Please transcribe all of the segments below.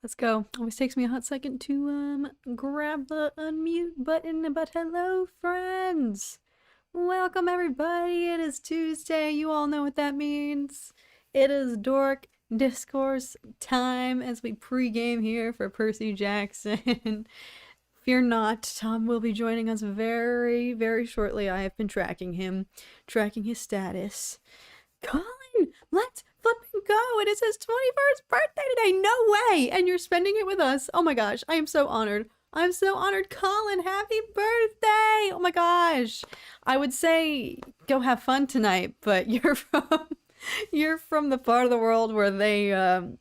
Let's go. Always takes me a hot second to grab the unmute button, but hello friends. Welcome everybody. It is Tuesday. You all know what that means. It is Dork Discourse time as we pregame here for Percy Jackson. Fear not, Tom will be joining us very, very shortly. I have been tracking him, tracking his status. Colin, let's flipping go. It is his 21st birthday today. No way. And you're spending it with us. Oh my gosh. I am so honored. I'm so honored. Colin, happy birthday. Oh my gosh. I would say go have fun tonight, but you're from the part of the world where the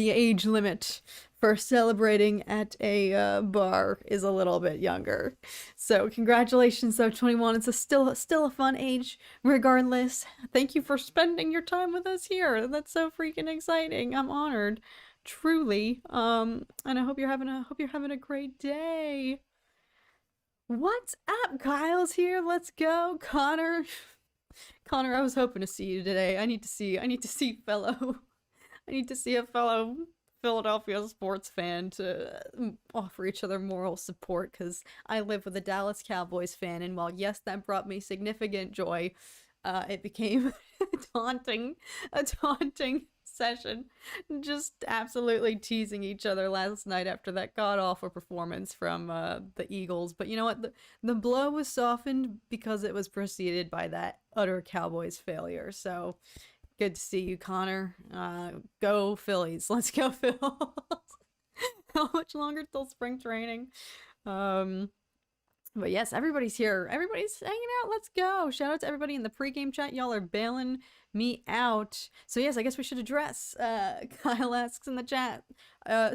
age limit for celebrating at a bar is a little bit younger. So congratulations though, 21. It's still a fun age regardless. Thank you for spending your time with us here. That's so freaking exciting. I'm honored. Truly. And I hope you're having a great day. What's up? Kyle's here. Let's go. Connor, I was hoping to see you today. I need to see a fellow Philadelphia sports fan to offer each other moral support, because I live with a Dallas Cowboys fan, and while yes, that brought me significant joy, it became a taunting session, just absolutely teasing each other last night after that god-awful performance from the Eagles. But you know what? The blow was softened because it was preceded by that utter Cowboys failure. So good to see you, Connor. Go Phillies. Let's go, Phil. How much longer till spring training? But yes, everybody's here. Everybody's hanging out. Let's go. Shout out to everybody in the pregame chat. Y'all are bailing me out. So yes, I guess we should address. Kyle asks in the chat.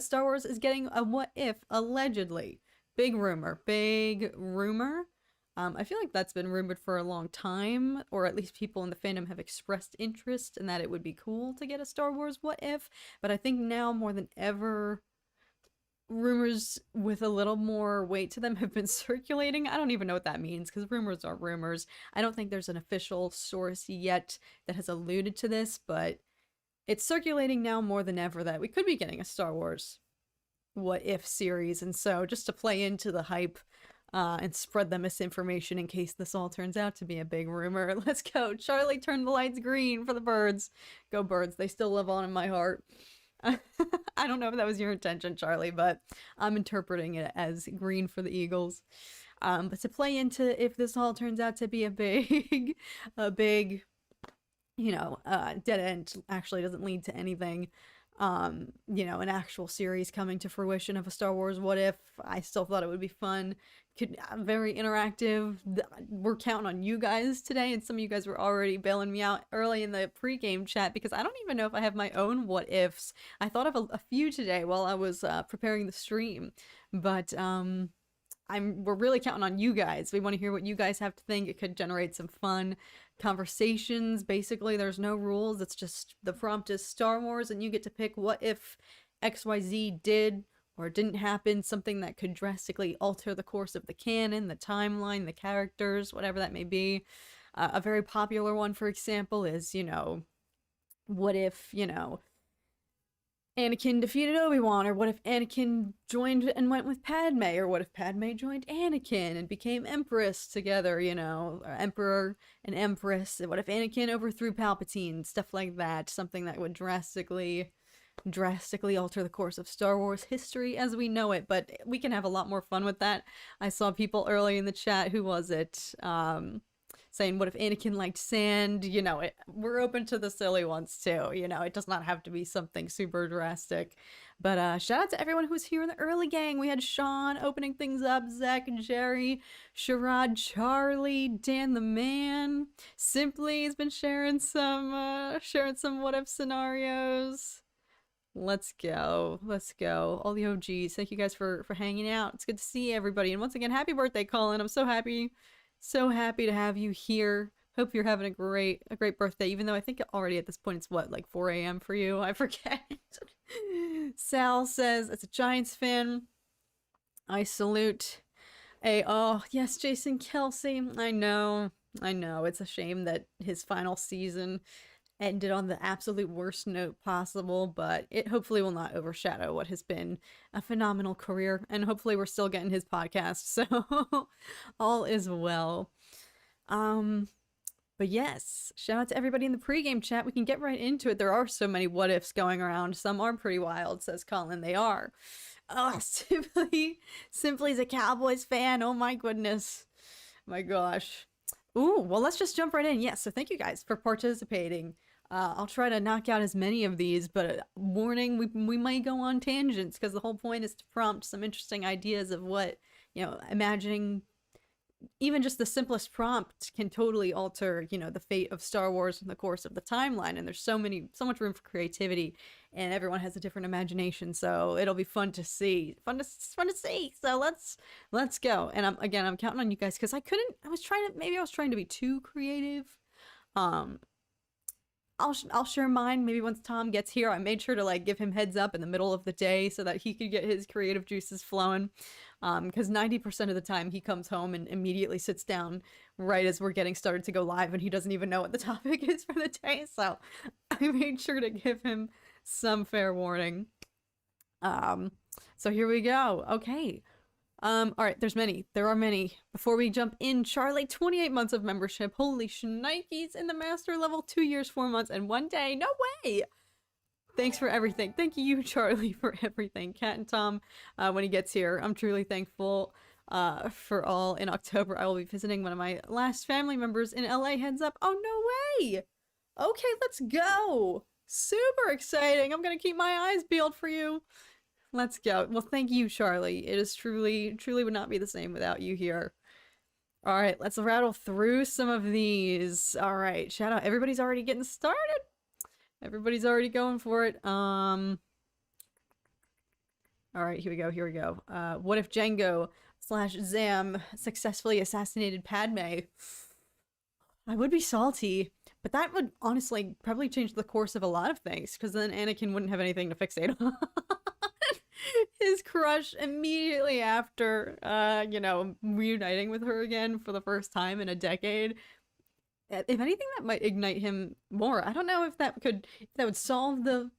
Star Wars is getting a what if, allegedly. Big rumor. I feel like that's been rumored for a long time, or at least people in the fandom have expressed interest in that it would be cool to get a Star Wars what if, but I think now more than ever, rumors with a little more weight to them have been circulating. I don't even know what that means, because rumors are rumors. I don't think there's an official source yet that has alluded to this, but it's circulating now more than ever that we could be getting a Star Wars what if series, and so just to play into the hype, and spread the misinformation in case this all turns out to be a big rumor. Let's go. Charlie, turn the lights green for the birds. Go birds. They still live on in my heart. I don't know if that was your intention, Charlie, but I'm interpreting it as green for the Eagles. But to play into if this all turns out to be a big, dead end actually doesn't lead to anything. An actual series coming to fruition of a Star Wars what if. I still thought it would be fun. Very interactive. We're counting on you guys today, and some of you guys were already bailing me out early in the pregame chat because I don't even know if I have my own what ifs. I thought of a few today while I was preparing the stream, but we're really counting on you guys. We want to hear what you guys have to think. It could generate some fun conversations. Basically, there's no rules. It's just the prompt is Star Wars, and you get to pick what if XYZ did or didn't happen, something that could drastically alter the course of the canon, the timeline, the characters, whatever that may be. A very popular one, for example, is, what if, Anakin defeated Obi-Wan, or what if Anakin joined and went with Padme, or what if Padme joined Anakin and became Empress together, or Emperor and Empress, what if Anakin overthrew Palpatine, stuff like that, something that would drastically alter the course of Star Wars history as we know it, but we can have a lot more fun with that. I saw people early in the chat, who was it, saying, what if Anakin liked sand? We're open to the silly ones too, it does not have to be something super drastic. But shout out to everyone who was here in the early gang. We had Sean opening things up, Zach and Jerry, Sherrod, Charlie, Dan the Man, Simply has been sharing some what if scenarios. Let's go. All the OGs, thank you guys for hanging out. It's good to see everybody. And once again, happy birthday, Colin. I'm so happy to have you here. Hope you're having a great birthday, even though I think already at this point it's what, like 4 a.m. for you? I forget. Sal says, it's a Giants fan. I salute. Oh, yes, Jason Kelsey. I know. It's a shame that his final season ended on the absolute worst note possible, but it hopefully will not overshadow what has been a phenomenal career, and hopefully we're still getting his podcast, so all is well. Um, but yes, shout out to everybody in the pregame chat. We can get right into it. There are so many what ifs going around. Some are pretty wild, says Colin. They are. Oh, Simply's a Cowboys fan. Oh my goodness. My gosh. Ooh, well, let's just jump right in. Yes, so thank you guys for participating. I'll try to knock out as many of these, but warning, we might go on tangents because the whole point is to prompt some interesting ideas of what, imagining even just the simplest prompt can totally alter, the fate of Star Wars in the course of the timeline. And there's so much room for creativity, and everyone has a different imagination. So it'll be fun to see. Fun to see. So let's go. And I'm counting on you guys because I was trying to be too creative. I'll share mine maybe once Tom gets here. I made sure to give him heads up in the middle of the day so that he could get his creative juices flowing. Because 90% of the time he comes home and immediately sits down right as we're getting started to go live, and he doesn't even know what the topic is for the day. So I made sure to give him some fair warning. So here we go. Okay. All right, there are many. Before we jump in, Charlie, 28 months of membership. Holy shnikes, in the master level, 2 years, 4 months, and 1 day. No way! Thanks for everything. Thank you, Charlie, for everything. Kat and Tom, when he gets here, I'm truly thankful for all. In October, I will be visiting one of my last family members in LA. Heads up. Oh, no way! Okay, let's go! Super exciting. I'm gonna keep my eyes peeled for you. Let's go. Well, thank you, Charlie. It is truly would not be the same without you here. All right, let's rattle through some of these. All right, shout out. Everybody's already getting started. Everybody's already going for it. All right, here we go. What if Jango/Zam successfully assassinated Padme? I would be salty, but that would honestly probably change the course of a lot of things, because then Anakin wouldn't have anything to fixate on. His crush immediately after, reuniting with her again for the first time in a decade. If anything, that might ignite him more. I don't know if that would solve the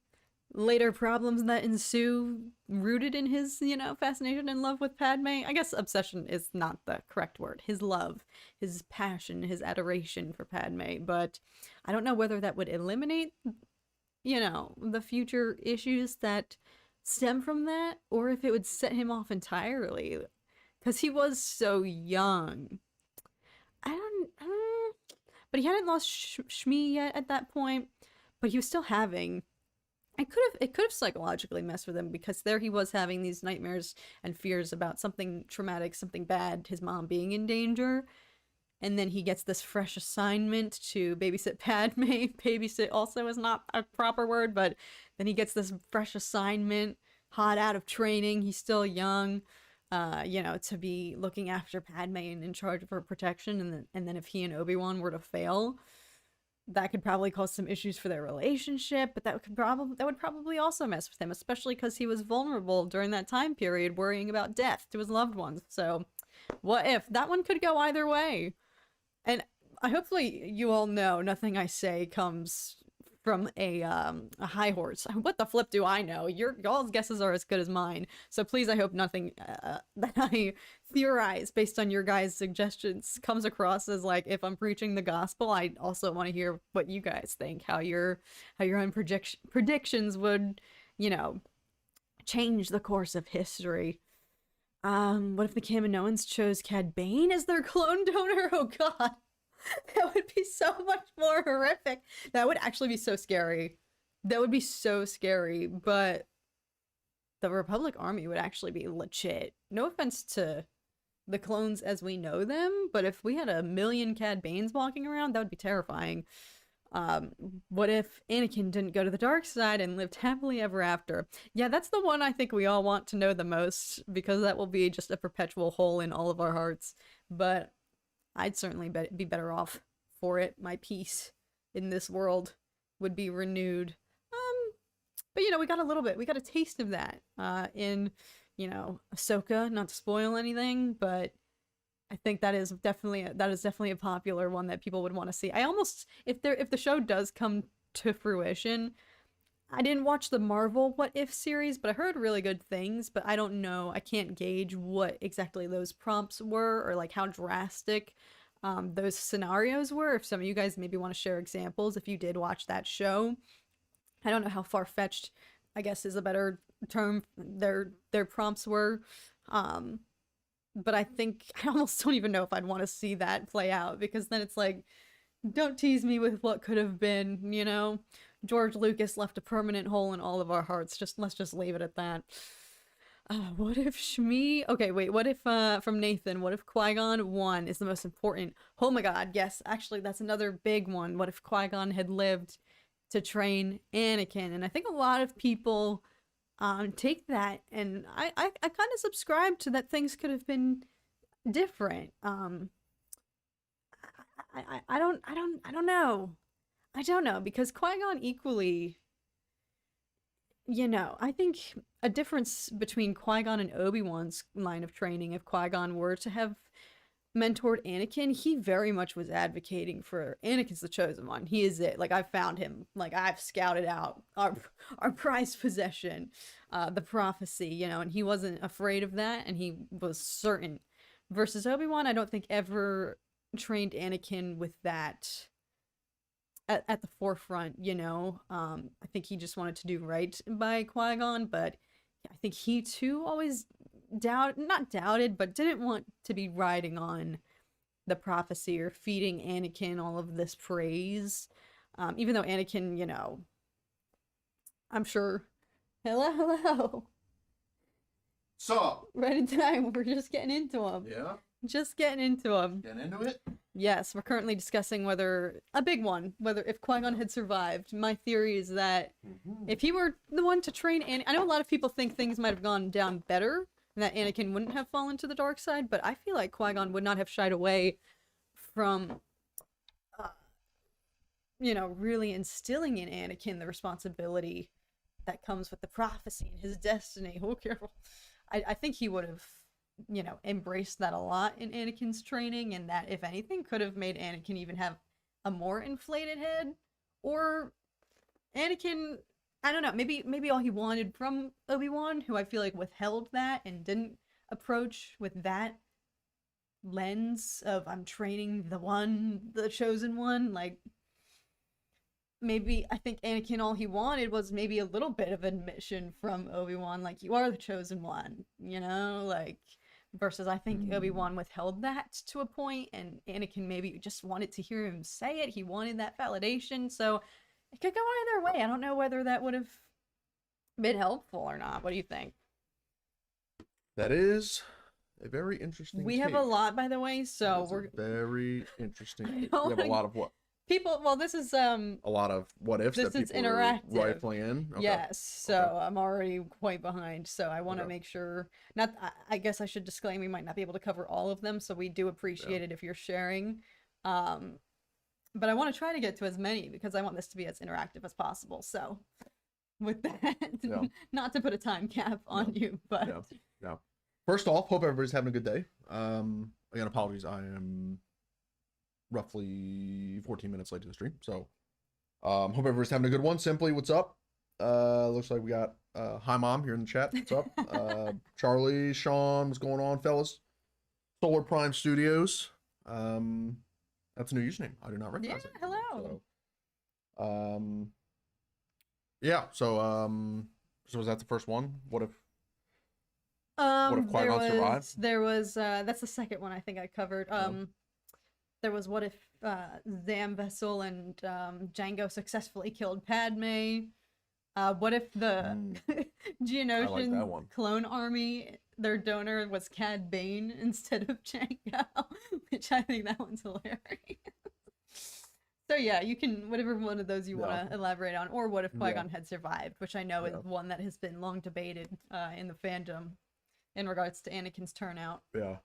later problems that ensue rooted in his, fascination and love with Padme. I guess obsession is not the correct word. His love, his passion, his adoration for Padme. But I don't know whether that would eliminate, the future issues that stem from that, or if it would set him off entirely, because he was so young. But he hadn't lost Shmi yet at that point, but he was still having, it could have psychologically messed with him, because there he was having these nightmares and fears about something traumatic, something bad, his mom being in danger. And then he gets this fresh assignment to babysit Padme. Babysit also is not a proper word, but then he gets this fresh assignment, hot out of training. He's still young, to be looking after Padme and in charge of her protection. And then if he and Obi-Wan were to fail, that could probably cause some issues for their relationship. But that would probably also mess with him, especially because he was vulnerable during that time period, worrying about death to his loved ones. So what if? That one could go either way. And hopefully you all know nothing I say comes from a high horse. What the flip do I know? Your y'all's guesses are as good as mine. So please, I hope nothing that I theorize based on your guys' suggestions comes across as if I'm preaching the gospel. I also want to hear what you guys think, how your own predictions would, change the course of history. What if the Kaminoans chose Cad Bane as their clone donor? Oh god. That would be so much more horrific. That would actually be so scary. That would be so scary, but the Republic Army would actually be legit. No offense to the clones as we know them, but if we had 1 million Cad Banes walking around, that would be terrifying. What if Anakin didn't go to the dark side and lived happily ever after? Yeah, that's the one I think we all want to know the most, because that will be just a perpetual hole in all of our hearts. But I'd certainly be better off for it. My peace in this world would be renewed. But we got a taste of that in, Ahsoka, not to spoil anything, but I think that is definitely a popular one that people would want to see. I almost, if the show does come to fruition. I didn't watch the Marvel What If series, but I heard really good things, but I don't know. I can't gauge what exactly those prompts were or like how drastic those scenarios were. If some of you guys maybe want to share examples, if you did watch that show, I don't know how far-fetched, I guess is a better term, their prompts were. Um, but I think I almost don't even know if I'd want to see that play out, because then it's like, don't tease me with what could have been, you know? George Lucas left a permanent hole in all of our hearts. Let's just leave it at that. What if Shmi? Okay, wait. What if from Nathan? What if Qui-Gon 1 is the most important? Oh my God, yes. Actually, that's another big one. What if Qui-Gon had lived to train Anakin? And I think a lot of people take that, and I kind of subscribe to that. Things could have been different. I don't know. I don't know, because Qui-Gon equally, you know, I think a difference between Qui-Gon and Obi-Wan's line of training, if Qui-Gon were to have mentored Anakin, he very much was advocating for Anakin's the chosen one. He is it. Like, I found him. Like, I've scouted out our prized possession, the prophecy, you know, and he wasn't afraid of that, and he was certain. Versus Obi-Wan, I don't think ever trained Anakin with that at the forefront, you know. I think he just wanted to do right by Qui-Gon, but I think he too always not doubted, but didn't want to be riding on the prophecy or feeding Anakin all of this praise. Even though Anakin, you know, I'm sure. Hello. So. Right in time. We're just getting into him. Yeah. Just getting into him. Getting into it? Yes, we're currently discussing whether if Qui-Gon had survived. My theory is that if he were the one to train Anakin, I know a lot of people think things might have gone down better and that Anakin wouldn't have fallen to the dark side, but I feel like Qui-Gon would not have shied away from, you know, really instilling in Anakin the responsibility that comes with the prophecy and his destiny. Oh, careful. I think he would have, you know, embraced that a lot in Anakin's training, and that, if anything, could have made Anakin even have a more inflated head. Or Anakin, I don't know, maybe all he wanted from Obi-Wan, who I feel like withheld that and didn't approach with that lens of, I'm training the chosen one. Like, maybe I think Anakin, all he wanted was maybe a little bit of admission from Obi-Wan, like, you are the chosen one, you know, like, versus I think Obi-Wan withheld that to a point, and Anakin maybe just wanted to hear him say it. He wanted that validation, so it could go either way. I don't know whether that would have been helpful or not. What do you think? That is a very interesting We have a lot, by the way, so we're very interesting. We know, have a lot of what? People, well, this is a lot of what ifs this that is people interactive. are rifling in. Okay. Yes, so I'm already quite behind, so I want to make sure, not, I guess I should disclaim we might not be able to cover all of them, so we do appreciate it if you're sharing. But I want to try to get to as many, because I want this to be as interactive as possible. So with that, not to put a time cap on you, but yeah. First off, hope everybody's having a good day. Again, apologies, I am roughly 14 minutes late to the stream, so hope everybody's having a good one. Simply, what's up? Looks like we got hi mom here in the chat. What's up? Charlie, Sean, what's going on, fellas? Solar Prime Studios. That's a new username. I do not recognize it. Hello. So, yeah. So was that the first one? What if Qui-Gon survived? There was that's the second one I think I covered. There was what if Zam Vessel and Django successfully killed Padme? What if the Geonosian clone army, their donor was Cad Bane instead of Django? Which I think that one's hilarious. So yeah, you can, whatever one of those you want to elaborate on. Or what if Qui-Gon had survived, which I know is one that has been long debated in the fandom in regards to Anakin's turnout. Yeah.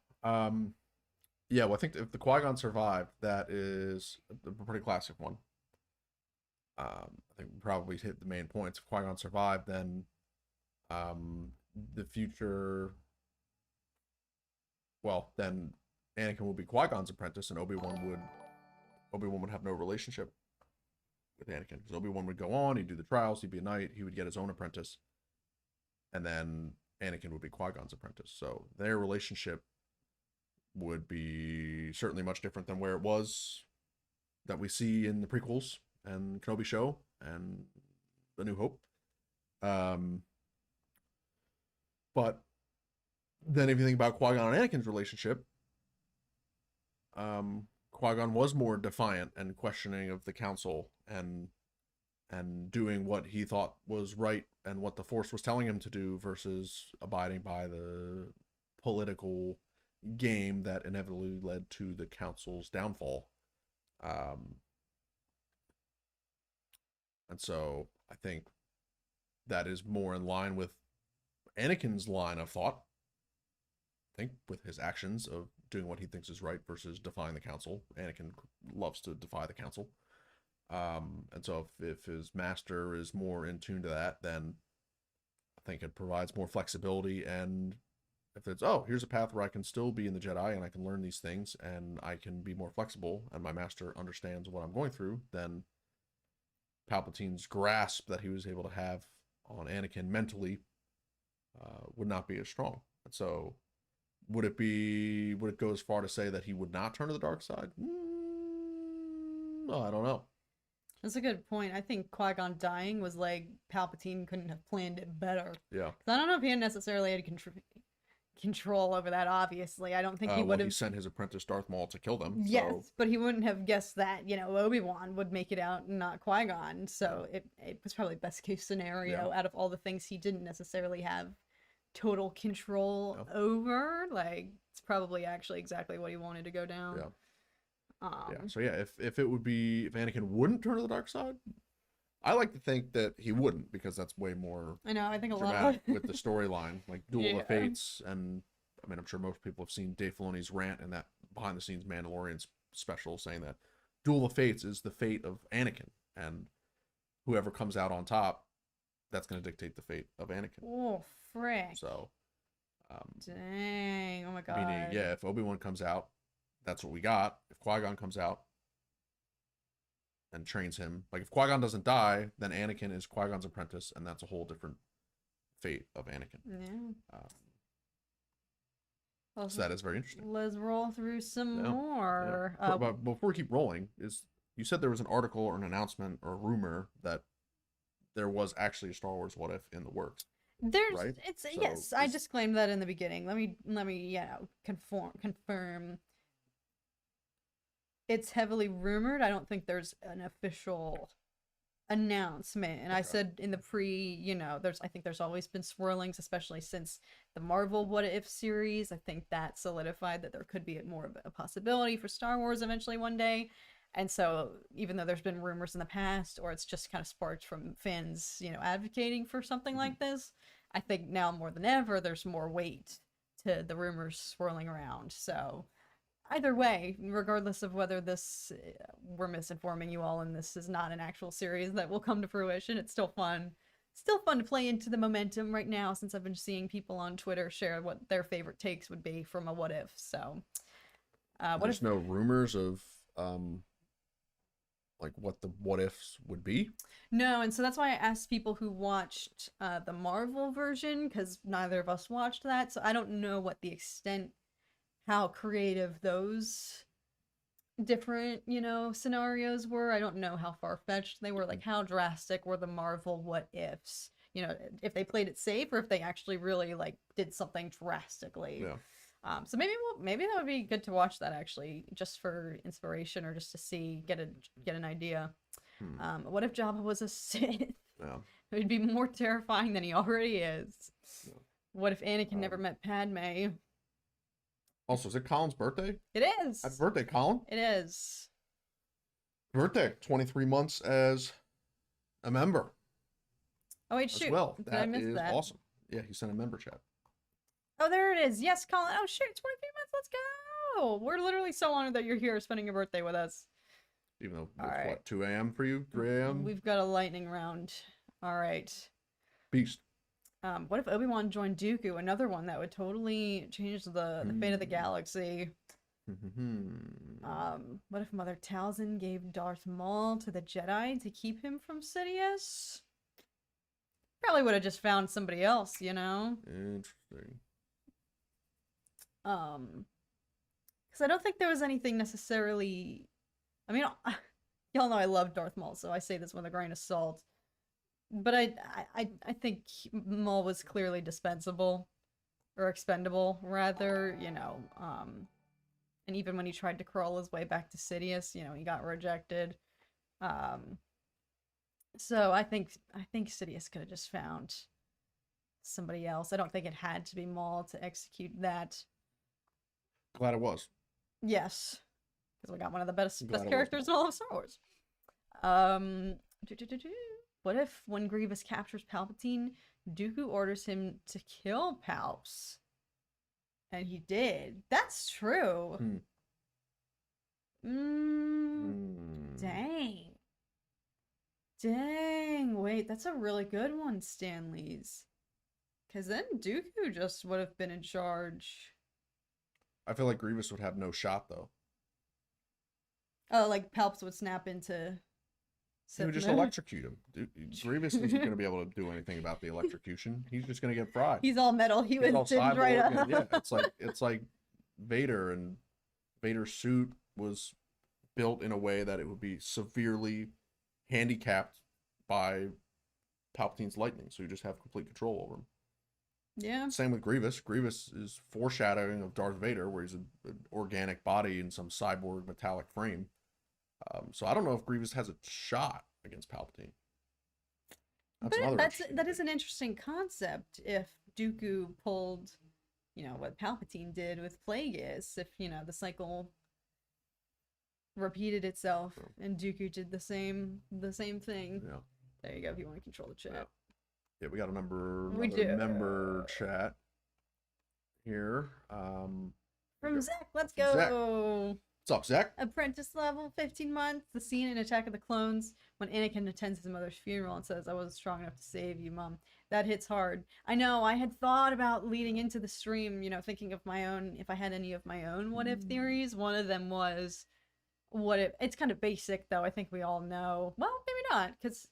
Well, I think if the Qui-Gon survived, that is a pretty classic one. I think we probably hit the main points. If Qui-Gon survived, then the future, then Anakin will be Qui-Gon's apprentice, and Obi-Wan would have no relationship with Anakin, because Obi-Wan would go on, he'd do the trials, he'd be a knight, he would get his own apprentice, and then Anakin would be Qui-Gon's apprentice. So their relationship would be certainly much different than where it was that we see in the prequels and Kenobi show and A New Hope. But then if you think about Qui-Gon and Anakin's relationship, Qui-Gon was more defiant and questioning of the council and doing what he thought was right and what the Force was telling him to do versus abiding by the political game that inevitably led to the council's downfall. And so I think that is more in line with Anakin's line of thought. I think with his actions of doing what he thinks is right versus defying the council. Anakin loves to defy the council. And so if his master is more in tune to that, then I think it provides more flexibility. And if it's, oh, here's a path where I can still be in the Jedi and I can learn these things and I can be more flexible and my master understands what I'm going through, then Palpatine's grasp that he was able to have on Anakin mentally would not be as strong. And so would it go as far to say that he would not turn to the dark side? I don't know. That's a good point. I think Qui-Gon dying was like Palpatine couldn't have planned it better. Yeah. 'Cause I don't know if he necessarily had control over that, obviously. I don't think he would have... He sent his apprentice Darth Maul to kill them. Yes, so... but he wouldn't have guessed that, Obi-Wan would make it out and not Qui-Gon. So it was probably best case scenario out of all the things he didn't necessarily have total control over. Like, it's probably actually exactly what he wanted to go down. Yeah. So yeah, if Anakin wouldn't turn to the dark side, I like to think that he wouldn't, because that's way more I know, I think a dramatic with the storyline, like Duel of Fates, and I mean I'm sure most people have seen Dave Filoni's rant in that behind the scenes Mandalorian special saying that Duel of Fates is the fate of Anakin, and whoever comes out on top, that's going to dictate the fate of Anakin. Oh, frick. So dang, oh my god. Meaning, yeah, if Obi-Wan comes out, that's what we got. If Qui-Gon comes out and trains him, like if Qui-Gon doesn't die, then Anakin is Qui-Gon's apprentice, and that's a whole different fate of Anakin. Yeah. So that is very interesting. Let's roll through some more. Yeah. But before we keep rolling, you said there was an article or an announcement or a rumor that there was actually a Star Wars What If in the works. Right? Yes, I disclaimed that in the beginning. Let me confirm. It's heavily rumored. I don't think there's an official announcement. And I said in the I think there's always been swirlings, especially since the Marvel What If series. I think that solidified that there could be more of a possibility for Star Wars eventually one day. And so even though there's been rumors in the past, or it's just kind of sparked from fans, advocating for something like this, I think now more than ever, there's more weight to the rumors swirling around. So either way, regardless of whether we're misinforming you all and this is not an actual series that will come to fruition, it's still fun. Still fun to play into the momentum right now, since I've been seeing people on Twitter share what their favorite takes would be from a What If. So, there's no rumors of like what the What Ifs would be? No, and so that's why I asked people who watched the Marvel version, because neither of us watched that, so I don't know what the extent, how creative those different, scenarios were. I don't know how far-fetched they were, like how drastic were the Marvel What Ifs, if they played it safe or if they actually really like did something drastically. Yeah. So maybe that would be good to watch that, actually, just for inspiration or just to see, get an idea. What if Jabba was a Sith? Yeah. It would be more terrifying than he already is. Yeah. What if Anakin never met Padme? Also, is it Colin's birthday? It is. Happy birthday, Colin. It is. Birthday, 23 months as a member. Oh wait, shoot. Well, Did I miss that? Awesome. Yeah, he sent a member chat. Oh, there it is. Yes, Colin. Oh, shoot. 23 months. Let's go. We're literally so honored that you're here spending your birthday with us. Even though it's what, 2 a.m. for you? 3 a.m.? We've got a lightning round. All right. Beast. What if Obi-Wan joined Dooku? Another one that would totally change the fate of the galaxy. What if Mother Talzin gave Darth Maul to the Jedi to keep him from Sidious? Probably would have just found somebody else, you know? Interesting. Because I don't think there was anything necessarily. I mean, y'all know I love Darth Maul, so I say this with a grain of salt. But I think Maul was clearly dispensable, or expendable, rather. And even when he tried to crawl his way back to Sidious, he got rejected. Um, so I think Sidious could have just found somebody else. I don't think it had to be Maul to execute that. Glad it was. Yes, because we got one of the best Glad it was characters in all of Star Wars. Um, what if when Grievous captures Palpatine, Dooku orders him to kill Palps? And he did. That's true. Dang. Dang. Wait, that's a really good one, Stanley's. Because then Dooku just would have been in charge. I feel like Grievous would have no shot though. Oh, like Palps would snap into He would just electrocute him. Grievous isn't going to be able to do anything about the electrocution. He's just going to get fried. He's all metal. He was dimmed right up. Yeah, it's like Vader, and Vader's suit was built in a way that it would be severely handicapped by Palpatine's lightning, so you just have complete control over him. Yeah. Same with Grievous. Grievous is foreshadowing of Darth Vader, where he's an organic body in some cyborg metallic frame. So I don't know if Grievous has a shot against Palpatine. That is an interesting concept. If Dooku pulled, what Palpatine did with Plagueis, if the cycle repeated itself and Dooku did the same thing. Yeah. There you go. If you want to control the chat. Yeah, we got a member chat here. From Zach, let's go. Zach. What's up, Zach? Apprentice level, 15 months. The scene in Attack of the Clones when Anakin attends his mother's funeral and says, "I wasn't strong enough to save you, Mom." That hits hard. I know. I had thought about leading into the stream, thinking of my own, if I had any of my own what if theories. One of them was, what if, it's kind of basic though. I think we all know. Well, maybe not, because,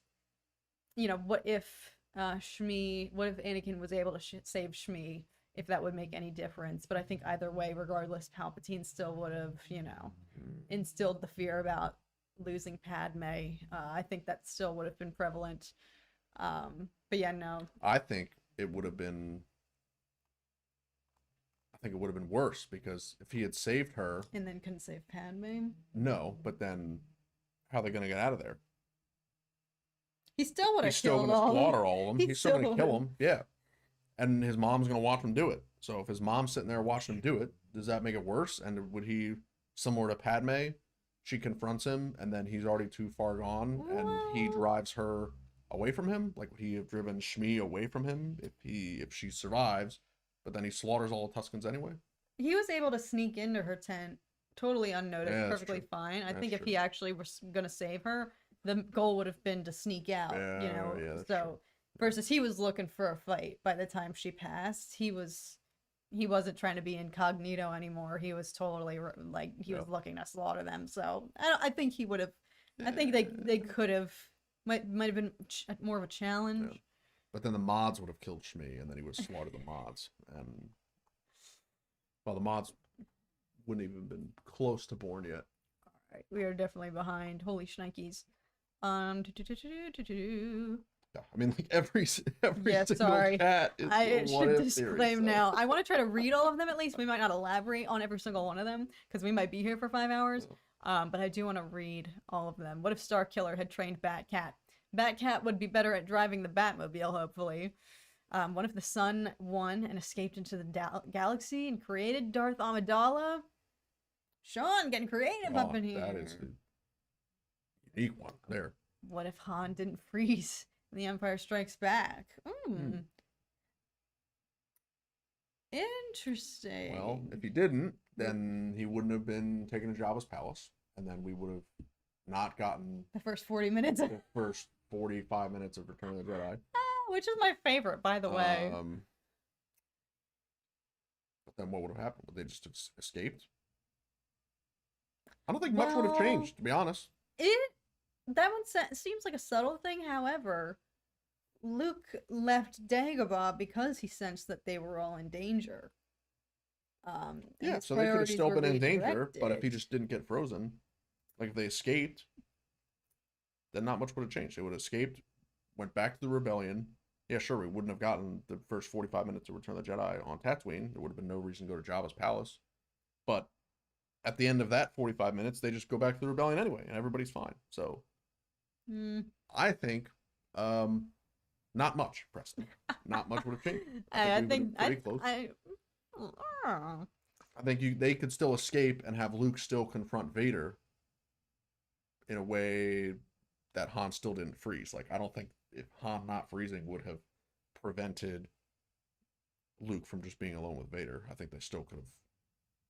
what if what if Anakin was able to save Shmi? If that would make any difference. But I think either way, regardless, Palpatine still would have, instilled the fear about losing Padme. I think that still would have been prevalent. But yeah, no. I think it would have been worse, because if he had saved her and then couldn't save Padme. No, but then how are they going to get out of there? He still would have He's still going to slaughter all of them. He's still going to kill them. Yeah. And his mom's going to watch him do it. So if his mom's sitting there watching him do it, does that make it worse? And would he, similar to Padme, she confronts him and then he's already too far gone and he drives her away from him? Like, would he have driven Shmi away from him if she survives, but then he slaughters all the Tuskens anyway? He was able to sneak into her tent totally unnoticed, perfectly fine. I think if he actually was going to save her, the goal would have been to sneak out, Yeah, so versus he was looking for a fight by the time she passed. He wasn't trying to be incognito anymore. He was totally like he was looking to slaughter them. So I think he would have. I think they could have might have been more of a challenge. Yeah. But then the mods would have killed Shmi, and then he would have slaughtered the mods, and well, the mods wouldn't even been close to born yet. All right, we are definitely behind. Holy shnikes. Yeah, I mean, like every yeah, single sorry. cat is I should theory, disclaim so. now. I want to try to read all of them at least. We might not elaborate on every single one of them because we might be here for 5 hours. But I do want to read all of them. What if Starkiller had trained Batcat? Batcat would be better at driving the Batmobile, hopefully. What if the sun won and escaped into the galaxy and created Darth Amidala? Sean, getting creative up in here. That is a unique one there. What if Han didn't freeze? The Empire Strikes Back. Interesting. Well, if he didn't, then he wouldn't have been taken to Jabba's palace, and then we would have not gotten the first 40 minutes. The first 45 minutes of Return of the Jedi. Which is my favorite, by the way. But then what would have happened? Would they just have escaped? I don't think much would have Well, changed, to be honest. it that one seems like a subtle thing. However, Luke left Dagobah because he sensed that they were all in danger. And Yeah, his so they could have priorities still were been in danger, but if he redirected. just didn't get frozen, like if they escaped, then not much would have changed. They would have escaped, went back to the rebellion. Yeah, sure, we wouldn't have gotten the first 45 minutes of Return of the Jedi on Tatooine. There would have been no reason to go to Jabba's palace. But at the end of that 45 minutes, they just go back to the rebellion anyway, and everybody's fine. So Hmm. I think not much, Preston. Not much would have changed. I think I we would have think been pretty close. uh, I think they could still escape and have Luke still confront Vader in a way that Han still didn't freeze. Like I don't think if Han not freezing would have prevented Luke from just being alone with Vader. I think they still could have.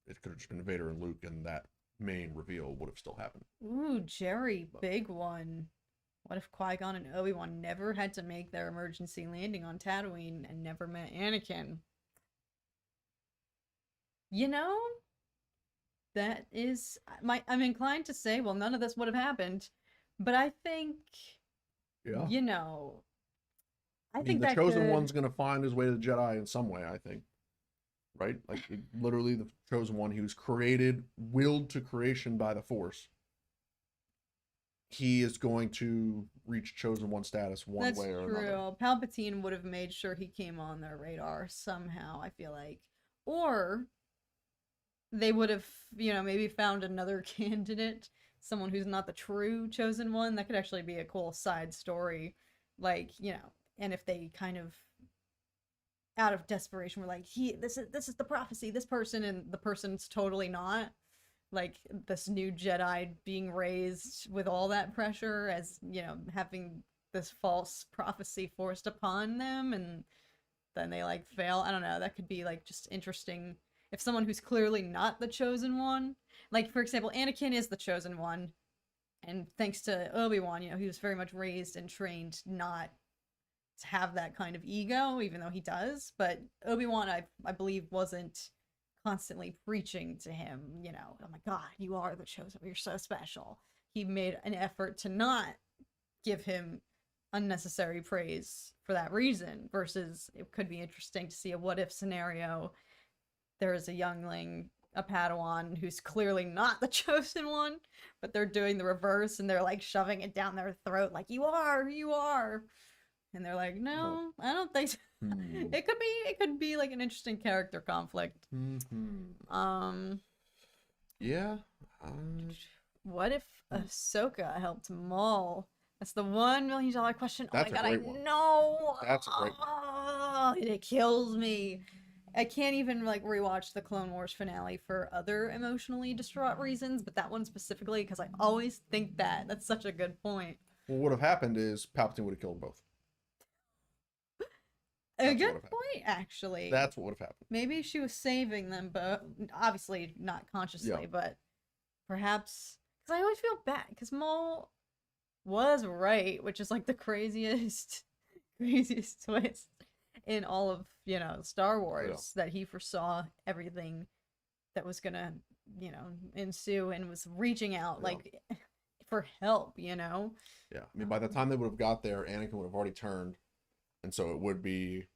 It could have just been Vader and Luke, and that main reveal would have still happened. ooh, Jerry, But big one. What if Qui-Gon and Obi-Wan never had to make their emergency landing on Tatooine and never met Anakin? You know, that is I'm inclined to say, well, none of this would have happened, but I think, yeah, you know, I I mean think the that chosen could. one's gonna find his way to the Jedi in some way. I think, right? Like literally the chosen one. He was created, willed to creation by the Force. He is going to reach chosen one status one That's way or another. true. Palpatine would have made sure he came on their radar somehow, I feel like. Or they would have, maybe found another candidate, someone who's not the true chosen one. That could actually be a cool side story. Like, and if they kind of out of desperation were like, this is the prophecy, this person, and the person's totally not. Like this new Jedi being raised with all that pressure as, having this false prophecy forced upon them, and then they like fail. I don't know. That could be like just interesting if someone who's clearly not the chosen one, like for example, Anakin is the chosen one, and thanks to Obi-Wan, he was very much raised and trained not to have that kind of ego, even though he does. But Obi-Wan, I believe, wasn't constantly preaching to him, oh my God, you are the chosen, you're so special. He made an effort to not give him unnecessary praise for that reason, versus it could be interesting to see a what if scenario. There is a youngling, a Padawan, who's clearly not the chosen one, but they're doing the reverse and they're like shoving it down their throat, like, you are. And they're like, But no, I don't think so. hmm. It could be like an interesting character conflict. Hmm. Um, Yeah. Uh, what if Ahsoka helped Maul? That's the $1 million question. Oh my that's a God, I great one. know. That's a great one. Oh, it kills me. I can't even like rewatch the Clone Wars finale for other emotionally distraught reasons, but that one specifically because I always think that. That's such a good point. What would have happened is Palpatine would have killed both. A That's what good would have happened. point, actually. That's what would have happened. Maybe she was saving them, but obviously not Yeah. consciously, but perhaps because I always feel bad because Maul was right, which is like the craziest, craziest twist in all of Star Yeah. Wars, that he foresaw everything that was gonna ensue and was reaching out Yeah. like for help. Yeah. I mean, by the time they would have got there, Anakin would have already turned, and so it would be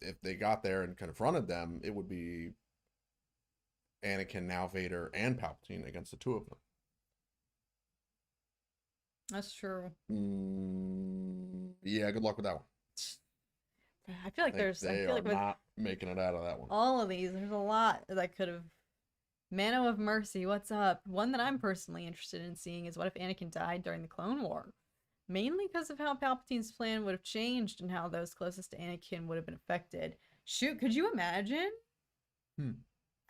if they got there and confronted them, it would be Anakin, now Vader, and Palpatine against the two of them. That's true. Yeah. Good luck with that one. I feel like I They feel are like with not making it out of that one. all of these, there's a lot that could have. Mano of Mercy, what's up? One that I'm personally interested in seeing is what if Anakin died during the Clone War? Mainly because of how Palpatine's plan would have changed and how those closest to Anakin would have been affected. Shoot, could you imagine? Hmm.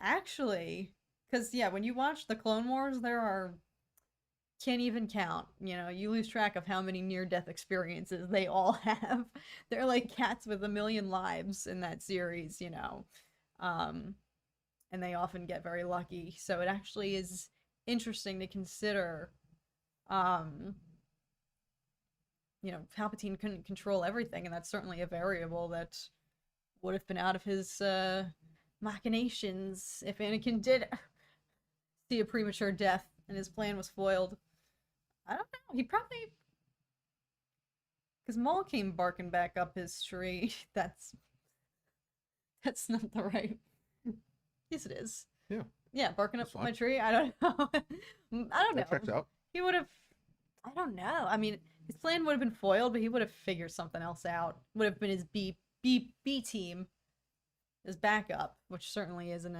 Actually, because yeah, when you watch the Clone Wars, there are can't even count. You lose track of how many near-death experiences they all have. They're like cats with a million lives in that series. Um, and they often get very lucky. So it actually is interesting to consider. Um, Palpatine couldn't control everything, and that's certainly a variable that would have been out of his machinations if Anakin did see a premature death and his plan was foiled. I don't know. He probably, because Maul came barking back up his tree. That's not the right. Yes, it is. Yeah. Yeah, barking up That's fine. my tree. I don't know. I don't That know. checks out. He would have. I don't know. I mean, his plan would have been foiled, but he would have figured something else out. Would have been his B team, his backup, which certainly isn't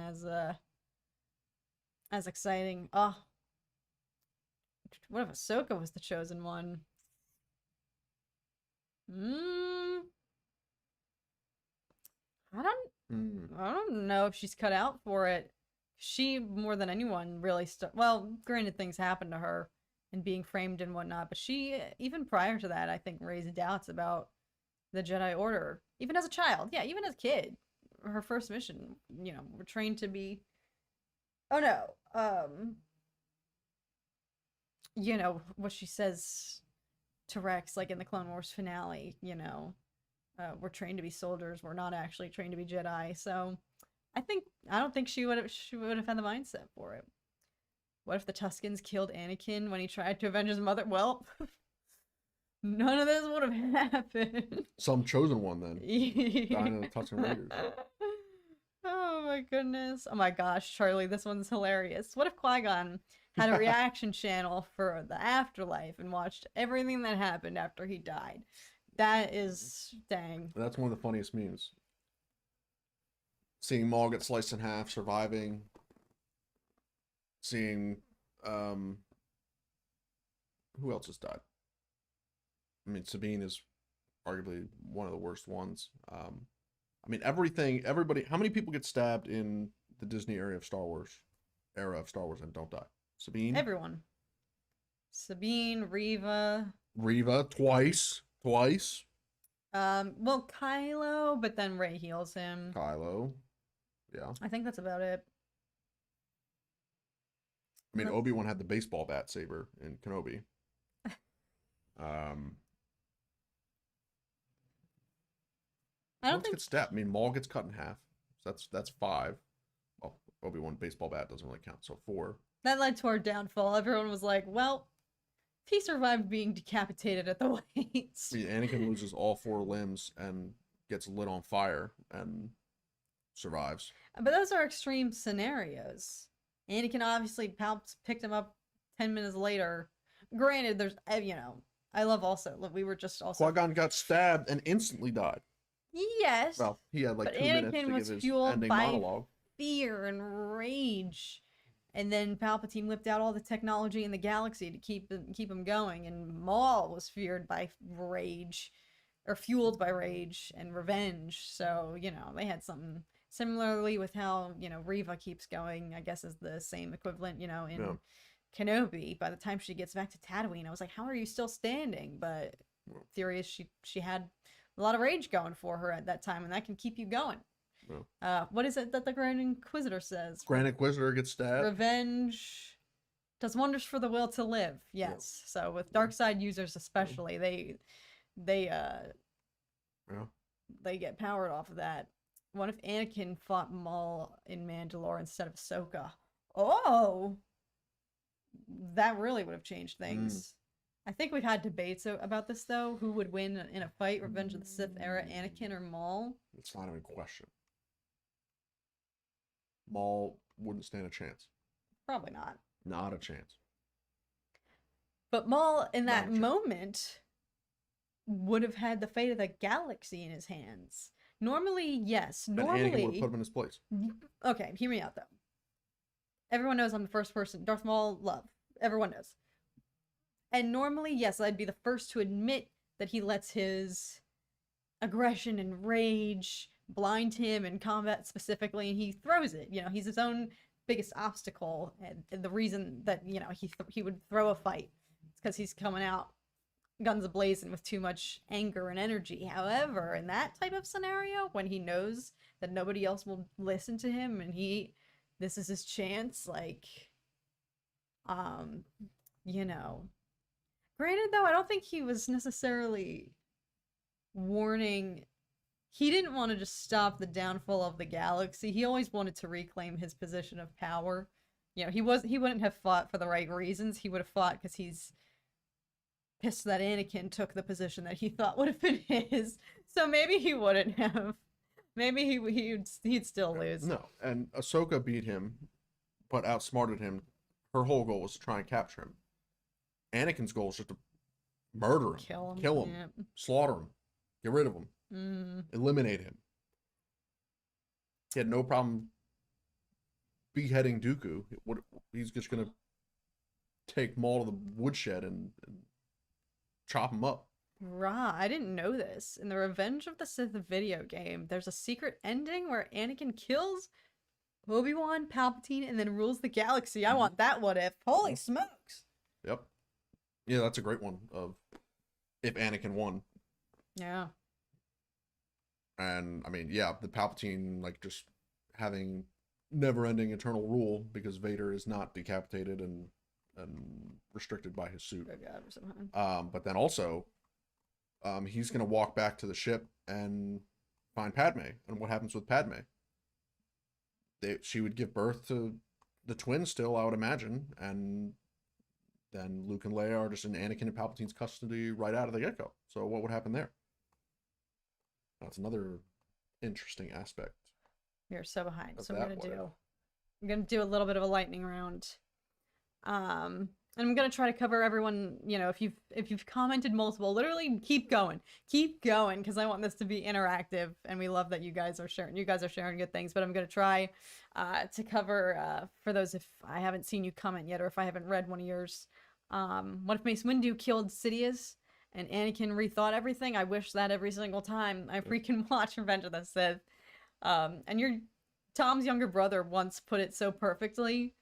as exciting. Oh, what if Ahsoka was the chosen one? Hmm. I don't know if she's cut out for it. She, more than anyone, really well, granted, things happened to her and being framed and whatnot, but she, even prior to that, I think raised doubts about the Jedi Order. Even as a child. Yeah, even as a kid. Her first mission, we're trained to be. Oh no. What she says to Rex, like in the Clone Wars finale, we're trained to be soldiers. We're not actually trained to be Jedi. So I don't think she would have had the mindset for it. What if the Tuskens killed Anakin when he tried to avenge his mother? Well, none of this would have happened. Some chosen one then. Dying in the Tusken Raiders. Oh my goodness. Oh my gosh, Charlie, this one's hilarious. What if Qui-Gon had a reaction channel for the afterlife and watched everything that happened after he died? That is dang. That's one of the funniest memes. Seeing Maul get sliced in half, surviving. Seeing who else has died? I mean, Sabine is arguably one of the worst ones. I mean, everybody. How many people get stabbed in the Disney era of Star Wars and don't die? Sabine. Everyone. Sabine, Reva. Reva twice. Well, Kylo, but then Rey heals him. Kylo. Yeah. I think that's about it. I mean, Obi-Wan had the baseball bat saber in Kenobi. I don't think gets stabbed. I mean, Maul gets cut in half. So that's 5. Well, Obi-Wan baseball bat doesn't really count, so 4. that led to our downfall. Everyone was like, well, he survived being decapitated at the weights. I mean, Anakin loses all 4 limbs and gets lit on fire and survives. But those are extreme scenarios. Anakin obviously picked him up 10 minutes later. Granted, there's, I love also, we were just also. Qui-Gon got stabbed and instantly died. Yes. Well, he had like but 2 minutes to Anakin give was his fueled ending by monologue. fear and rage. And then Palpatine whipped out all the technology in the galaxy to keep him going. And Maul was fueled by rage and revenge. So, they had something similarly with how, Reva keeps going, I guess is the same equivalent, in Kenobi. By the time she gets back to Tatooine, I was like, how are you still standing? But theory is she had a lot of rage going for her at that time, and that can keep you going. What is it that the Grand Inquisitor says? Grand Inquisitor gets stabbed. Revenge does wonders for the will to live. Yes. So with dark side users especially, they get powered off of that. What if Anakin fought Maul in Mandalore instead of Ahsoka? Oh, that really would have changed things. I think we've had debates about this though. Who would win in a fight? Revenge of the Sith era, Anakin or Maul? It's not even a question. Maul wouldn't stand a chance. Probably not. Not a chance. But Maul, in that moment, would have had the fate of the galaxy in his hands. Normally, yes. Normally, and Anakin would have put him in his place. Okay, hear me out though. Everyone knows I'm the first person. Darth Maul, love. Everyone knows. And normally, yes, I'd be the first to admit that he lets his aggression and rage blind him in combat specifically, and he throws it. He's his own biggest obstacle, and the reason that he would throw a fight is because he's coming out guns ablazing with too much anger and energy. However, in that type of scenario, when he knows that nobody else will listen to him, and this is his chance, Granted, though, I don't think he was necessarily warning he didn't want to just stop the downfall of the galaxy. He always wanted to reclaim his position of power. You know, he wouldn't have fought for the right reasons. He would have fought because he's pissed that Anakin took the position that he thought would have been his. So maybe he wouldn't have. Maybe he'd still lose. No, and Ahsoka beat him, but outsmarted him. Her whole goal was to try and capture him. Anakin's goal is just to murder him, kill him, yeah. slaughter him, get rid of him, eliminate him. He had no problem beheading Dooku. He's just gonna take Maul to the woodshed and chop him up. Rah, I didn't know this. In the Revenge of the Sith video game, there's a secret ending where Anakin kills Obi-Wan, Palpatine, and then rules the galaxy. I want that what if. Holy smokes. Yep. Yeah, that's a great one of if Anakin won. Yeah. And I mean, yeah, the Palpatine like just having never-ending eternal rule because Vader is not decapitated and restricted by his suit. But then also, he's gonna walk back to the ship and find Padme. And what happens with Padme? She would give birth to the twins still, I would imagine, and then Luke and Leia are just in Anakin and Palpatine's custody right out of the get-go. So what would happen there? That's another interesting aspect. You're so behind. So I'm gonna do a little bit of a lightning round. And I'm gonna try to cover everyone. You know, if you've commented multiple, literally keep going, because I want this to be interactive, and we love that you guys are sharing. You guys are sharing good things, but I'm gonna try to cover for those if I haven't seen you comment yet, or if I haven't read one of yours. What if Mace Windu killed Sidious and Anakin rethought everything? I wish that every single time I freaking watch Revenge of the Sith. And Tom's younger brother once put it so perfectly.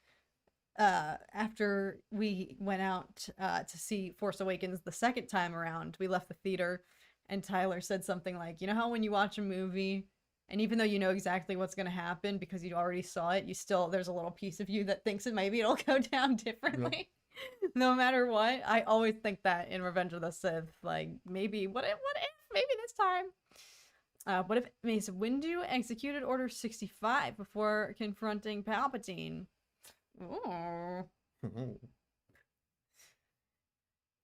After we went out to see Force Awakens the second time around, we left the theater, and Tyler said something like, you know how when you watch a movie, and even though you know exactly what's going to happen because you already saw it, there's a little piece of you that thinks that maybe it'll go down differently. Yep. No matter what. I always think that in Revenge of the Sith, like, maybe, what if, maybe this time. What if Mace Windu executed Order 65 before confronting Palpatine? Oh.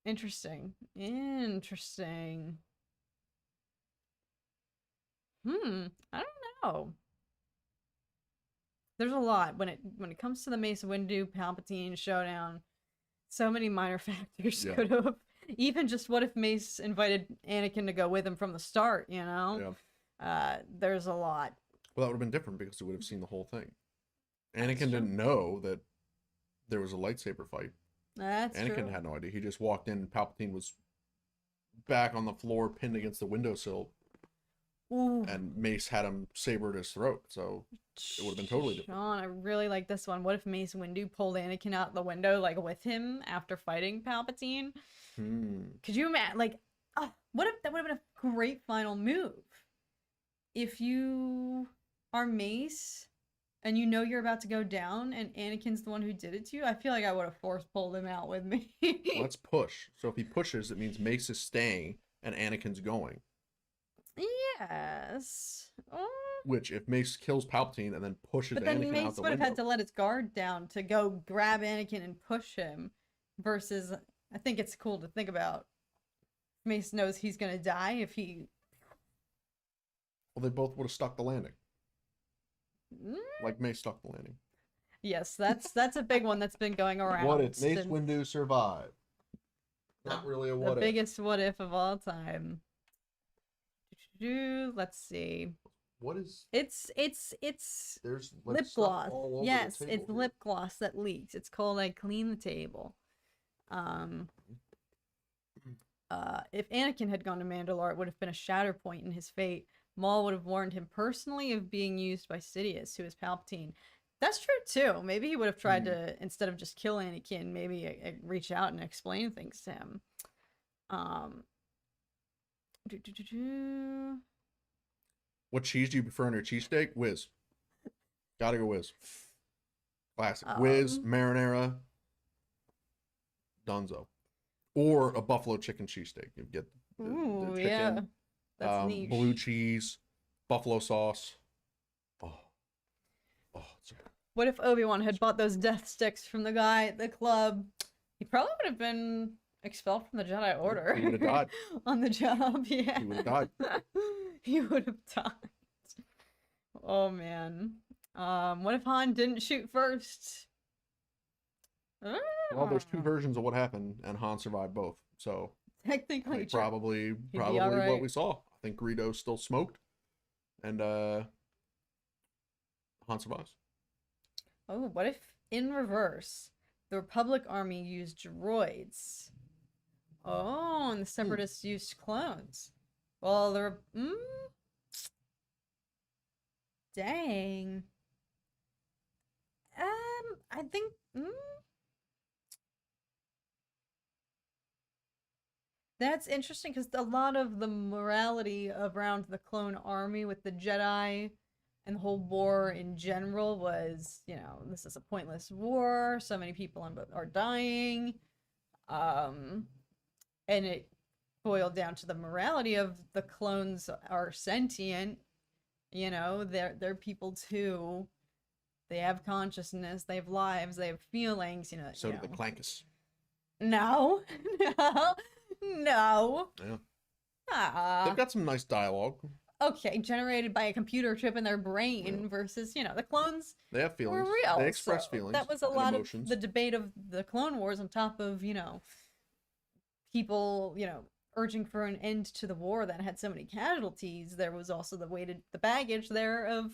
Interesting. I don't know. There's a lot when it comes to the Mace Windu Palpatine showdown. So many minor factors could have. Even just what if Mace invited Anakin to go with him from the start, you know? Yeah. There's a lot. Well, that would have been different because he would have seen the whole thing. Anakin didn't know that there was a lightsaber fight. Anakin had no idea. He just walked in and Palpatine was back on the floor, pinned against the windowsill. Ooh. And Mace had him saber at his throat, so it would have been totally different. Sean, I really like this one. What if Mace Windu pulled Anakin out the window, like, with him after fighting Palpatine? Could you imagine, like, what if that would have been a great final move? If you are Mace and you know you're about to go down and Anakin's the one who did it to you, I feel like I would have pulled him out with me. Let's push. So if he pushes, it means Mace is staying and Anakin's going. Yes. Which, if Mace kills Palpatine and then pushes Anakin out the window... But then Mace would have had to let his guard down to go grab Anakin and push him. Versus, I think it's cool to think about. Mace knows he's going to die if he... Well, they both would have stuck the landing. Like Mace stuck the landing. Yes, that's a big one that's been going around. What if Mace Windu survived? Not really a what if. The biggest what if of all time. Let's see. What is... It's There's lip gloss. Yes, it's lip gloss that leaks. It's called I Clean the Table. If Anakin had gone to Mandalore, it would have been a shatter point in his fate. Maul would have warned him personally of being used by Sidious, who is Palpatine. That's true too. Maybe he would have tried to, instead of just kill Anakin, maybe reach out and explain things to him. What cheese do you prefer on your cheesesteak? Whiz. Gotta go Whiz. Classic. Whiz, marinara, Dunzo. Or a buffalo chicken cheesesteak. You get the chicken. Yeah. That's niche. Blue cheese, buffalo sauce. Oh, oh, it's What if Obi-Wan had bought those death sticks from the guy at the club? He probably would have been expelled from the Jedi Order. He would have died. On the job, yeah. He would have died. He would have died. Oh man. What if Han didn't shoot first? Well, there's two versions of what happened, and Han survived both. So Technically, true. probably be all right. what we saw. I think Greedo still smoked, and Han survives. Oh, what if in reverse, the Republic Army used droids? Oh, and the Separatists used clones. Well, they're dang. I think that's interesting because a lot of the morality around the clone army with the Jedi and the whole war in general was, this is a pointless war. So many people are dying. And it boiled down to the morality of the clones are sentient. They're people too. They have consciousness. They have lives. They have feelings. So did the Clankus. No, no, no. Yeah. They've got some nice dialogue. Okay, generated by a computer chip in their brain versus, the clones. They have feelings. Were real. They express feelings. That was a lot emotions. of the debate of the Clone Wars on top of, people, urging for an end to the war that had so many casualties. There was also the baggage there of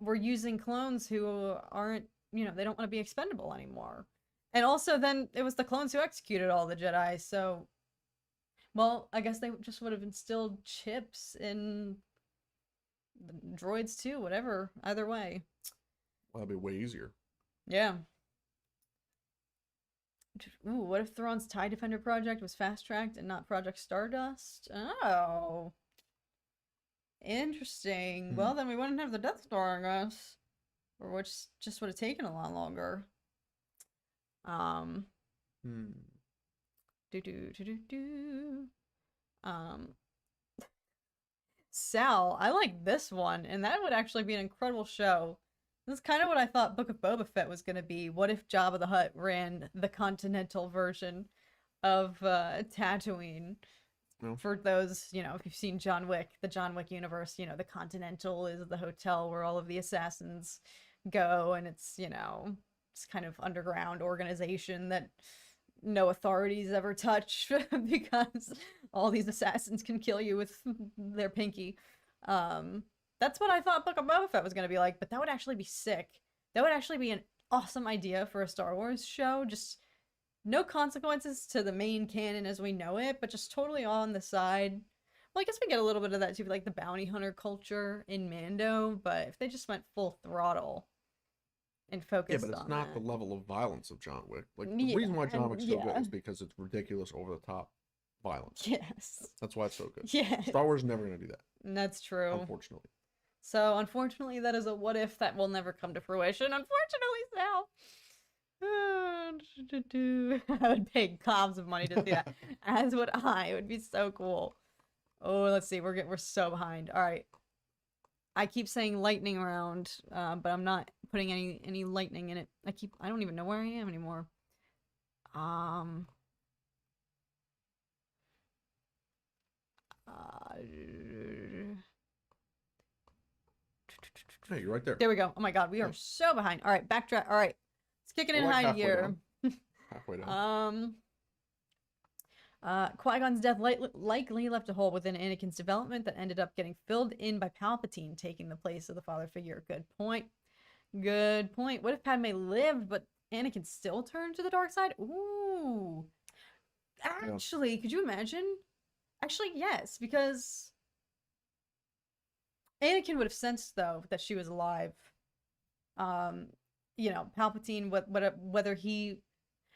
we're using clones who aren't, they don't want to be expendable anymore. And also then it was the clones who executed all the Jedi, so well, I guess they just would have instilled chips in the droids too, whatever. Either way. Well, that'd be way easier. Yeah. Ooh, what if Thrawn's TIE Defender project was fast-tracked and not Project Stardust? Oh. Interesting. Well, then we wouldn't have the Death Star, I guess. Or which just would have taken a lot longer. Sal, I like this one, and that would actually be an incredible show. This is kind of what I thought Book of Boba Fett was going to be. What if Jabba the Hutt ran the continental version of Tatooine? No. For those, if you've seen John Wick, the John Wick universe, the Continental is the hotel where all of the assassins go, and it's, it's kind of underground organization that no authorities ever touch because all these assassins can kill you with their pinky. That's what I thought Book of Boba Fett was going to be like, but that would actually be sick. That would actually be an awesome idea for a Star Wars show. Just no consequences to the main canon as we know it, but just totally on the side. Well, I guess we get a little bit of that too, like the bounty hunter culture in Mando, but if they just went full throttle and focused on but it's not the level of violence of John Wick. Like, the reason why John Wick's so good is because it's ridiculous, over-the-top violence. Yes. That's why it's so good. Yes. Star Wars is never going to do that. That's true. Unfortunately. So, unfortunately, that is a what if that will never come to fruition. Unfortunately, Sal. I would pay gobs of money to see that. As would I. It would be so cool. Oh, let's see. We're so behind. All right. I keep saying lightning round, but I'm not putting any lightning in it. I don't even know where I am anymore. Hey, you're right there. There we go. Oh my god, we are so behind. All right, backtrack. All right, let's kick it in high gear. Halfway down. Qui-Gon's death likely left a hole within Anakin's development that ended up getting filled in by Palpatine taking the place of the father figure. Good point. Good point. What if Padme lived, but Anakin still turned to the dark side? Ooh. Actually, could you imagine? Actually, yes, because Anakin would have sensed, though, that she was alive. Palpatine, whether he...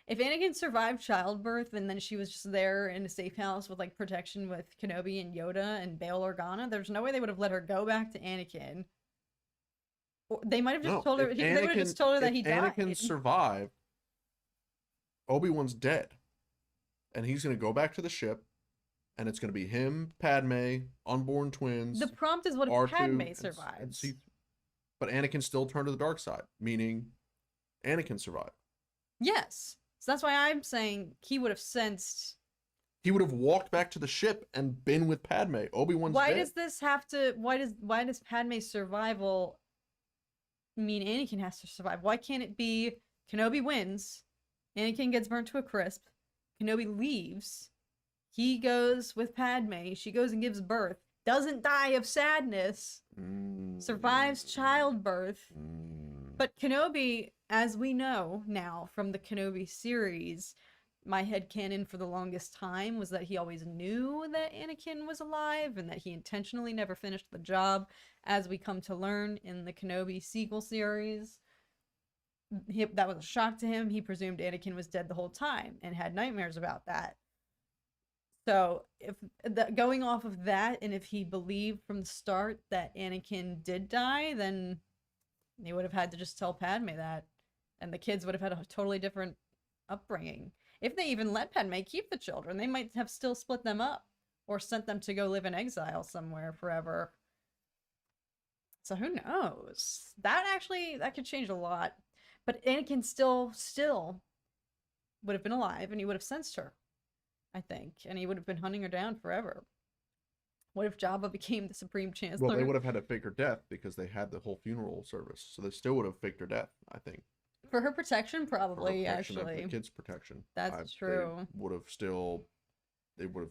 If Anakin survived childbirth and then she was just there in a safe house with, like, protection with Kenobi and Yoda and Bail Organa, there's no way they would have let her go back to Anakin. Or they might have just told her... They would have just told her that he died. Anakin survived, Obi-Wan's dead. And he's going to go back to the ship and it's going to be him, Padme, unborn twins, The prompt is what if R2, Padme and survives? C. But Anakin still turned to the dark side, meaning Anakin survived. Yes. So that's why I'm saying he would have sensed. He would have walked back to the ship and been with Padme. Obi-Wan's Why dead. does this have to? Why does Padme's survival mean Anakin has to survive? Why can't it be Kenobi wins, Anakin gets burnt to a crisp, Kenobi leaves, he goes with Padme, she goes and gives birth, doesn't die of sadness, survives childbirth. But Kenobi, as we know now from the Kenobi series, my headcanon for the longest time was that he always knew that Anakin was alive and that he intentionally never finished the job, as we come to learn in the Kenobi sequel series. That was a shock to him. He presumed Anakin was dead the whole time and had nightmares about that. So, if going off of that, and if he believed from the start that Anakin did die, then he would have had to just tell Padme that, and the kids would have had a totally different upbringing. If they even let Padme keep the children, they might have still split them up or sent them to go live in exile somewhere forever. So who knows? That could change a lot. But Anakin still would have been alive, and he would have sensed her, I think, and he would have been hunting her down forever. What if Jabba became the Supreme Chancellor? Well, they would have had to fake her death because they had the whole funeral service, so they still would have faked her death, I think. For her protection, probably, for her protection, actually. and the kids' protection. That's true. They would have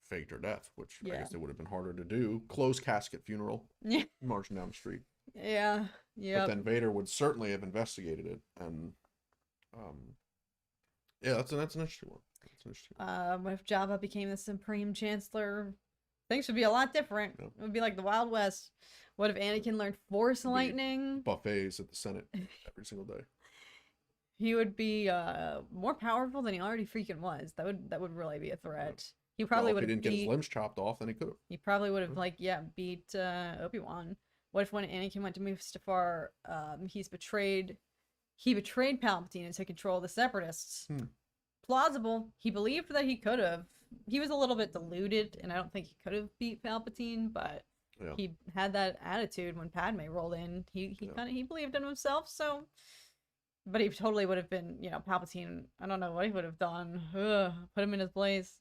faked her death, which I guess it would have been harder to do. Closed casket funeral. Yeah. Marching down the street. Yeah. But then Vader would certainly have investigated it, and yeah, that's an interesting one. What if Jabba became the Supreme Chancellor? Things would be a lot different. It would be like the Wild West. What if Anakin learned Force lightning? Buffets at the Senate every single day. He would be more powerful than he already freaking was. That would really be a threat. He probably would have. If he didn't get his limbs chopped off, then he could have. He probably would have beat Obi-Wan. What if when Anakin went to Mustafar, he betrayed Palpatine and took control of the Separatists? Plausible. He believed that he could have. He was a little bit deluded, and I don't think he could have beat Palpatine, but he had that attitude when Padme rolled in. He believed in himself, so. But he totally would have been, Palpatine. I don't know what he would have done. Put him in his place.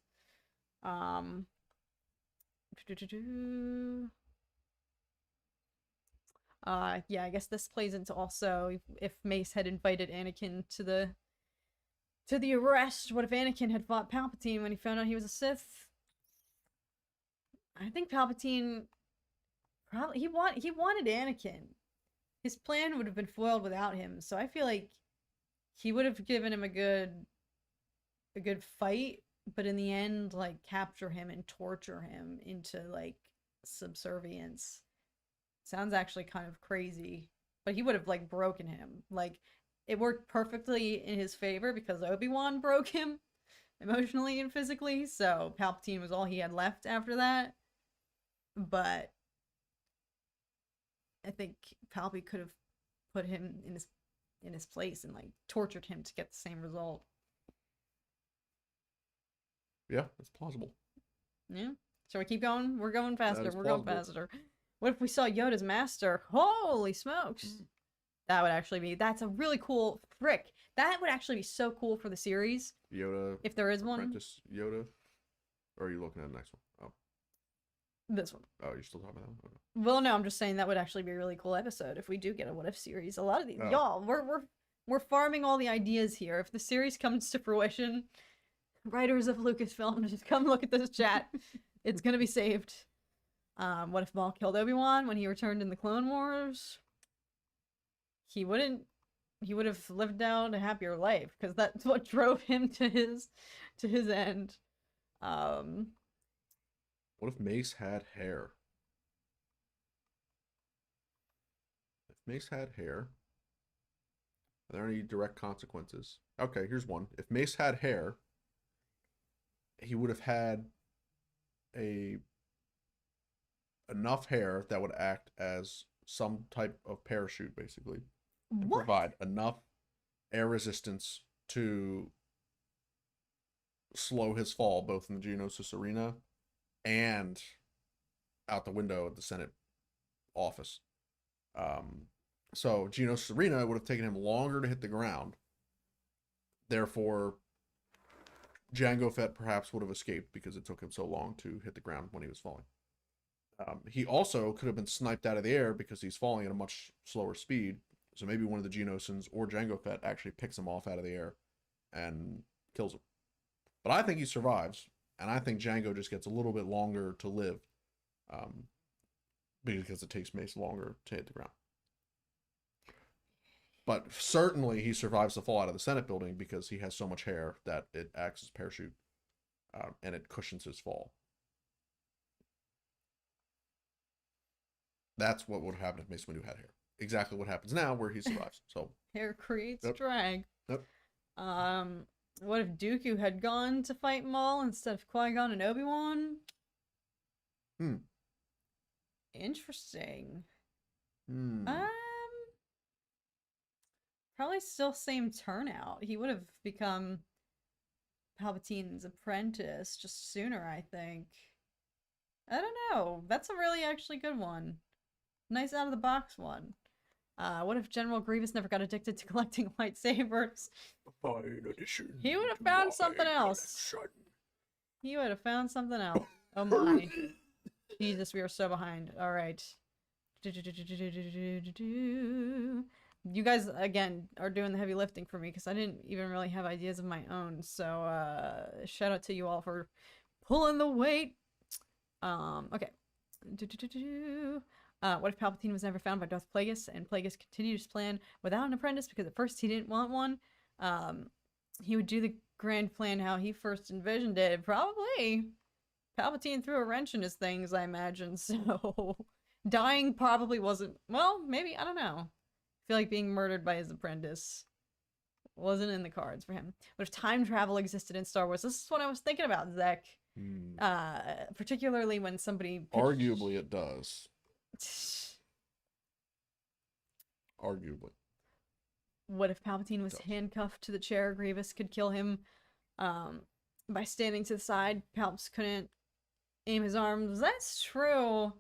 Yeah, I guess this plays into also if Mace had invited Anakin to the arrest. What if Anakin had fought Palpatine when he found out he was a Sith? I think Palpatine probably he wanted Anakin. His plan would have been foiled without him, so I feel like he would have given him a good fight, but in the end, like, capture him and torture him into, like, subservience. Sounds actually kind of crazy, but he would have, like, broken him. Like, it worked perfectly in his favor because Obi-Wan broke him emotionally and physically, so Palpatine was all he had left after that. But I think Palpatine could have put him in his place and, like, tortured him to get the same result. Yeah, that's plausible. Yeah. Shall we keep going? We're going faster. We're going faster. What if we saw Yoda's master? Holy smokes. That's a really cool frick. That would actually be so cool for the series. Yoda. If there is one. Apprentice Yoda? Or are you looking at the next one? Oh. This one. Oh, you're still talking about that one? Okay. Well, no, I'm just saying that would actually be a really cool episode if we do get a What If series. A lot of these, y'all, we're farming all the ideas here. If the series comes to fruition, writers of Lucasfilm, just come look at this chat. It's gonna be saved. What if Maul killed Obi-Wan when he returned in the Clone Wars? He would have lived out a happier life because that's what drove him to his end. What if Mace had hair? If Mace had hair, are there any direct consequences? Okay, here's one. If Mace had hair, he would have had enough hair that would act as some type of parachute, basically. And provide enough air resistance to slow his fall both in the Geonosis arena and out the window at the Senate office. So Geonosis arena would have taken him longer to hit the ground. Therefore, Jango Fett perhaps would have escaped because it took him so long to hit the ground when he was falling. He also could have been sniped out of the air because he's falling at a much slower speed. So maybe one of the Geonosins or Jango Fett actually picks him off out of the air and kills him. But I think he survives, and I think Jango just gets a little bit longer to live, because it takes Mace longer to hit the ground. But certainly he survives the fall out of the Senate building because he has so much hair that it acts as a parachute, and it cushions his fall. That's what would happen if Mace Windu had hair. Exactly what happens now, where he survives. So hair creates Yep. drag. Yep. What if Dooku had gone to fight Maul instead of Qui-Gon and Obi-Wan? Interesting. Probably still same turnout. He would have become Palpatine's apprentice just sooner, I think. I don't know. That's a really actually good one. Nice out of the box one. What if General Grievous never got addicted to collecting lightsabers? Fine edition. He would have found something else. He would have found something else. Oh my. Jesus, we are so behind. Alright. You guys, again, are doing the heavy lifting for me because I didn't even really have ideas of my own. So, shout out to you all for pulling the weight. Okay. What if Palpatine was never found by Darth Plagueis and Plagueis continued his plan without an apprentice because at first he didn't want one? He would do the grand plan how he first envisioned it. Probably. Palpatine threw a wrench in his things, I imagine, so dying probably wasn't, well, maybe, I don't know. I feel like being murdered by his apprentice wasn't in the cards for him. But if time travel existed in Star Wars, this is what I was thinking about, Zach. Particularly when somebody Arguably it does. Arguably. What if Palpatine was handcuffed to the chair? Grievous could kill him by standing to the side. Palps couldn't aim his arms. That's true.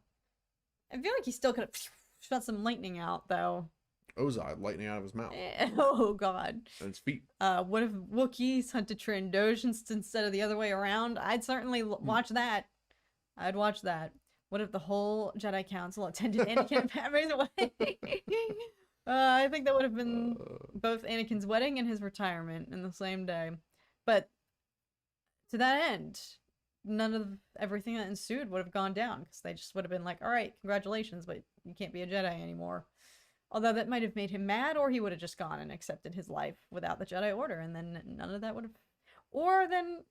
I feel like he still could have shot some lightning out, though. Ozai, lightning out of his mouth. Oh, God. And his feet. What if Wookiees hunted Trandoshans instead of the other way around? I'd certainly watch that. I'd watch that. What if the whole Jedi Council attended Anakin and Padme's wedding? I think that would have been both Anakin's wedding and his retirement in the same day. But to that end, none of everything that ensued would have gone down because they just would have been like, all right, congratulations, but you can't be a Jedi anymore. Although that might have made him mad, or he would have just gone and accepted his life without the Jedi Order, and then none of that would have... Or then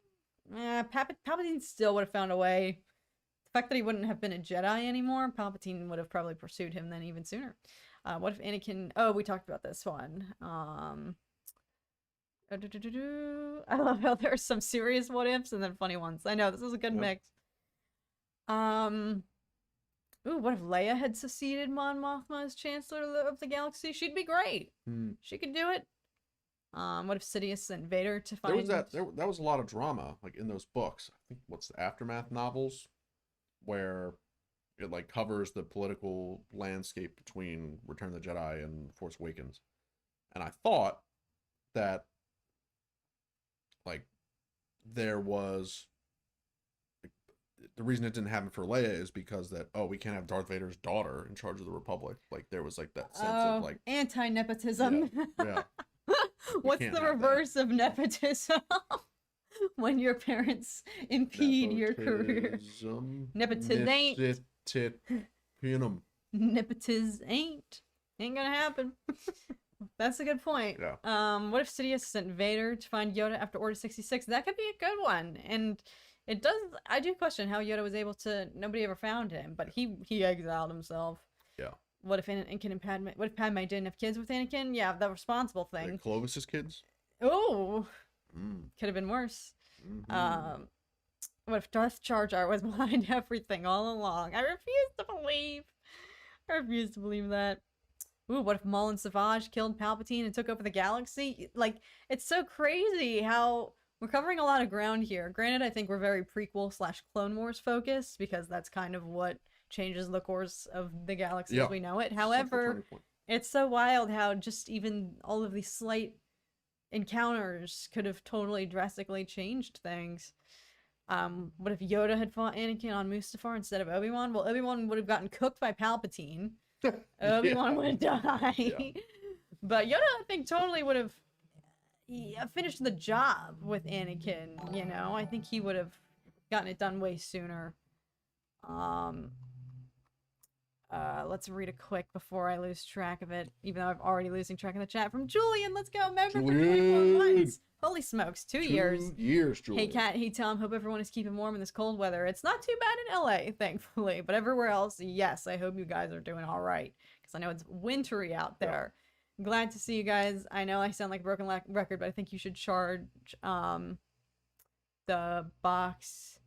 Palpatine still would have found a way. The fact that he wouldn't have been a Jedi anymore, Palpatine would have probably pursued him then even sooner. What if Anakin... Oh, we talked about this one. I love how there are some serious what-ifs and then funny ones. I know, this is a good mix. Ooh, what if Leia had succeeded Mon Mothma as Chancellor of the Galaxy? She'd be great. She could do it. What if Sidious sent Vader to find... That was a lot of drama, like, in those books. I think, what's the Aftermath novels? Where it, like, covers the political landscape between Return of the Jedi and Force Awakens. And I thought that, like, there was... The reason it didn't happen for Leia is because that, we can't have Darth Vader's daughter in charge of the Republic. Like, there was, like, that sense of, like... Anti-nepotism. Yeah. What's the reverse of nepotism? When your parents impede your career. Nepotism ain't. Nepotism ain't. Ain't gonna happen. That's a good point. Yeah. What if Sidious sent Vader to find Yoda after Order 66? That could be a good one. And it does... I do question how Yoda was able to... Nobody ever found him, but he exiled himself. Yeah. What if Anakin and Padme... What if Padme didn't have kids with Anakin? Yeah, the responsible thing. Like Clovis's kids? Oh! Could have been worse. What if Darth Jar Jar was behind everything all along? I refuse to believe that. Ooh, what if Maul and Savage killed Palpatine and took over the galaxy? Like, it's so crazy how we're covering a lot of ground here. Granted, I think we're very prequel slash Clone Wars focused because that's kind of what changes the course of the galaxy as we know it. However, it's so wild how just even all of these slight encounters could have totally drastically changed things. What if Yoda had fought Anakin on Mustafar instead of Obi-Wan? Well, Obi-Wan would have gotten cooked by Palpatine. Obi-Wan would have died. Yeah. But Yoda, I think, totally would have finished the job with Anakin, you know? I think he would have gotten it done way sooner. Let's read it quick before I lose track of it, even though I'm already losing track of the chat. From Julian, let's go, member for 24 months. Holy smokes, 2 years. 2 years, Julian. Hey, Kat, hey, Tom, hope everyone is keeping warm in this cold weather. It's not too bad in LA, thankfully, but everywhere else, yes, I hope you guys are doing all right, because I know it's wintry out there. Yeah. Glad to see you guys. I know I sound like a broken record, but I think you should charge the box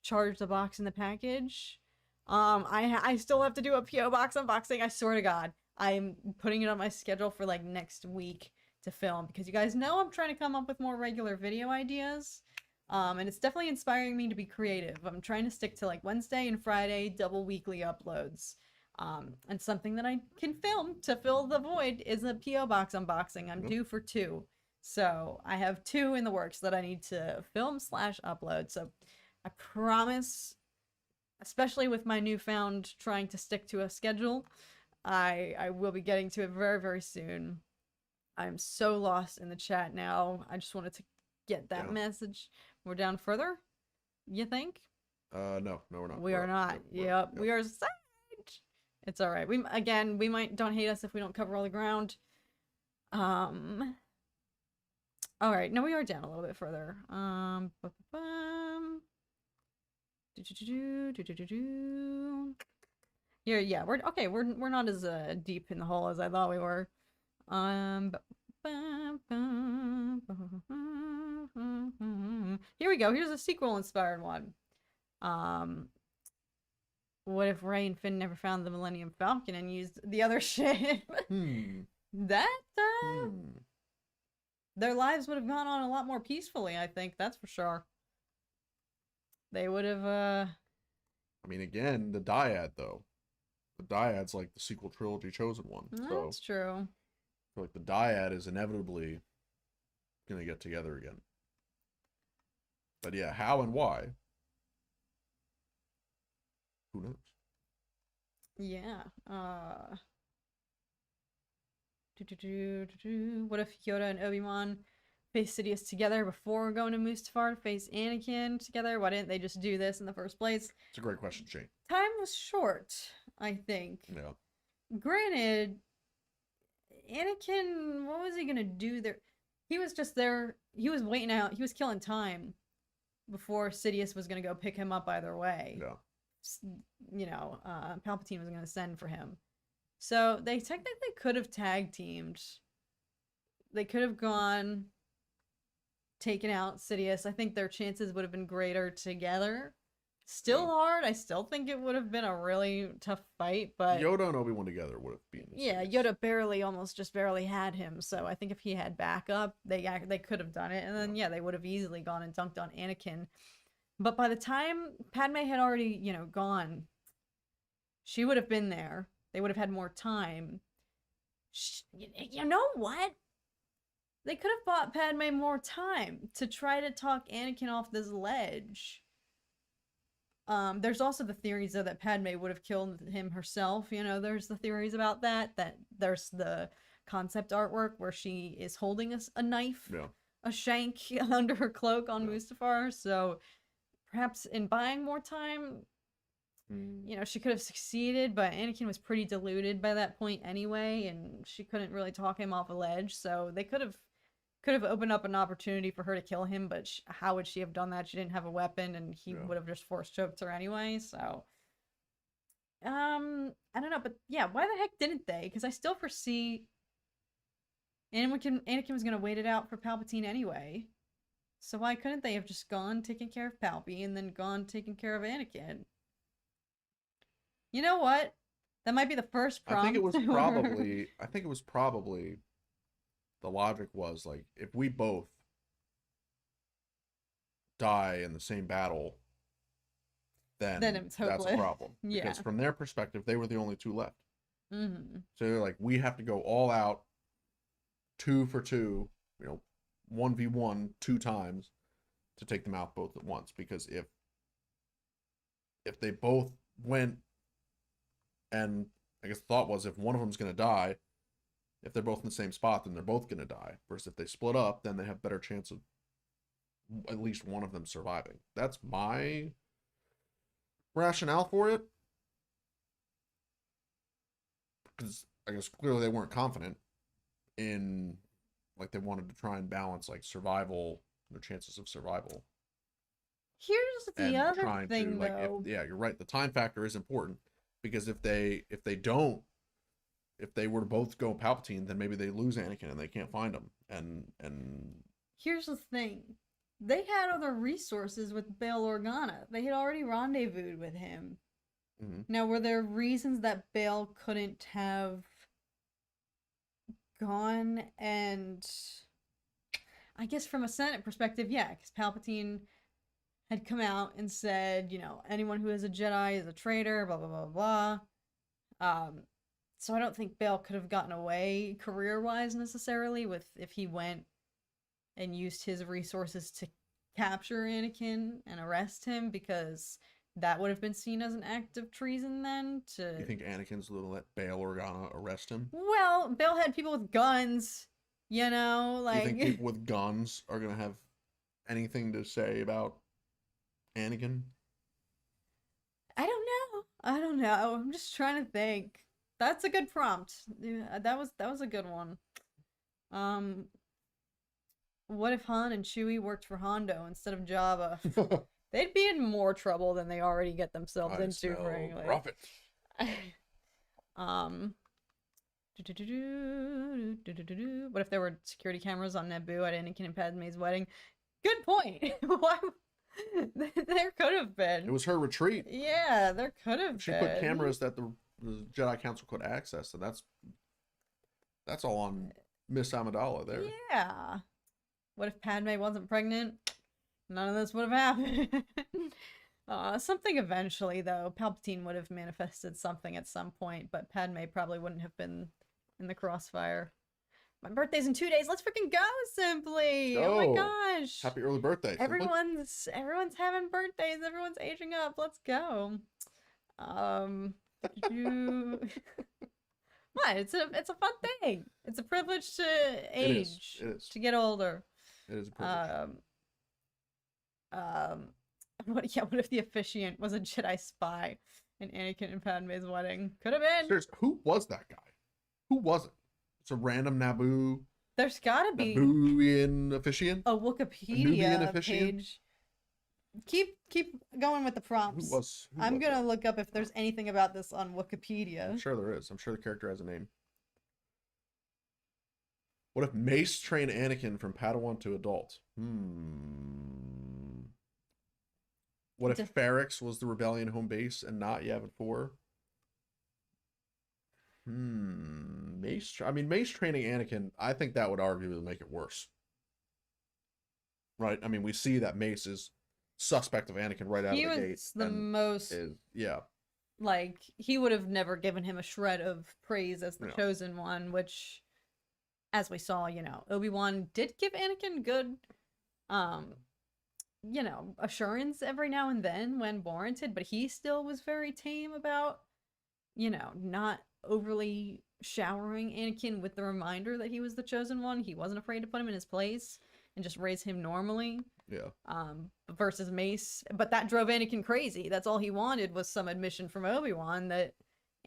in the package. I still have to do a PO box unboxing. I swear to God, I'm putting it on my schedule for like next week to film, because you guys know I'm trying to come up with more regular video ideas. And it's definitely inspiring me to be creative. I'm trying to stick to like Wednesday and Friday double weekly uploads. And something that I can film to fill the void is a PO box unboxing. I'm due for 2. So I have 2 in the works that I need to film / upload. So I promise, especially with my newfound trying to stick to a schedule, I will be getting to it very, very soon. I'm so lost in the chat now. I just wanted to get that message. We're down further, you think? No, we're not. We are not. Yep, we are sad. It's all right. We don't hate us if we don't cover all the ground. All right. No, we are down a little bit further. Here, yeah, we're okay. We're not as deep in the hole as I thought we were. Here we go. Here's a sequel inspired one. What if Rey and Finn never found the Millennium Falcon and used the other ship? Their lives would have gone on a lot more peacefully, I think. That's for sure. They would have, I mean, again, the dyad, though. The dyad's like the sequel trilogy chosen one. That's true. I feel like the dyad is inevitably gonna get together again. But yeah, how and why? Who knows? Yeah. What if Yoda and Obi-Wan face Sidious together before going to Mustafar to face Anakin together? Why didn't they just do this in the first place? It's a great question, Shane. Time was short, I think. Yeah. Granted, Anakin, what was he gonna do there? He was just there. He was waiting out. He was killing time before Sidious was gonna go pick him up either way. Yeah. You know, Palpatine was gonna send for him. So they technically could have tag teamed. They could have gone, taken out Sidious. I think their chances would have been greater together. Still hard. I still think it would have been a really tough fight, but Yoda and Obi-Wan together would have been. Yeah, Yoda almost just barely had him. So I think if he had backup, they could have done it, and then they would have easily gone and dunked on Anakin. But by the time Padme had already, gone, she would have been there. They would have had more time. You know what? They could have bought Padme more time to try to talk Anakin off this ledge. There's also the theories, though, that Padme would have killed him herself. There's the theories about that. That there's the concept artwork where she is holding a knife, a shank under her cloak on Mustafar. So perhaps in buying more time, she could have succeeded, but Anakin was pretty deluded by that point anyway, and she couldn't really talk him off a ledge. So they could have opened up an opportunity for her to kill him, but how would she have done that? She didn't have a weapon, and he would have just force choked her anyway. So, I don't know, but yeah, why the heck didn't they? Because I still foresee Anakin was gonna wait it out for Palpatine anyway. So why couldn't they have just gone taken care of Palpy and then gone taken care of Anakin? You know what? That might be the first prompt. I think it was probably the logic was like, if we both die in the same battle, Then then it's that's a hopeless. problem. Yeah. Because from their perspective, they were the only two left. Mm-hmm. So they're like, we have to go all out, 2 for 2, 1v1 2 times to take them out both at once. Because if they both went, and I guess the thought was if one of them's gonna die, if they're both in the same spot, then they're both gonna die. Versus if they split up, then they have better chance of at least one of them surviving. That's my rationale for it. Because I guess clearly they weren't confident in, like, they wanted to try and balance like survival, their chances of survival, Here's the and other trying thing, to, like, though. yeah, you're right, the time factor is important. Because if they don't, if they were to both go Palpatine, then maybe they lose Anakin and they can't find him. And Here's the thing. They had other resources with Bail Organa. They had already rendezvoused with him. mm-hmm. Now, were there reasons that Bail couldn't have gone and... I guess from a Senate perspective, yeah, because Palpatine had come out and said, anyone who is a Jedi is a traitor, blah, blah, blah, blah. So I don't think Bail could have gotten away career-wise necessarily with if he went and used his resources to capture Anakin and arrest him, because that would have been seen as an act of treason then. You think Anakin's gonna let Bail Organa arrest him? Well, Bail had people with guns, like... You think people with guns are gonna have anything to say about Anakin? I don't know. I'm just trying to think. That's a good prompt. Yeah, that was a good one. What if Han and Chewie worked for Hondo instead of Jabba? They'd be in more trouble than they already get themselves I into, smell frankly. profit. What if there were security cameras on Naboo at Anakin and Padme's wedding? Good point. Why? There could have been. It was her retreat. Yeah, there could have been. She put cameras that the Jedi Council could access, and that's all on Miss Amidala there. Yeah. What if Padme wasn't pregnant? None of this would have happened. Something eventually, though. Palpatine would have manifested something at some point, but Padme probably wouldn't have been in the crossfire. My birthday's in 2 days. Let's freaking go, Simply! Oh my gosh! Happy early birthday, Simply. Everyone's having birthdays. Everyone's aging up. Let's go. What? It's a fun thing. It's a privilege to age. It is. To get older. It is a privilege. What if the officiant was a Jedi spy in Anakin and Padme's wedding? Could have been. Seriously, who was that guy? Who was it? It's a random Naboo. There's gotta be Nabooian officiant. a Wikipedia page. Keep going with the prompts. I'm gonna look up if there's anything about this on Wikipedia. I'm sure there is. I'm sure the character has a name. What if Mace trained Anakin from Padawan to adult? What if Ferrix was the rebellion home base and not Yavin 4? Mace training Anakin, I think that would arguably make it worse. Right? I mean, we see that Mace is suspect of Anakin right out of the gate. He was the most... yeah. Like, he would have never given him a shred of praise as the chosen one, which, as we saw, Obi-Wan did give Anakin good, assurance every now and then when warranted, but he still was very tame about, not overly showering Anakin with the reminder that he was the chosen one. He wasn't afraid to put him in his place and just raise him normally. Yeah. Versus Mace, but that drove Anakin crazy. That's all he wanted, was some admission from Obi-Wan that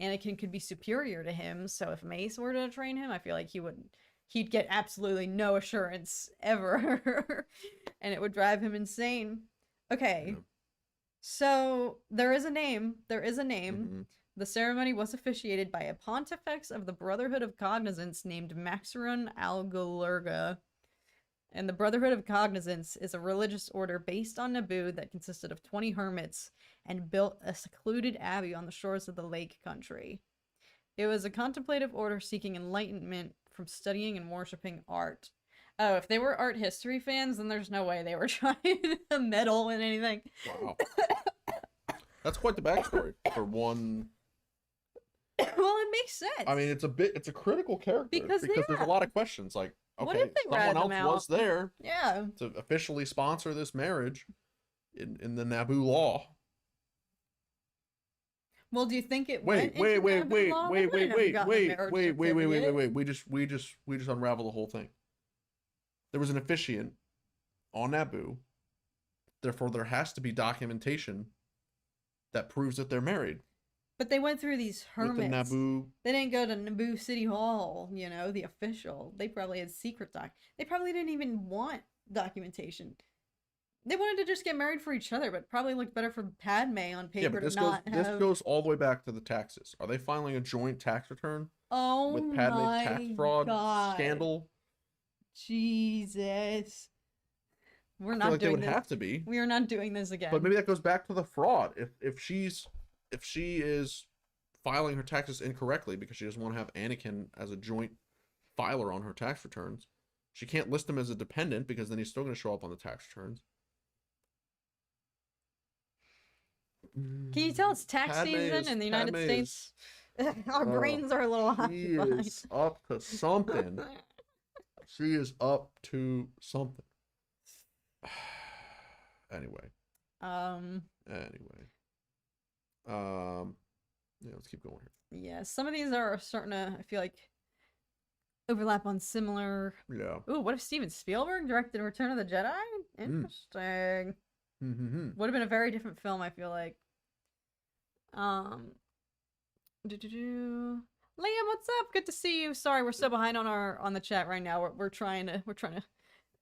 Anakin could be superior to him. So if Mace were to train him, I feel like he'd get absolutely no assurance ever. And it would drive him insane. Okay. Yeah. So there is a name. Mm-hmm. The ceremony was officiated by a pontifex of the Brotherhood of Cognizance named Maxeron Algalurga. And the Brotherhood of Cognizance is a religious order based on Naboo that consisted of 20 hermits and built a secluded abbey on the shores of the Lake Country. It was a contemplative order seeking enlightenment from studying and worshipping art. Oh, if they were art history fans, then there's no way they were trying to meddle in anything. Wow. That's quite the backstory for one. Well, it makes I sense. mean, it's a critical character Because, because there's a yeah. lot of questions like, What okay, if they someone rat them else out? was there Yeah. to officially sponsor this marriage in the Naboo law. Well, do you think it Wait, went into Naboo law? They wouldn't have gotten a marriage certificate. We just unravel the whole thing. There was an officiant on Naboo. Therefore, there has to be documentation that proves that they're married. But they went through these With the hermits. Naboo. They didn't go to Naboo City Hall, you know, the official. They probably had secret doc. They probably didn't even want documentation. They wanted to just get married for each other, but probably looked better for Padme on Yeah, paper but to not this have. goes all the way back to the taxes. Are they filing a joint tax return Oh with Padme's tax my fraud god. scandal? Jesus. We're I feel not like they doing would this. have to be. We are not doing this again. But maybe that goes back to the fraud. If she is filing her taxes incorrectly because she doesn't want to have Anakin as a joint filer on her tax returns, she can't list him as a dependent because then he's still going to show up on the tax returns. Can you tell it's tax season in the United States? Our brains are a little She occupied. is up to something. She is up to something. Anyway. Yeah, let's keep going here. Yeah, some of these are starting to, I feel like, overlap on similar. Yeah. Ooh, what if Steven Spielberg directed Return of the Jedi? Interesting. Would have been a very different film, I feel like. Liam, what's up? Good to see you. Sorry, we're so behind on the chat right now. We're trying to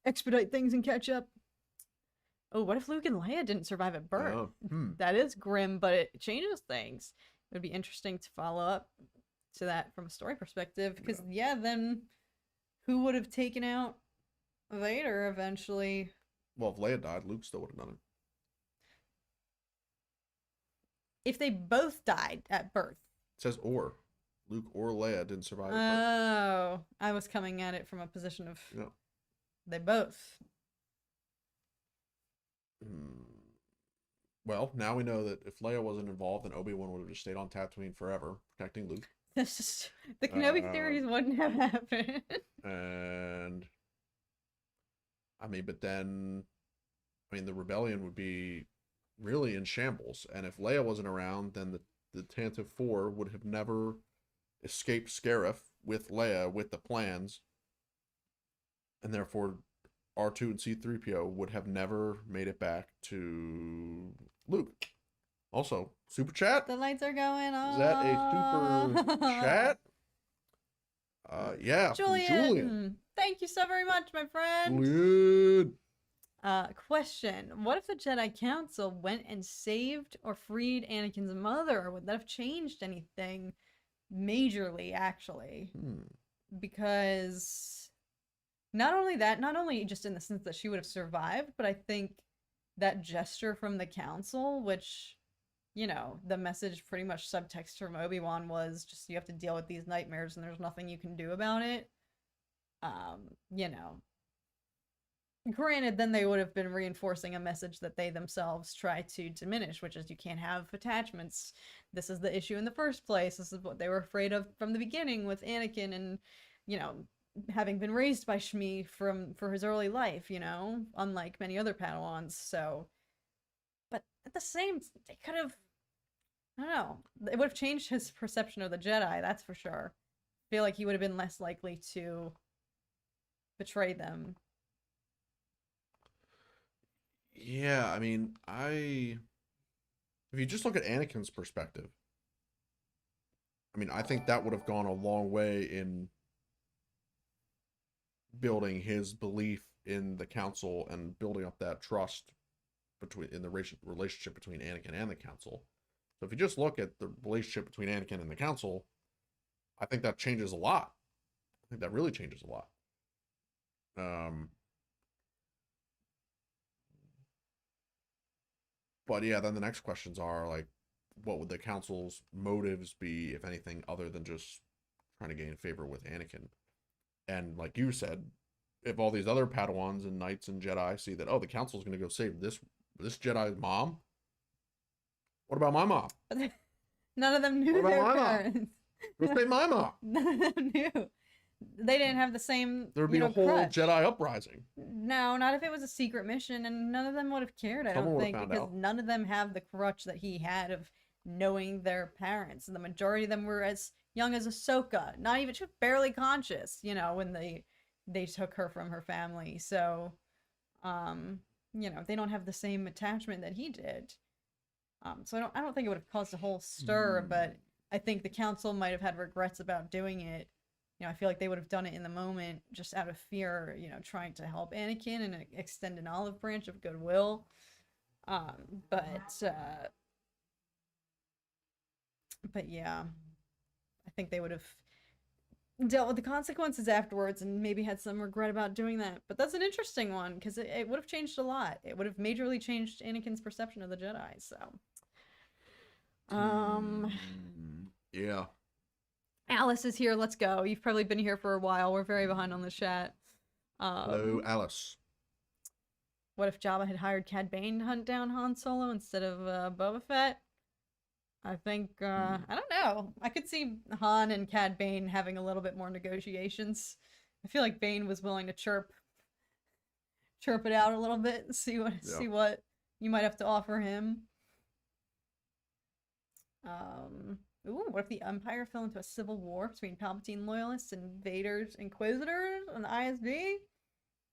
expedite things and catch up. Oh, what if Luke and Leia didn't survive at birth? That is grim, but it changes things. It would be interesting to follow up to that from a story perspective, because then who would have taken out Vader eventually? Well, if Leia died, Luke still would have done it. If they both died at birth. It says or. Luke or Leia didn't survive at birth. Oh, I was coming at it from a position of they both. Well, now we know that if Leia wasn't involved, then Obi-Wan would have just stayed on Tatooine forever, protecting Luke. This is the Kenobi series wouldn't have happened. And I mean, but then the rebellion would be really in shambles. And if Leia wasn't around, then the Tantive 4 would have never escaped Scarif with Leia with the plans. And therefore R2 and C-3PO would have never made it back to Luke. Also, super chat. The lights are going on. Is that a super chat? Yeah, Julian. Thank you so very much, my friend. Julian. Question. What if the Jedi Council went and saved or freed Anakin's mother? Would that have changed anything majorly, actually? Because not only just in the sense that she would have survived, but I think that gesture from the council, which, the message pretty much subtext from Obi-Wan was just you have to deal with these nightmares and there's nothing you can do about it. Granted, then they would have been reinforcing a message that they themselves try to diminish, which is you can't have attachments. This is the issue in the first place. This is what they were afraid of from the beginning with Anakin and, having been raised by Shmi for his early life, unlike many other Padawans. So, but at the same, they could have, I don't know, it would have changed his perception of the Jedi, that's for sure. I feel like he would have been less likely to betray them. Yeah, if you just look at Anakin's perspective, I think that would have gone a long way in building his belief in the council and building up that trust in the relationship between Anakin and the council. So if you just look at the relationship between Anakin and the council, I think that changes a lot. I think that really changes a lot. But yeah, then the next questions are like, what would the council's motives be, if anything, other than just trying to gain favor with Anakin? And like you said, if all these other Padawans and Knights and Jedi see that, oh, the Council's going to go save this Jedi's mom, what about my mom? None of them knew What about their my mom? parents. Go save my mom. None of them knew. They didn't have the same, There would be a whole crutch. Jedi uprising. No, not if it was a secret mission, and none of them would have cared, I Someone don't would think, have found because out. none of them have the crutch that he had of knowing their parents. And the majority of them were as young as Ahsoka. Not even, she was barely conscious, when they took her from her family. So, they don't have the same attachment that he did. So I don't think it would have caused a whole stir, but I think the council might have had regrets about doing it. I feel like they would have done it in the moment just out of fear, trying to help Anakin and extend an olive branch of goodwill. But yeah, I think they would have dealt with the consequences afterwards and maybe had some regret about doing that. But that's an interesting one because it would have changed a lot. It would have majorly changed Anakin's perception of the Jedi. So, Yeah. Alice is here. Let's go. You've probably been here for a while. We're very behind on the chat. Hello, Alice. What if Jabba had hired Cad Bane to hunt down Han Solo instead of Boba Fett? I think, I don't know. I could see Han and Cad Bane having a little bit more negotiations. I feel like Bane was willing to chirp it out a little bit and see what you might have to offer him. Ooh, what if the Empire fell into a civil war between Palpatine loyalists and Vader's Inquisitors on the ISB?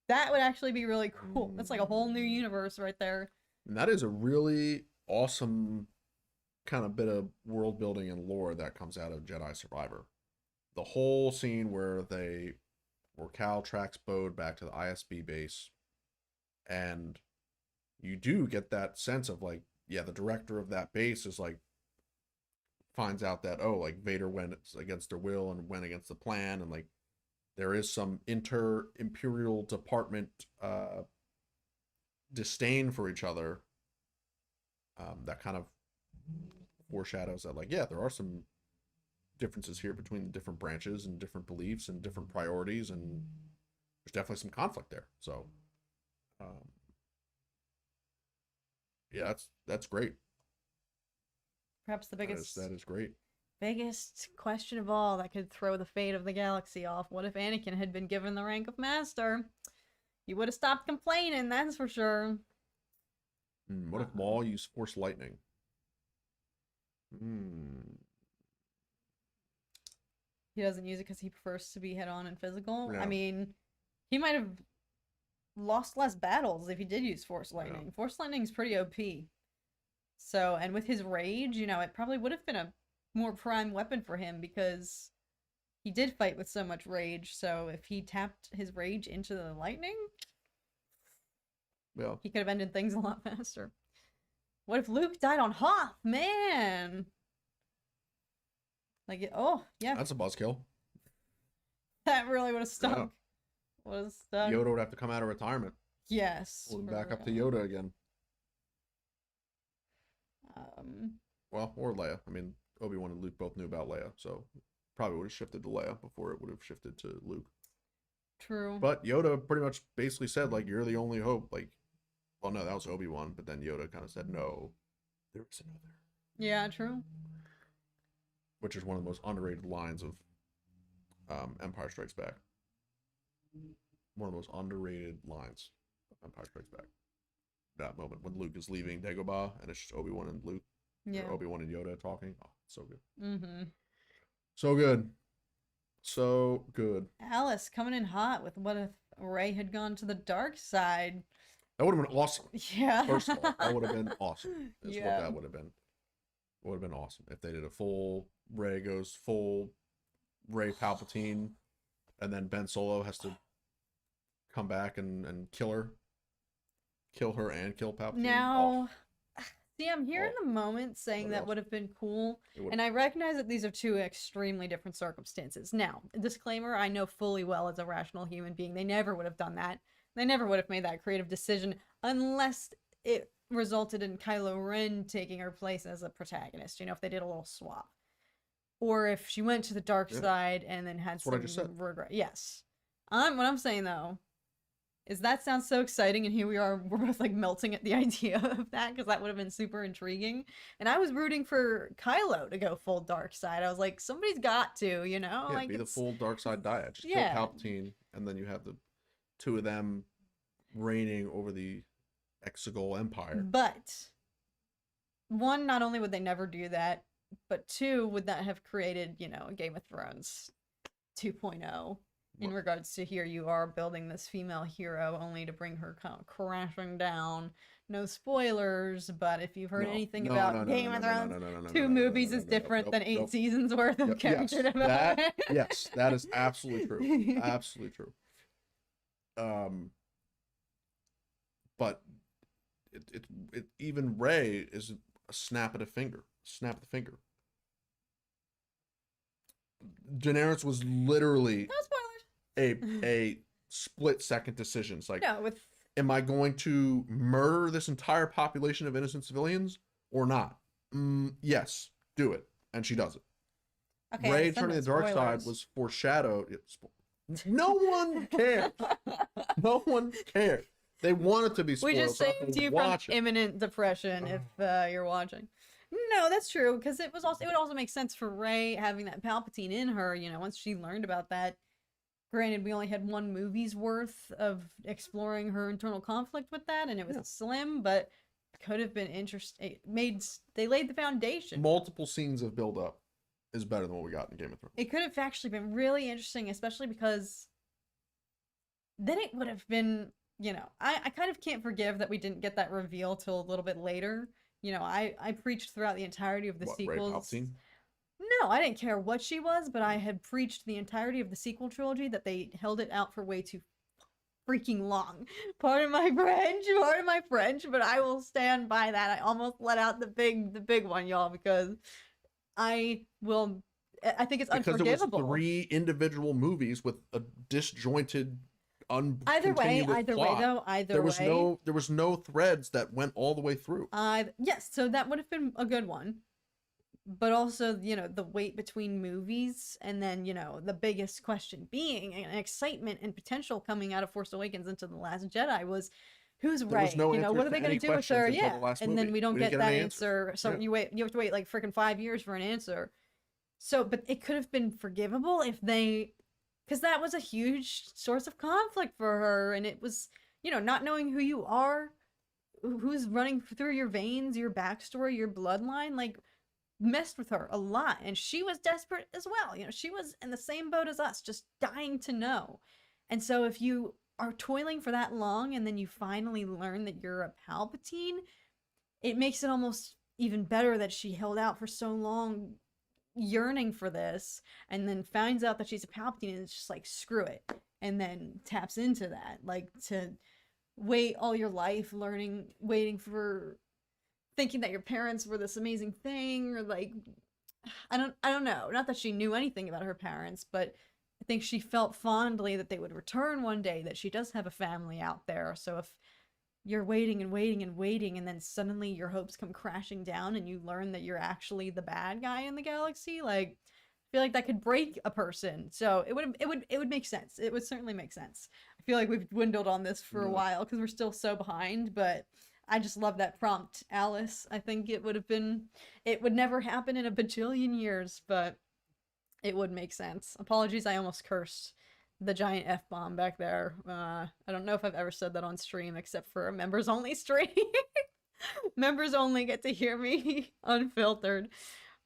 That would actually be really cool. That's like a whole new universe right there. And that is a really awesome kind of bit of world building and lore that comes out of Jedi Survivor. The whole scene where Cal tracks Bode back to the ISB base, and you do get that sense of like, yeah, the director of that base is like, finds out that, oh, like Vader went against their will and went against the plan, and like there is some inter-imperial department disdain for each other. That kind of foreshadows that, like, yeah, there are some differences here between the different branches and different beliefs and different priorities, and there's definitely some conflict there. So, yeah, that's great. Perhaps the biggest that is great. Biggest question of all that could throw the fate of the galaxy off. What if Anakin had been given the rank of master? You would have stopped complaining, that's for sure. What if Maul used Force Lightning? He doesn't use it because he prefers to be head-on and physical. Yeah. I mean, he might have lost less battles if he did use Force Lightning. Yeah. Force Lightning's pretty OP. So, and with his rage, it probably would have been a more prime weapon for him because he did fight with so much rage. So if he tapped his rage into the lightning, he could have ended things a lot faster. What if Luke died on Hoth? Man! Like, oh, yeah. That's a buzzkill. That really would have stunk. Yeah. Would have stuck. Yoda would have to come out of retirement. Yes. Pull him back up to Yoda again. Well, or Leia. I mean, Obi-Wan and Luke both knew about Leia, so probably would have shifted to Leia before it would have shifted to Luke. True. But Yoda pretty much basically said, like, you're the only hope. Like, well, no, that was Obi-Wan, but then Yoda kind of said, no, there is another. Yeah, true. Which is one of the most underrated lines of Empire Strikes Back. One of the most underrated lines of Empire Strikes Back. That moment when Luke is leaving Dagobah and it's just Obi-Wan and Luke. Yeah. Obi-Wan and Yoda talking. Oh, so good. Mm-hmm. So good. So good. Alice coming in hot with what if Rey had gone to the dark side? That would have been awesome. Yeah. First of all, that would have been awesome. Is Yeah. what that would have been. Would have been awesome if they did a full Rey goes full Rey Palpatine, and then Ben Solo has to come back and kill her and kill Palpatine. Now, see, I'm here in the moment saying that would have been cool, and I recognize that these are two extremely different circumstances. Now, disclaimer, I know fully well as a rational human being, they never would have done that. They never would have made that creative decision unless it resulted in Kylo Ren taking her place as a protagonist, if they did a little swap. Or if she went to the dark side and then had some regret. Yes. What I'm saying, though, is that sounds so exciting, and here we are, we're both like melting at the idea of that, because that would have been super intriguing. And I was rooting for Kylo to go full dark side. I was like, somebody's got to, you know, Yeah, like be the it's full dark side dyad. Just kill yeah. Palpatine, and then you have the two of them reigning over the Exegol Empire. But one, not only would they never do that, but two, would that have created, you know, a Game of Thrones 2.0 in What? regards to here you are building this female hero only to bring her kind of crashing down. No spoilers, but if you've heard No, anything no, no, about no, Game no, of no, no, Thrones, no, no, no, no, no, two no, no, movies no, is no, no, different nope, than 8 nope. seasons worth of character Yes, development. that is absolutely true. Absolutely true. But it even Rey is a snap of the finger. Snap of the finger. Daenerys was literally No spoilers. a split second decision. It's like, No, with am I going to murder this entire population of innocent civilians or not? Yes, do it, and she does it. okay, Rey I said turning no the dark side spoilers. was foreshadowed. No one cares. No one cares. They want it to be We spoiled. just So I saved have to you from watch it. imminent depression if you're watching. No, that's true, because it would also make sense for Rey having that Palpatine in her. You know, once she learned about that. Granted, we only had one movie's worth of exploring her internal conflict with that, and it was Yeah. slim, but could have been interesting. They laid the foundation. Multiple scenes of build up is better than what we got in Game of Thrones. It could have actually been really interesting, especially because then it would have been, you know, I kind of can't forgive that we didn't get that reveal till a little bit later. You know, I preached throughout the entirety of the What, Rey sequels. Palpatine? No, I didn't care what she was, but I had preached the entirety of the sequel trilogy that they held it out for way too freaking long. Pardon my French, but I will stand by that. I almost let out the big one, y'all, because I think it's Because unforgivable. it was 3 individual movies with a disjointed, Either way plot. though, There was no threads that went all the way through. Yes, so that would have been a good one. But also, you know, the wait between movies, and then, you know, the biggest question being, and excitement and potential coming out of Force Awakens into The Last Jedi was, who's There was Rey? no You know, answers what are to they going any to do with questions her? until Yeah, the last and then movie. we don't We get didn't that get an answer. So Yeah. you have to wait like freaking 5 years for an answer. So, but it could have been forgivable if they, because that was a huge source of conflict for her, and it was, you know, not knowing who you are, who's running through your veins, your backstory, your bloodline, like, messed with her a lot, and she was desperate as well. You know, she was in the same boat as us, just dying to know. And so if you are toiling for that long and then you finally learn that you're a Palpatine, it makes it almost even better that she held out for so long yearning for this, and then finds out that she's a Palpatine, and it's just like, screw it, and then taps into that. Like, to wait all your life waiting for, thinking that your parents were this amazing thing, or like, I don't know. Not that she knew anything about her parents, but I think she felt fondly that they would return one day, that she does have a family out there. So if you're waiting and waiting and waiting, and then suddenly your hopes come crashing down and you learn that you're actually the bad guy in the galaxy, like, I feel like that could break a person. So it would make sense. It would certainly make sense. I feel like we've dwindled on this for a while because we're still so behind, but I just love that prompt, Alice. I think it would never happen in a bajillion years, but it would make sense. Apologies, I almost cursed the giant F-bomb back there. I don't know if I've ever said that on stream, except for a members only stream. Members only get to hear me unfiltered.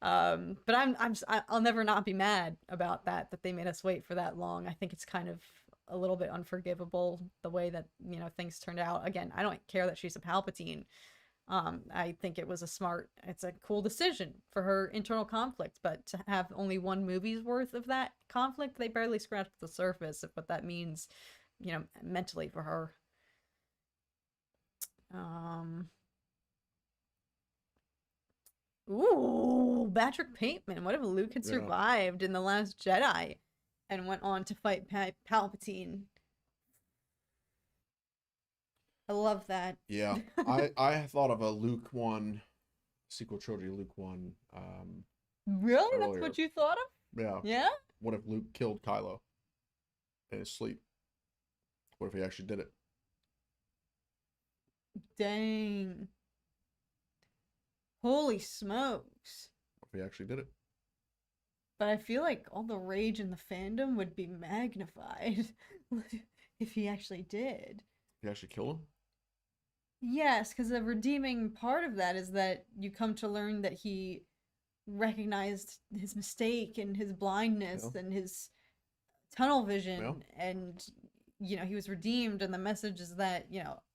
But I'll never not be mad about that they made us wait for that long. I think it's kind of a little bit unforgivable the way that, you know, things turned out. Again, I don't care that she's a Palpatine. I think it's a cool decision for her internal conflict, but to have only one movie's worth of that conflict, they barely scratched the surface of what that means, you know, mentally for her. Ooh, Patrick Bateman. What if Luke had survived in The Last Jedi and went on to fight Palpatine? I love that. Yeah, I thought of a Luke 1 sequel trilogy. Luke 1. Really? Earlier. That's what you thought of? Yeah. Yeah? What if Luke killed Kylo in his sleep? What if he actually did it? Dang. Holy smokes. If he actually did it. But I feel like all the rage in the fandom would be magnified if he actually did. He actually killed him? Yes, because the redeeming part of that is that you come to learn that he recognized his mistake and his blindness Yeah. and his tunnel vision, Yeah. and he was redeemed. And the message is that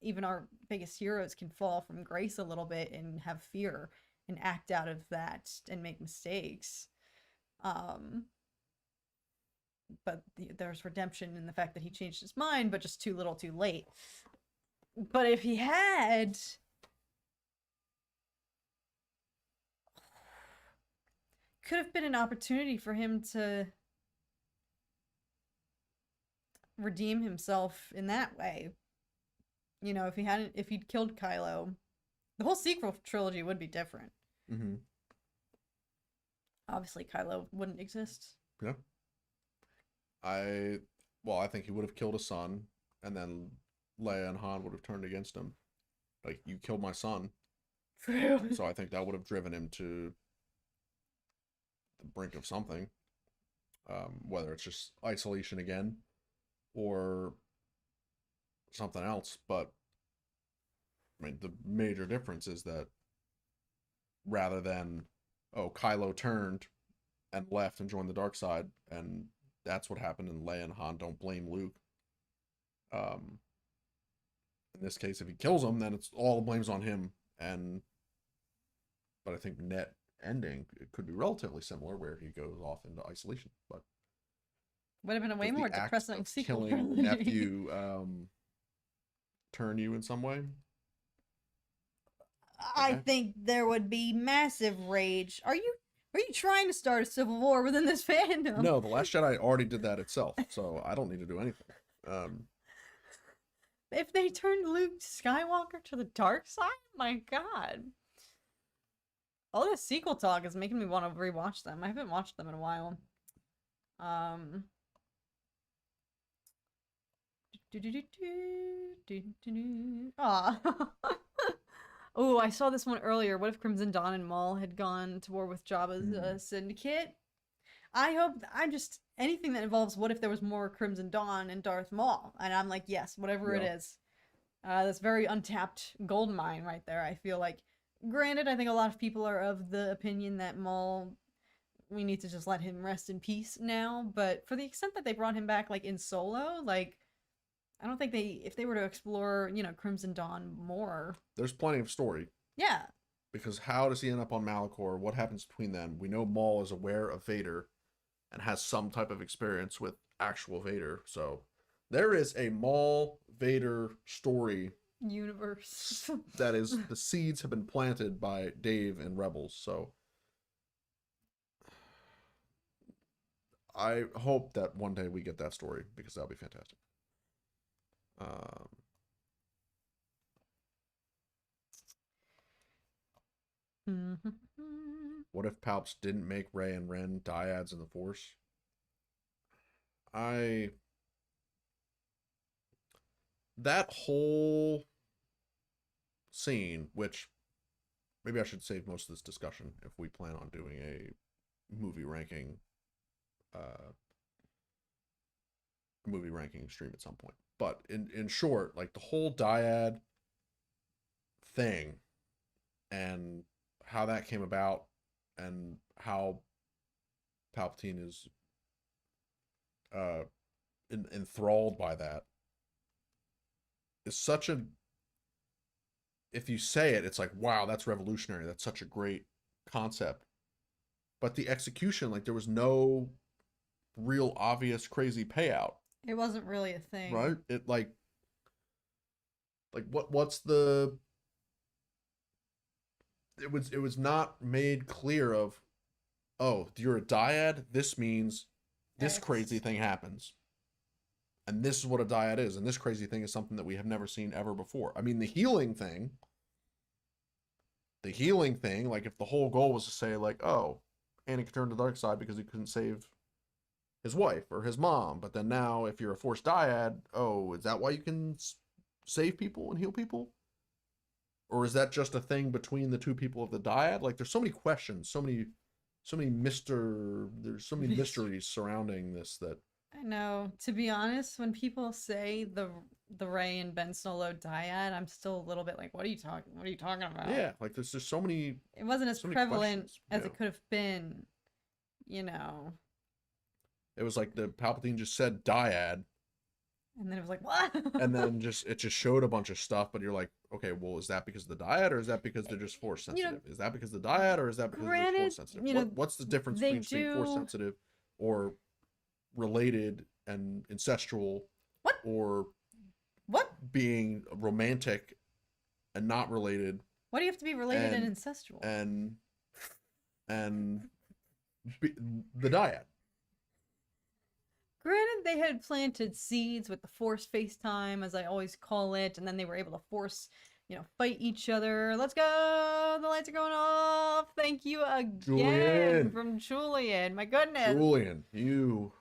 even our biggest heroes can fall from grace a little bit and have fear and act out of that and make mistakes. But there's redemption in the fact that he changed his mind, but just too little too late. But if he had, could have been an opportunity for him to redeem himself in that way. If he'd killed Kylo, the whole sequel trilogy would be different. Mm-hmm. Obviously, Kylo wouldn't exist. Yeah. I think he would have killed his son, and then Leia and Han would have turned against him. Like, you killed my son. True. So I think that would have driven him to the brink of something. Whether it's just isolation again or something else. But I mean, the major difference is that rather than, oh, Kylo turned and left and joined the dark side, and that's what happened, and Leia and Han don't blame Luke. In this case, if he kills him, then it's all the blame's on him. But I think net ending, it could be relatively similar, where he goes off into isolation. But would have been a way more depressing sequel. Killing nephew turn you in some way? I think there would be massive rage. Are you trying to start a civil war within this fandom? No, The Last Jedi already did that itself, so I don't need to do anything. If they turned Luke Skywalker to the dark side, my God. All this sequel talk is making me want to rewatch them. I haven't watched them in a while. Aw. Oh, I saw this one earlier. What if Crimson Dawn and Maul had gone to war with Jabba's syndicate? Anything that involves what if there was more Crimson Dawn and Darth Maul. And I'm like, yes, whatever it is. This very untapped gold mine right there, I feel like. Granted, I think a lot of people are of the opinion that Maul, we need to just let him rest in peace now. But for the extent that they brought him back, like, in Solo, like, I don't think if they were to explore, Crimson Dawn more. There's plenty of story. Yeah. Because how does he end up on Malachor? What happens between them? We know Maul is aware of Vader and has some type of experience with actual Vader. So there is a Maul Vader story universe that is, the seeds have been planted by Dave and Rebels. So I hope that one day we get that story, because that'll be fantastic. What if Palps didn't make Rey and Ren dyads in the Force? That whole scene, which maybe I should save most of this discussion if we plan on doing a movie ranking stream at some point. But in short, like, the whole dyad thing and how that came about and how Palpatine is enthralled by that is such a, if you say it, it's like, wow, that's revolutionary. That's such a great concept. But the execution, like, there was no real obvious crazy payout. It wasn't really a thing. Right? It like what's the, it was not made clear of, oh, you're a dyad, this means this crazy thing happens. And this is what a dyad is, and this crazy thing is something that we have never seen ever before. I mean, the healing thing, like, if the whole goal was to say, like, oh, Anakin turned to the dark side because he couldn't save his wife or his mom, but then now if you're a Force dyad, oh, is that why you can save people and heal people? or is that just a thing between the two people of the dyad? Like, there's so many questions, there's so many mysteries surrounding this that. I know. To be honest, when people say the Rey and Ben Solo dyad, I'm still a little bit like, what are you talking? What are you talking about? Yeah, like there's just so many, It wasn't as so many prevalent questions. as Yeah, it could have been, you know. it was like the Palpatine just said dyad, And then it was like, what? and then it just showed a bunch of stuff, but you're like, okay, well, is that because of the dyad, or is that because they're just force You know, sensitive? Is that because of the dyad, or is that because they're just granted, force sensitive? you know, What's the difference they between just being force do. sensitive or related and incestual, What? or What? being romantic and not related, Why do you have to be related and and incestual? and and be, the dyad? Granted, they had planted seeds with the Force FaceTime, as I always call it, and then they were able to force, fight each other. Let's go! The lights are going off! Thank you again Julian. from Julian. My goodness. Julian, you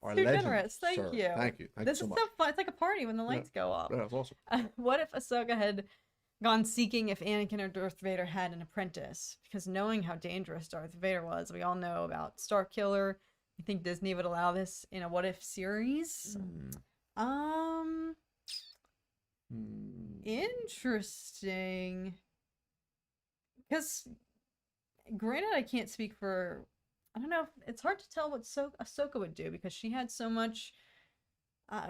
are a Too legend, generous. Thank sir. you. Thank you. Thank This you is so so much. fun. It's like a party when the lights go off. That was awesome. What if Ahsoka had gone seeking if Anakin or Darth Vader had an apprentice? Because knowing how dangerous Darth Vader was, we all know about Starkiller. You think Disney would allow this in a what if series? Interesting. Because granted, I can't speak for. I don't know. It's hard to tell what Ahsoka would do because she had so much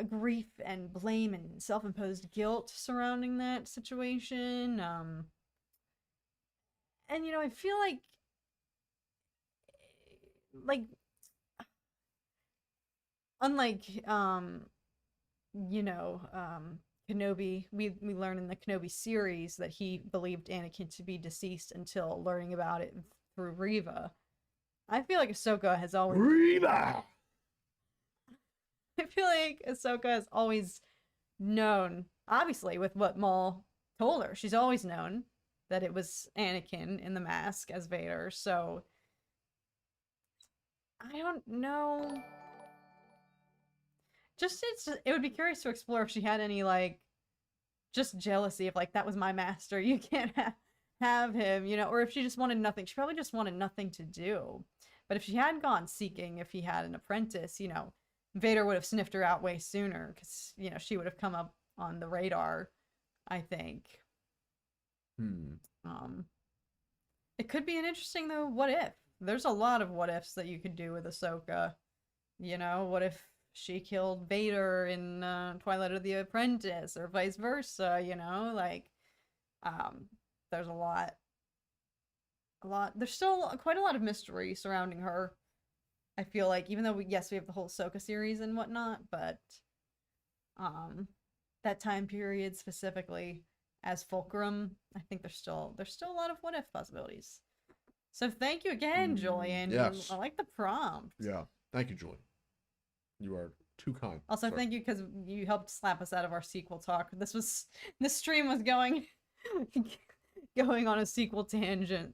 grief and blame and self-imposed guilt surrounding that situation. And I feel like unlike Kenobi, we learn in the Kenobi series that he believed Anakin to be deceased until learning about it through Reva. I feel like Ahsoka has always Reva. I feel like Ahsoka has always known, obviously, with what Maul told her. She's always known that it was Anakin in the mask as Vader. So I don't know. It would be curious to explore if she had any just jealousy of that was my master. You can't have him, or if she just wanted nothing. She probably just wanted nothing to do. But if she had gone seeking, if he had an apprentice, Vader would have sniffed her out way sooner because, she would have come up on the radar, I think. It could be an interesting, though, what if? There's a lot of what ifs that you could do with Ahsoka. What if she killed Vader in Twilight of the Apprentice or vice versa, there's a lot. There's still quite a lot of mystery surrounding her. I feel like, even though we have the whole Ahsoka series and whatnot, but that time period specifically as Fulcrum, I think there's still a lot of what if possibilities. So thank you again, Julian. Yes. I like the prompt. Yeah. Thank you, Julian. You are too kind. Also, thank you because you helped slap us out of our sequel talk. This stream was going on a sequel tangent.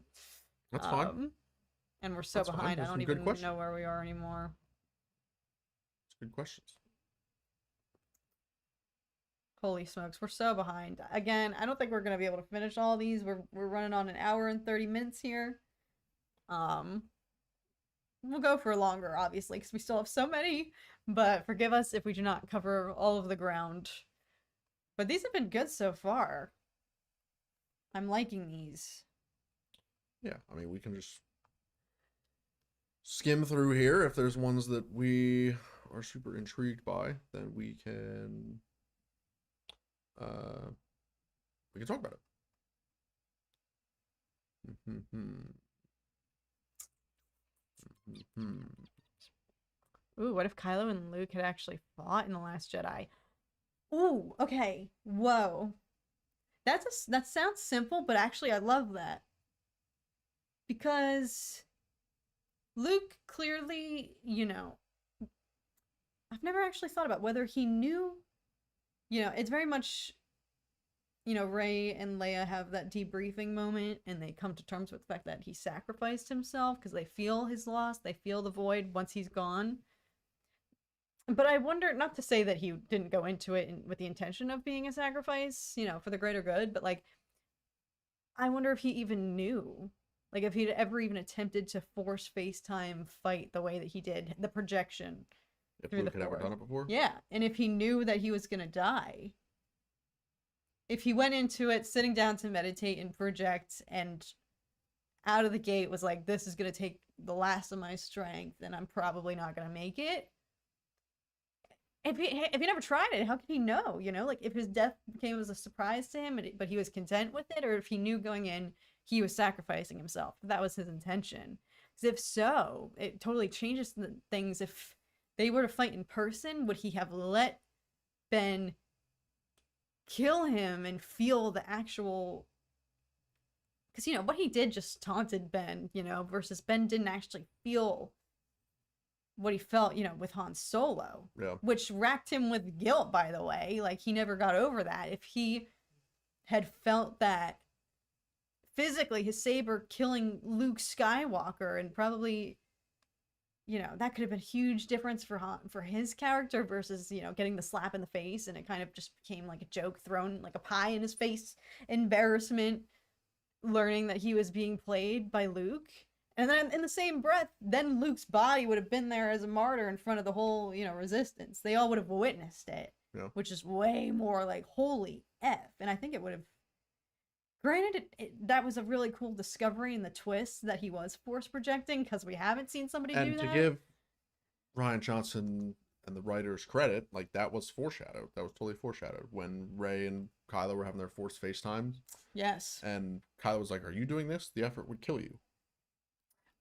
That's fine. And we're so behind. I don't even know where we are anymore. It's good questions. Holy smokes, we're so behind. Again, I don't think we're gonna be able to finish all these. We're running on an hour and 30 minutes here. We'll go for longer, obviously, because we still have so many. But forgive us if we do not cover all of the ground. But these have been good so far. I'm liking these. Yeah, I mean, we can just skim through here. If there's ones that we are super intrigued by, then we can talk about it. Ooh, what if Kylo and Luke had actually fought in The Last Jedi? Ooh, okay. Whoa. That sounds simple, but actually I love that. Because Luke clearly, I've never actually thought about whether he knew, it's very much, Rey and Leia have that debriefing moment and they come to terms with the fact that he sacrificed himself because they feel his loss, they feel the void once he's gone. But I wonder, not to say that he didn't go into it with the intention of being a sacrifice, for the greater good, but I wonder if he even knew. Like, if he'd ever even attempted to force FaceTime fight the way that he did, the projection If through the Luke had ever Force. done it before. Yeah, and if he knew that he was gonna die. If he went into it sitting down to meditate and project and out of the gate was like, this is gonna take the last of my strength and I'm probably not gonna make it. If he never tried it, how could he know? You know, like if his death came as a surprise to him, but he was content with it, or if he knew going in he was sacrificing himself, that was his intention. Because if so, it totally changes things. If they were to fight in person, would he have let Ben kill him and feel the actual? Because you know what he did just taunted Ben, you know, versus Ben didn't actually feel what he felt, you know, with Han Solo. Yeah. Which racked him with guilt, by the way. Like, he never got over that. If he had felt that physically, his saber killing Luke Skywalker, and probably, you know, that could have been a huge difference for Han, for his character versus, you know, getting the slap in the face, and it kind of just became like a joke thrown like a pie in his face, embarrassment, learning that he was being played by Luke. And then in the same breath, then Luke's body would have been there as a martyr in front of the whole, you know, resistance. They all would have witnessed it, Yeah. which is way more like, holy F. And I think it would have, granted, that was a really cool discovery in the twist that he was force projecting, because we haven't seen somebody do And that. to give Ryan Johnson and the writers credit, like that was foreshadowed. That was totally foreshadowed when Rey and Kylo were having their force FaceTimes. Yes. And Kylo was like, "Are you doing this? The effort would kill you."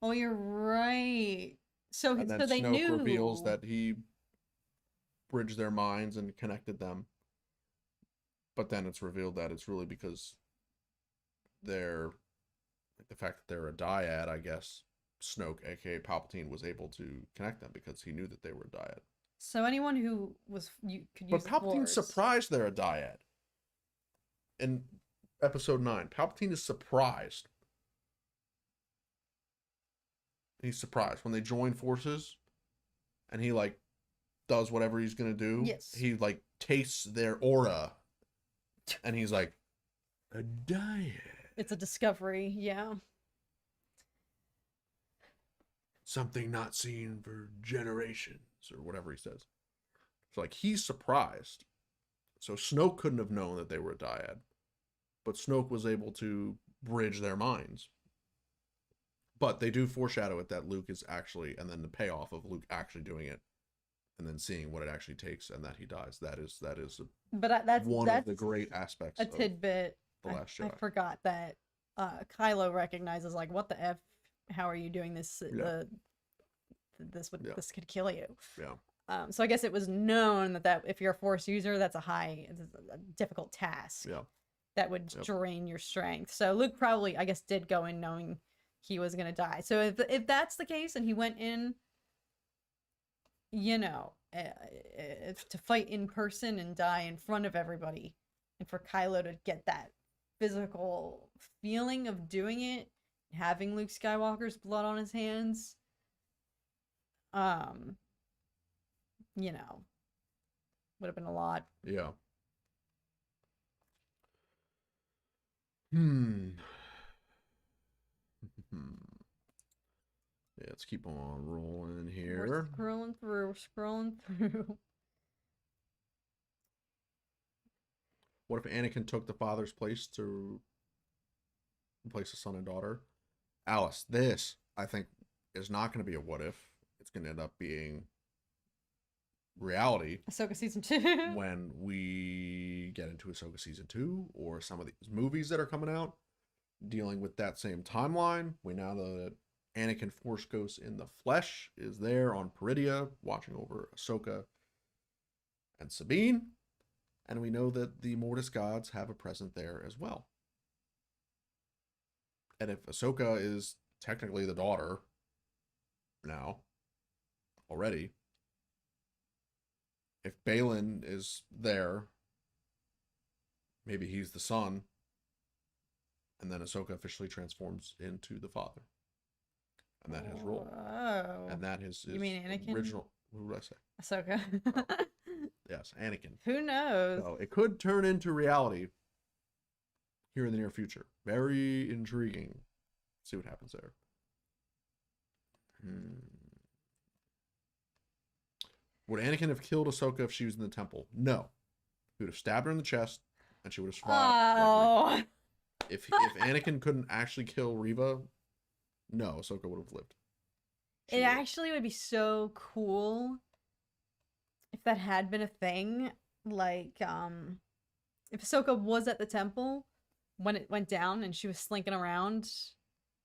Oh, you're right. So, And then so they Snoke knew. reveals that he bridged their minds and connected them. But then it's revealed that it's really because they're, like, the fact that they're a dyad, I guess, Snoke, aka Palpatine, was able to connect them because he knew that they were a dyad. So anyone who was, you could use But the Palpatine's Force. surprised they're a dyad. In episode 9, Palpatine is surprised. He's surprised when they join forces and he like does whatever he's gonna do. Yes. He like tastes their aura and he's like, a dyad. It's a discovery, yeah. Something not seen for generations, or whatever he says. So like he's surprised. So Snoke couldn't have known that they were a dyad. But Snoke was able to bridge their minds. But they do foreshadow it that Luke is actually, and then the payoff of Luke actually doing it, and then seeing what it actually takes, and that he dies. That is That's one of the great aspects. A tidbit. The Last Jedi. I forgot that Kylo recognizes, like, what the F? How are you doing this? Yeah. This this could kill you. Yeah. So I guess it was known that if you're a Force user, that's a difficult task. Yeah. That would drain your strength. So Luke probably, I guess, did go in knowing he was gonna die. So if that's the case, and he went in, you know, to fight in person and die in front of everybody, and for Kylo to get that physical feeling of doing it, having Luke Skywalker's blood on his hands, you know, would have been a lot. Yeah. Yeah, let's keep on rolling here. We're scrolling through. What if Anakin took the father's place to replace the son and daughter? Alice, this, I think, is not going to be a what if. It's going to end up being reality. Ahsoka season 2. When we get into Ahsoka season 2, or some of these movies that are coming out dealing with that same timeline. We now know that Anakin Force Ghost in the flesh is there on Peridia, watching over Ahsoka and Sabine. And we know that the Mortis gods have a present there as well. And if Ahsoka is technically the daughter now, already, if Balin is there, maybe he's the son, and then Ahsoka officially transforms into the father. And that his role. Oh. And that is You mean Anakin? Original. Who did I say? Ahsoka. Oh. Yes, Anakin. Who knows? So it could turn into reality here in the near future. Very intriguing. See what happens there. Would Anakin have killed Ahsoka if she was in the temple? No. He would have stabbed her in the chest, and she would have survived. Oh. If Anakin couldn't actually kill Reva, no, Ahsoka would have lived. It actually would be so cool if that had been a thing. Like, if Ahsoka was at the temple when it went down and she was slinking around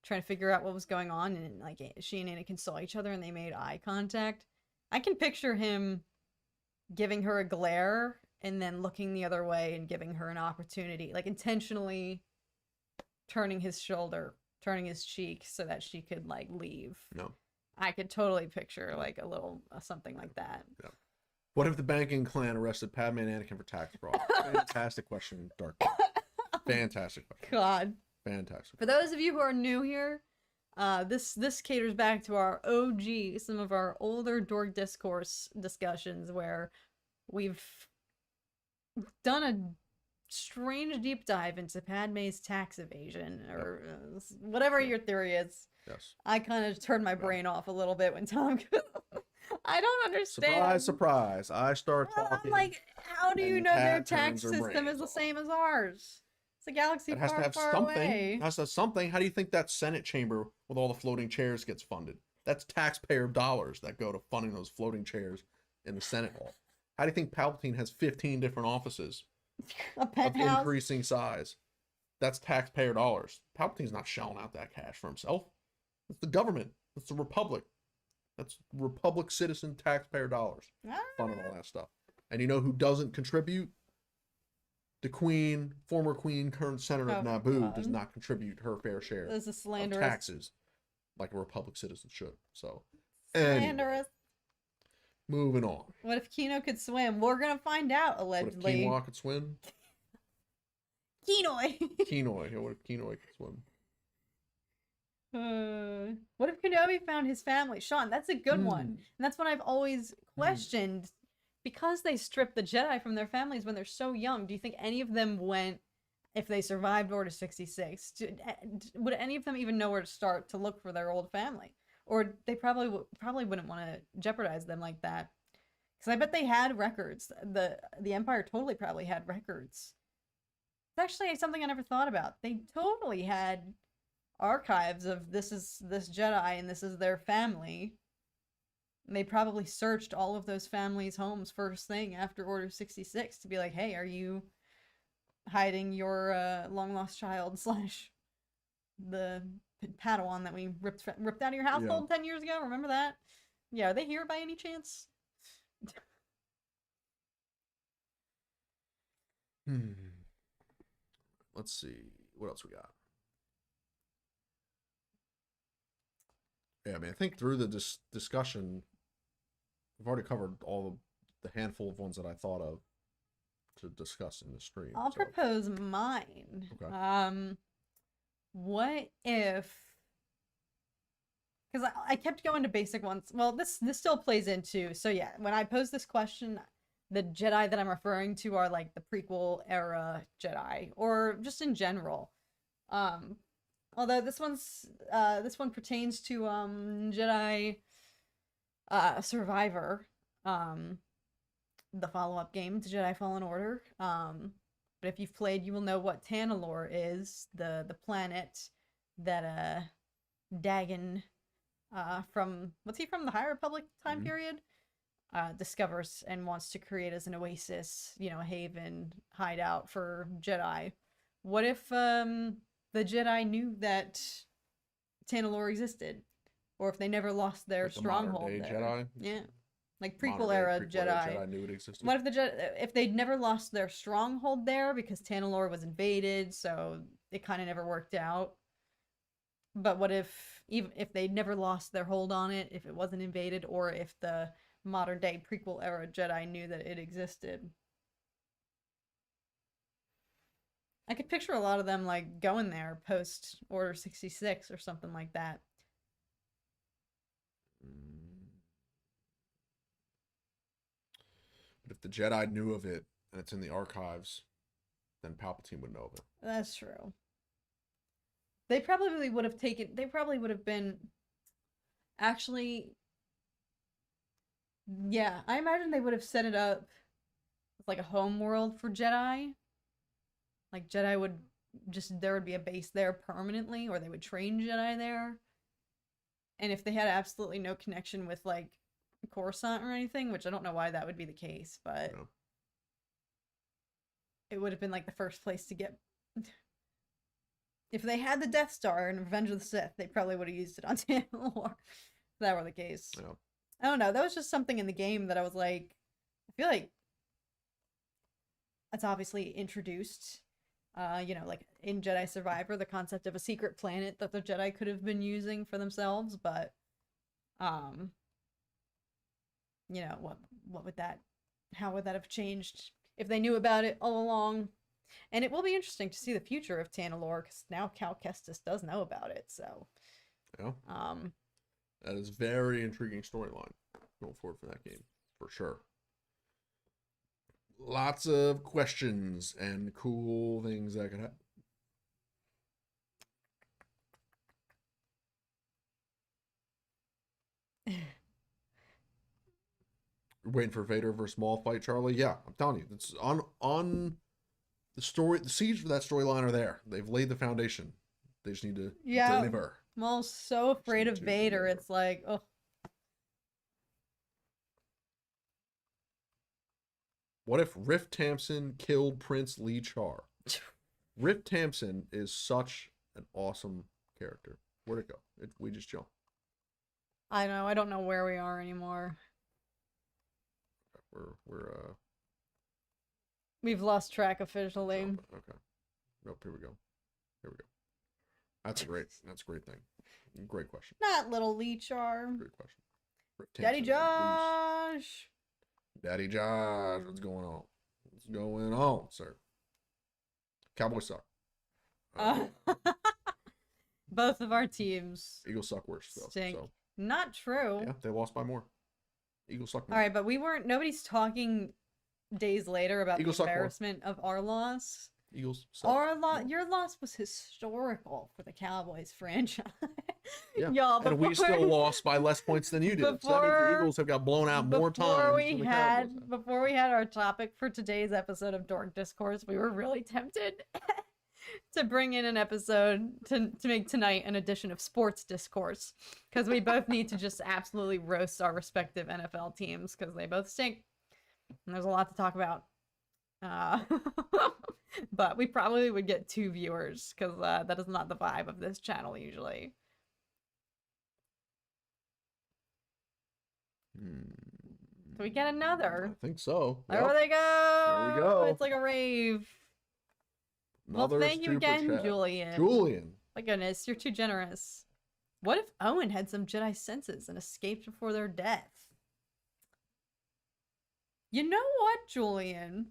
trying to figure out what was going on, and like she and Anakin saw each other and they made eye contact. I can picture him giving her a glare and then looking the other way and giving her an opportunity, like intentionally turning his shoulder, turning his cheek so that she could like leave. No. I could totally picture like a little something like that. Yeah. What if the banking clan arrested Padme and Anakin for tax fraud? Fantastic question, Dark. Fantastic question. God. Fantastic. For those of you who are new here, this caters back to our OG, some of our older Dork Discourse discussions where we've done a strange deep dive into Padme's tax evasion or whatever your theory is. Yes. I kind of turned my brain off a little bit when Tom I don't understand. Surprise, surprise. I start talking. I'm like, how do you know their tax system is the same as ours? It's a galaxy far, far away. It has to have something. It has to have something. How do you think that Senate chamber with all the floating chairs gets funded? That's taxpayer dollars that go to funding those floating chairs in the Senate hall. How do you think Palpatine has 15 different offices of increasing size? That's taxpayer dollars. Palpatine's not shelling out that cash for himself. It's the government. It's the Republic. That's Republic citizen taxpayer dollars funding all that stuff. And you know who doesn't contribute? The Queen, former Queen, current Senator of Naboo, does not contribute her fair share of taxes like a Republic citizen should. So, slanderous. Anyway, moving on. What if Kino could swim? We're gonna find out, allegedly. What if Quinoa could swim? Kinoy. Kinoy. What if Kinoy could swim? What if Kenobi found his family? Sean, that's a good one. And that's what I've always questioned. Because they stripped the Jedi from their families when they're so young, do you think any of them went, if they survived Order 66, would any of them even know where to start to look for their old family? Or they probably wouldn't want to jeopardize them like that. Because I bet they had records. The Empire totally probably had records. It's actually something I never thought about. They totally had archives of this Jedi and this is their family. And they probably searched all of those families' homes first thing after Order 66 to be like, hey, are you hiding your long lost child / the Padawan that we ripped out of your household 10 years ago? Remember that? Yeah, are they here by any chance? Let's see. What else we got? Yeah, I mean, I think through the discussion, we've already covered all the handful of ones that I thought of to discuss in the stream. I'll propose mine. Okay. What if... Because I kept going to basic ones. Well, this still plays into... So yeah, when I pose this question, the Jedi that I'm referring to are like the prequel-era Jedi, or just in general. Although this one pertains to Jedi Survivor, the follow-up game to Jedi Fallen Order. But if you've played, you will know what Tanalorr is, the planet that Dagon from the High Republic time period discovers and wants to create as an oasis, a haven, hideout for Jedi. What if the Jedi knew that Tanalorr existed, or if they never lost their stronghold there? Jedi? Yeah, like prequel-era Jedi. Knew it existed. What if they'd never lost their stronghold there because Tanalorr was invaded, so it kind of never worked out? But what if even if they'd never lost their hold on it, if it wasn't invaded, or if the modern day prequel-era Jedi knew that it existed? I could picture a lot of them like going there post Order 66 or something like that. But if the Jedi knew of it and it's in the archives, then Palpatine would know of it. That's true. They probably would have taken. They probably would have been. Actually, yeah, I imagine they would have set it up as like a home world for Jedi. Like Jedi would just there would be a base there permanently, or they would train Jedi there. And if they had absolutely no connection with like Coruscant or anything, which I don't know why that would be the case, but Yeah. it would have been like the first place to get. If they had the Death Star in Revenge of the Sith, they probably would have used it on Mandalore. If that were the case. Yeah. I don't know. That was just something in the game that I was like, I feel like that's obviously introduced. Like in Jedi Survivor, the concept of a secret planet that the Jedi could have been using for themselves, but what would that how would that have changed if they knew about it all along? And it will be interesting to see the future of Tanalorr, because now Cal Kestis does know about it, so Yeah. That is very intriguing storyline going forward for that game, for sure. Lots of questions and cool things that could happen. Waiting for Vader versus Maul fight, Charlie. Yeah, I'm telling you, it's on the story. The seeds for that storyline are there. They've laid the foundation. They just need to deliver. Maul's so afraid of Vader. It's like, oh. What if Riff Tamson killed Prince Lee Char? Riff Tamson is such an awesome character. Where'd it go? We just jumped. I know. I don't know where we are anymore. We've lost track officially. Okay. Nope. Here we go. That's a great thing. Great question. Not little Lee Char. Great question. Daddy Josh. Daddy Josh, what's going on? What's going on, sir? Cowboys suck. Both of our teams. Eagles suck worse, though. Stink. So. Not true. Yeah, they lost by more. Eagles suck more. All right, but nobody's talking days later about the embarrassment of our loss. Eagles suck. Your loss was historical for the Cowboys franchise. Yeah, Y'all, and we still lost by less points than you did. So that means the Eagles have got blown out more times than the Cowboys have. Before we had our topic for today's episode of Dork Discourse, we were really tempted to bring in an episode to make tonight an edition of Sports Discourse, because we both need to just absolutely roast our respective NFL teams because they both stink. And there's a lot to talk about. But we probably would get 2 viewers because that is not the vibe of this channel usually. Do we get another? I think so. There they go. There we go. It's like a rave. Another well, thank you again, chat. Julian. My goodness, you're too generous. What if Owen had some Jedi senses and escaped before their death? You know what, Julian?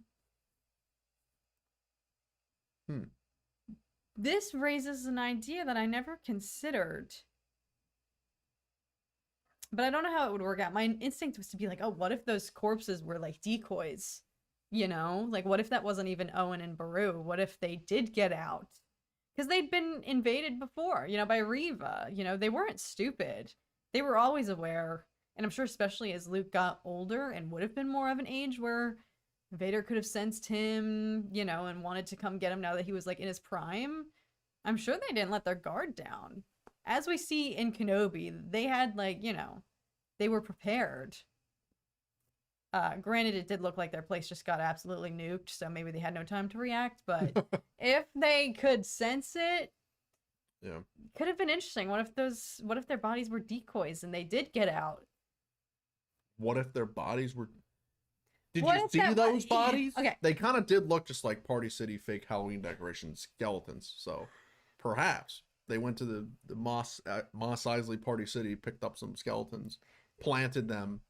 This raises an idea that I never considered. But I don't know how it would work out. My instinct was to be like, oh, what if those corpses were like decoys? You know? Like, what if that wasn't even Owen and Beru? What if they did get out? Because they'd been invaded before, by Reva. They weren't stupid. They were always aware. And I'm sure especially as Luke got older and would have been more of an age where Vader could have sensed him, and wanted to come get him now that he was like in his prime. I'm sure they didn't let their guard down. As we see in Kenobi, they had they were prepared. Granted, it did look like their place just got absolutely nuked, so maybe they had no time to react, but if they could sense it, yeah, could have been interesting. What if their bodies were decoys and they did get out? What if their bodies were... Did you see those bodies? Okay. They kind of did look just like Party City fake Halloween decoration skeletons, so perhaps they went to the Mos Eisley Party City, picked up some skeletons, planted them,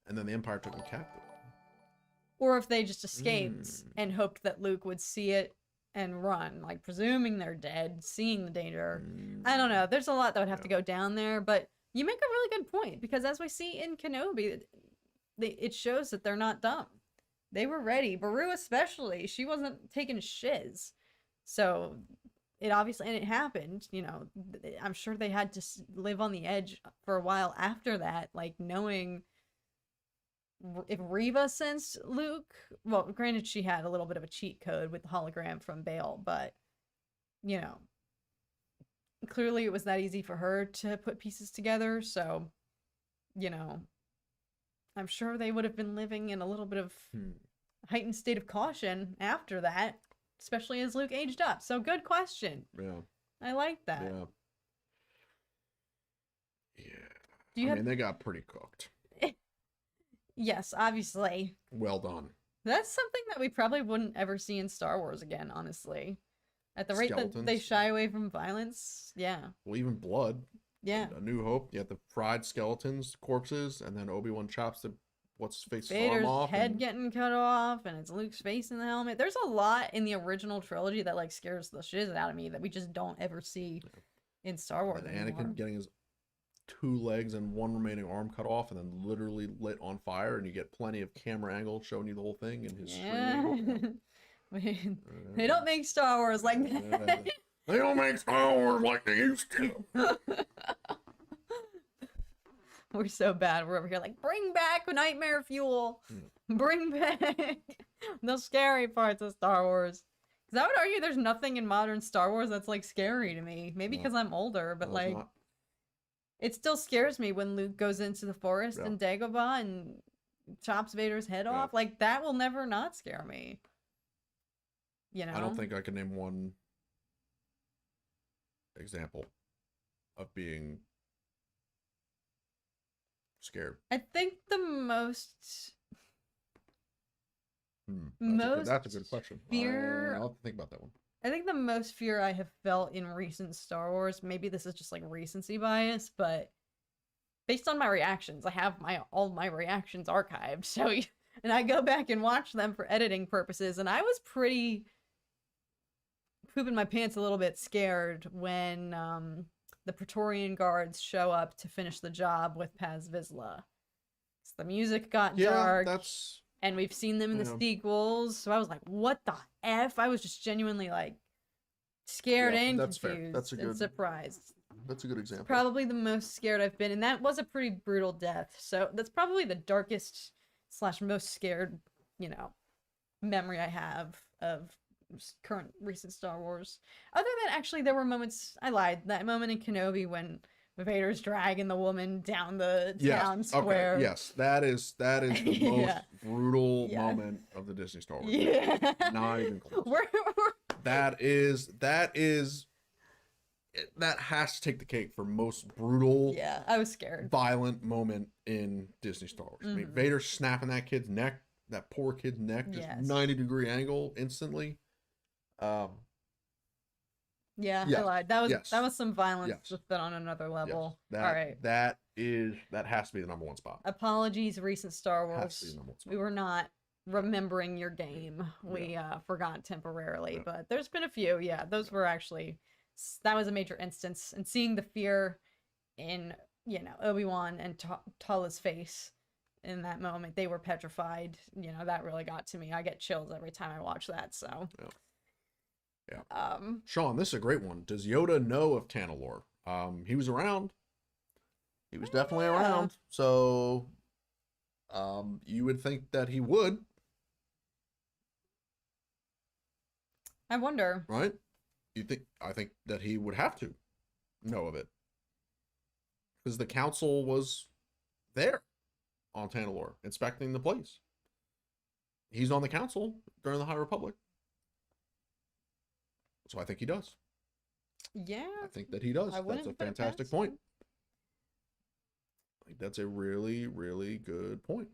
and then the Empire took them captive. Or if they just escaped and hoped that Luke would see it and run, like presuming they're dead, seeing the danger. I don't know. There's a lot that would have to go down there, but you make a really good point, because as we see in Kenobi, it shows that they're not dumb. They were ready. Beru especially. She wasn't taking shiz. So it obviously, and it happened, you know, I'm sure they had to live on the edge for a while after that, like knowing if Reva sensed Luke, well, granted she had a little bit of a cheat code with the hologram from Bale, but you know, clearly it was that easy for her to put pieces together, so you know, I'm sure they would have been living in a little bit of heightened state of caution after that, especially as Luke aged up. So good question. Yeah. I like that. Yeah. Yeah. Mean, they got pretty cooked. Yes, obviously. Well done. That's something that we probably wouldn't ever see in Star Wars again, honestly. At the rate that they shy away from violence, yeah. Well, even blood. Yeah. A New Hope, you have the fried skeletons, corpses, and then Obi-Wan chops the what's-his-face Vader's arm off. Head getting cut off, and it's Luke's face in the helmet. There's a lot in the original trilogy that like scares the shiz out of me that we just don't ever see in Star Wars and anymore. Anakin getting his 2 legs and 1 remaining arm cut off, and then literally lit on fire, and you get plenty of camera angle showing you the whole thing and his screaming. They don't make Star Wars like that. They don't make Star Wars like they used to. We're so bad. We're over here like, bring back nightmare fuel. Bring back the scary parts of Star Wars. Because I would argue there's nothing in modern Star Wars that's like scary to me. Maybe because I'm older, but like, it still scares me when Luke goes into the forest in Dagobah and chops Vader's head off. Like, that will never not scare me. You know? I don't think I can name one example of being scared. I think the most that's a good question. Fear. I'll have to think about that one. I think the most fear I have felt in recent Star Wars, maybe this is just like recency bias, but based on my reactions, I have all my reactions archived. So, and I go back and watch them for editing purposes, and I was pretty pooping my pants a little bit scared when the Praetorian guards show up to finish the job with Paz Vizsla. So the music got dark. And we've seen them in the sequels, so I was like, what the F? I was just genuinely like scared and confused and surprised. That's a good example. Probably the most scared I've been, and that was a pretty brutal death. So that's probably the darkest / most scared, you know, memory I have of current recent Star Wars. Other than actually there were moments, I lied, that moment in Kenobi when Vader's dragging the woman down the town square. Okay. Yes, that is the most brutal moment of the Disney Star Wars. Yeah. Not even close. That has to take the cake for most brutal. Yeah, I was scared. Violent moment in Disney Star Wars. I mean, Vader snapping that kid's neck, that poor kid's neck, just 90-degree angle instantly. Yeah, I lied. That was some violence just been on another level. All right. That has to be the #1 spot. Apologies, recent Star Wars. We were not remembering your game. We forgot temporarily, but there's been a few. Yeah, those were actually, that was a major instance. And seeing the fear in, you know, Obi-Wan and Tala's face in that moment, they were petrified. You know, that really got to me. I get chills every time I watch that, so. Yeah. Sean, this is a great one. Does Yoda know of Tanalorr? He was around. He was definitely around. So, you would think that he would. I wonder. Right? I think that he would have to know of it. Because the council was there on Tanalorr, inspecting the place. He's on the council during the High Republic. So I think he does. Yeah. I think that he does. That's a fantastic point. I think that's a really, really good point.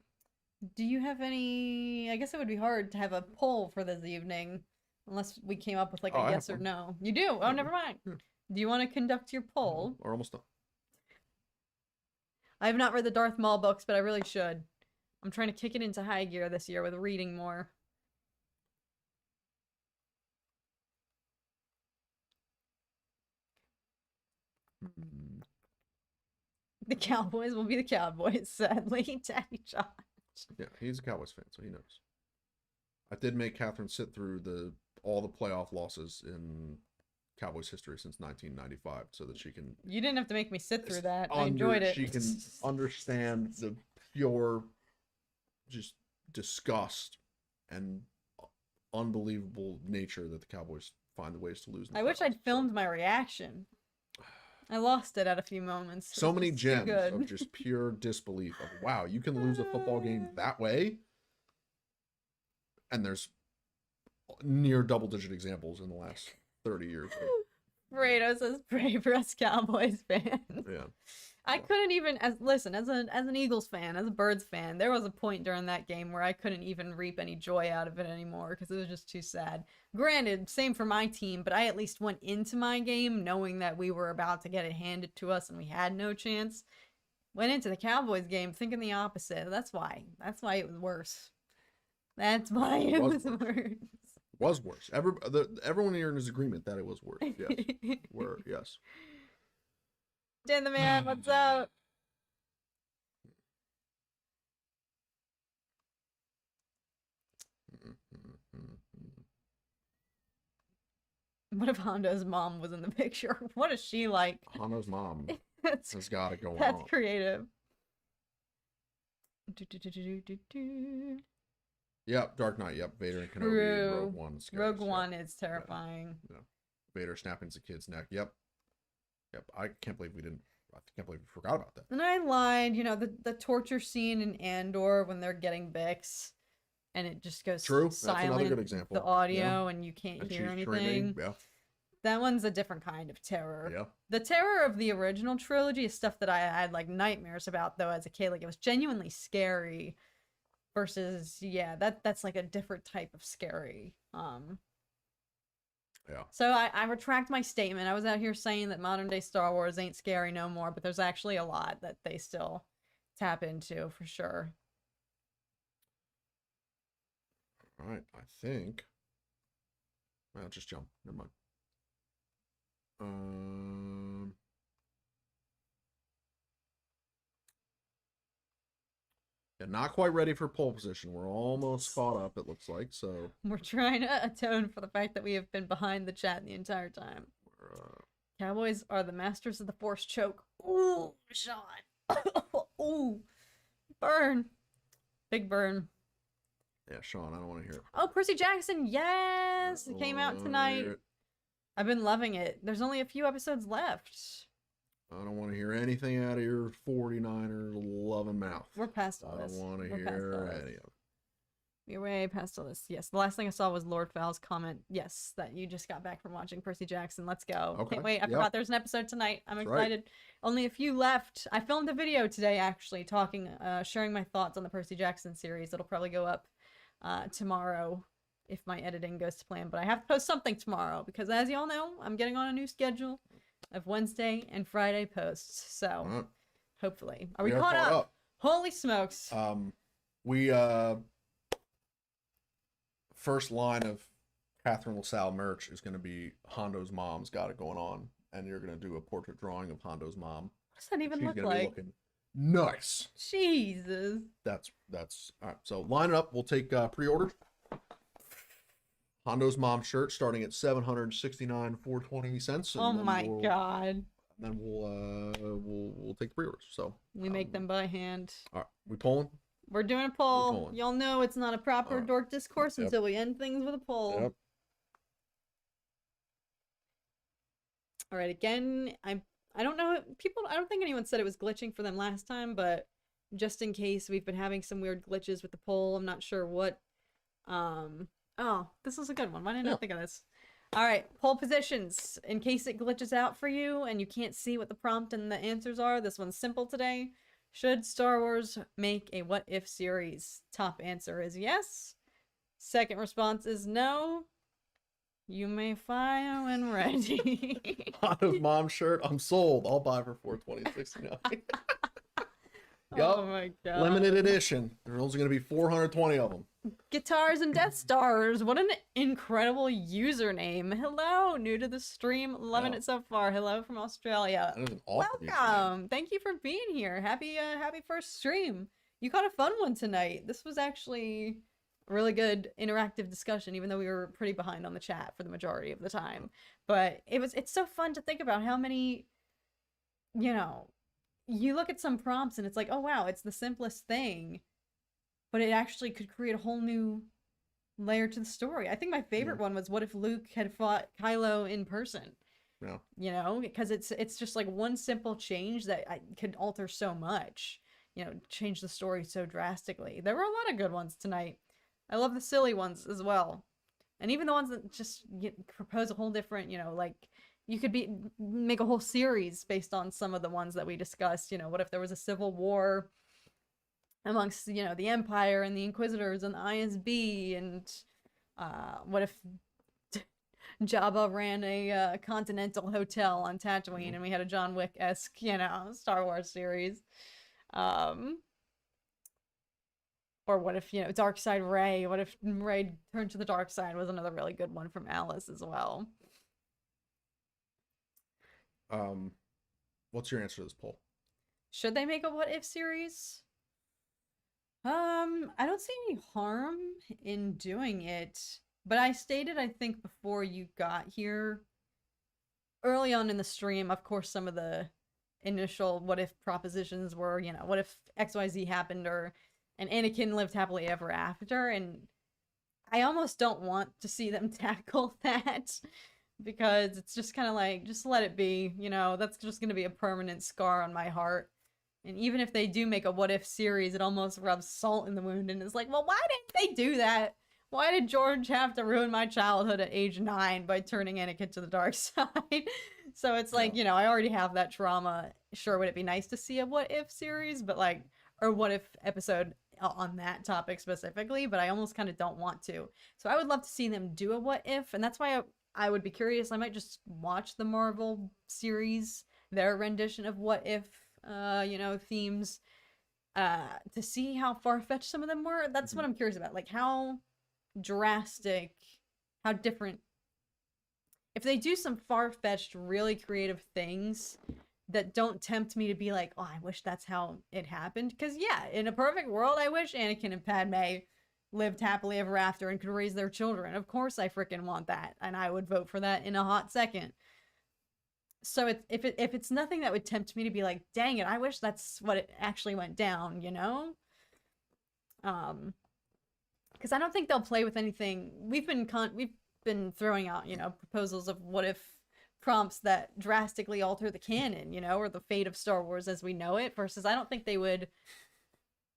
Do you have any... I guess it would be hard to have a poll for this evening, unless we came up with like a yes or no. You do? Oh, never mind. Yeah. Do you want to conduct your poll? We're almost done. I have not read the Darth Maul books, but I really should. I'm trying to kick it into high gear this year with reading more. The Cowboys will be the Cowboys, sadly. Daddy Josh. Yeah, he's a Cowboys fan, so he knows. I did make Catherine sit through all the playoff losses in Cowboys history since 1995, so that she can You didn't have to make me sit through that. I enjoyed it. she can understand the pure, just disgust and unbelievable nature that the Cowboys find the ways to lose. I wish I'd filmed my reaction. I lost it at a few moments. So many gems of just pure disbelief of, wow, you can lose a football game that way. And there's near double-digit examples in the last 30 years. Fredo says, "Pray for us Cowboys fans." Yeah. I couldn't even as an Eagles fan, as a Birds fan, there was a point during that game where I couldn't even reap any joy out of it anymore because it was just too sad. Granted, same for my team, but I at least went into my game knowing that we were about to get it handed to us and we had no chance. Went into the Cowboys game thinking the opposite. That's why it was worse. That's why it was worse. Was worse. Everyone here is agreement that it was worse. Yes. Yes. Dan the man, what's up? What if Hondo's mom was in the picture? What is she like? Hondo's mom has got to go on. That's creative. Yep, Dark Knight. Yep, Vader and Kenobi. True. And Rogue One. Rogue One is terrifying. Yeah. Vader snapping the kid's neck. Yep. I can't believe we forgot about that. And I lied. You know, the torture scene in Andor when they're getting Bix, and it just goes True. silent. That's another good example. The audio and you can't hear anything. Screaming. Yeah. That one's a different kind of terror. Yeah. The terror of the original trilogy is stuff that I had like nightmares about though as a kid. Like it was genuinely scary. Versus, yeah, that's like a different type of scary. Yeah. So I retract my statement. I was out here saying that modern day Star Wars ain't scary no more, but there's actually a lot that they still tap into for sure. All right, I think. I'll just jump. Never mind. Yeah, not quite ready for pole position. We're almost caught up, it looks like. So we're trying to atone for the fact that we have been behind the chat the entire time. Cowboys are the masters of the Force choke. Ooh, Sean. Ooh, burn. Big burn. Yeah, Sean, I don't want to hear it. Oh, Percy Jackson, yes! It came out tonight. I've been loving it. There's only a few episodes left. I don't want to hear anything out of your 49er loving mouth. We're past all this. I don't want to hear any of it. We're way past all this. Yes, the last thing I saw was Lord Fowl's comment. Yes, that you just got back from watching Percy Jackson. Let's go. Okay. Can't wait. I forgot there's an episode tonight. I'm excited. Right. Only a few left. I filmed a video today, actually, sharing my thoughts on the Percy Jackson series. It'll probably go up tomorrow if my editing goes to plan. But I have to post something tomorrow because, as y'all know, I'm getting on a new schedule of Wednesday and Friday posts. So, hopefully. Are we caught up? Holy smokes. We, first line of Catherine LaSalle merch is going to be Hondo's mom's got it going on. And you're going to do a portrait drawing of Hondo's mom. What does that even look like? She's going to be looking nice. Jesus. That's, all right. So line it up. We'll take pre-orders. Hondo's mom shirt starting at $769.420. Oh my god! Then we'll take the pre-orders. So we make them by hand. All right, we polling. We're doing a poll. Y'all know it's not a proper dork discourse until we end things with a poll. Yep. All right. Again, I don't know people. I don't think anyone said it was glitching for them last time, but just in case, we've been having some weird glitches with the poll. I'm not sure what. Oh, this is a good one. Why didn't I think of this? All right, poll positions. In case it glitches out for you and you can't see what the prompt and the answers are, this one's simple today. Should Star Wars make a what if series? Top answer is yes. Second response is no. You may fire when ready. Hondo's mom shirt. I'm sold. I'll buy for $420.69. Oh my god. Limited edition. There's only going to be 420 of them. Guitars and Death Stars. What an incredible username. Hello, new to the stream. Loving it so far. Hello from Australia. That is an awesome Welcome. username. Thank you for being here. Happy first stream. You caught a fun one tonight. This was actually really good interactive discussion, even though we were pretty behind on the chat for the majority of the time. But it's so fun to think about how many, you know, you look at some prompts and it's like, oh wow, it's the simplest thing, but it actually could create a whole new layer to the story. I think my favorite one was, what if Luke had fought Kylo in person? Yeah. You know, because it's just like one simple change that could alter so much, you know, change the story so drastically. There were a lot of good ones tonight. I love the silly ones as well. And even the ones that just propose a whole different, you know, like you could make a whole series based on some of the ones that we discussed. You know, what if there was a civil war amongst, you know, the Empire and the Inquisitors and the ISB, and what if Jabba ran a Continental Hotel on Tatooine and we had a John Wick-esque, you know, Star Wars series. Or what if, you know, Dark Side Rey, what if Rey turned to the dark side, was another really good one from Alice as well. What's your answer to this poll? Should they make a what if series? I don't see any harm in doing it, but I stated, I think before you got here, early on in the stream, of course, some of the initial what if propositions were, you know, what if XYZ happened, and Anakin lived happily ever after, and I almost don't want to see them tackle that, because it's just kind of like, just let it be, you know, that's just going to be a permanent scar on my heart. And even if they do make a what if series, it almost rubs salt in the wound and is like, well, why didn't they do that? Why did George have to ruin my childhood at age 9 by turning Anakin to the dark side? So it's like, you know, I already have that trauma. Sure, would it be nice to see a what if series, but like, or what if episode on that topic specifically, but I almost kind of don't want to. So I would love to see them do a what if, and that's why I would be curious. I might just watch the Marvel series, their rendition of what if, you know, themes, to see how far-fetched some of them were. That's what I'm curious about. Like, how drastic, how different. If they do some far-fetched, really creative things that don't tempt me to be like, oh, I wish that's how it happened. Because, yeah, in a perfect world, I wish Anakin and Padme lived happily ever after and could raise their children. Of course I freaking want that, and I would vote for that in a hot second. So if it's nothing that would tempt me to be like, dang it, I wish that's what it actually went down, you know? Because I don't think they'll play with anything. We've been throwing out, you know, proposals of what if prompts that drastically alter the canon, you know, or the fate of Star Wars as we know it, versus I don't think they would.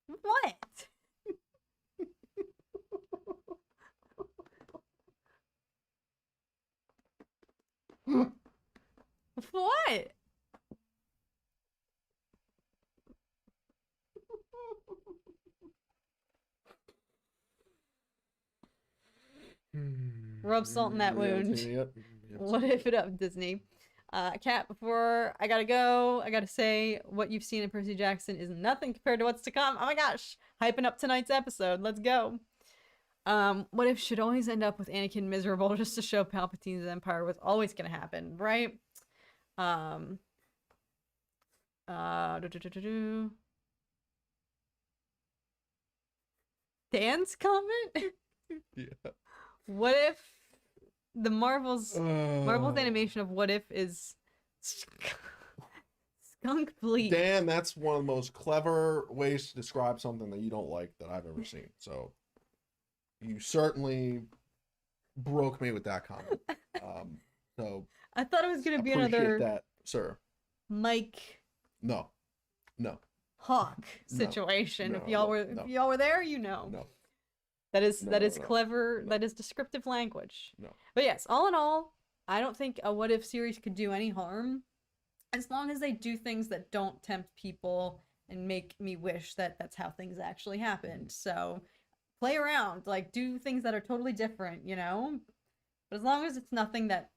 What? What? Rub salt in that wound. What if it up, Disney? Kat, before I gotta go, I gotta say, what you've seen in Percy Jackson is nothing compared to what's to come. Oh my gosh, hyping up tonight's episode. Let's go. What if should always end up with Anakin miserable just to show Palpatine's empire was always gonna happen, right? Dan's comment? Yeah. What if the Marvel's animation of what if is skunk bleak? Dan, that's one of the most clever ways to describe something that you don't like that I've ever seen. So you certainly broke me with that comment. So I thought it was gonna be appreciate another that, sir. Mike No. Hawk situation. No, if y'all were there, you know. No. That is clever. No. That is descriptive language. No. But yes, all in all, I don't think a what if series could do any harm, as long as they do things that don't tempt people and make me wish that that's how things actually happened. So play around, like do things that are totally different, you know. But as long as it's nothing that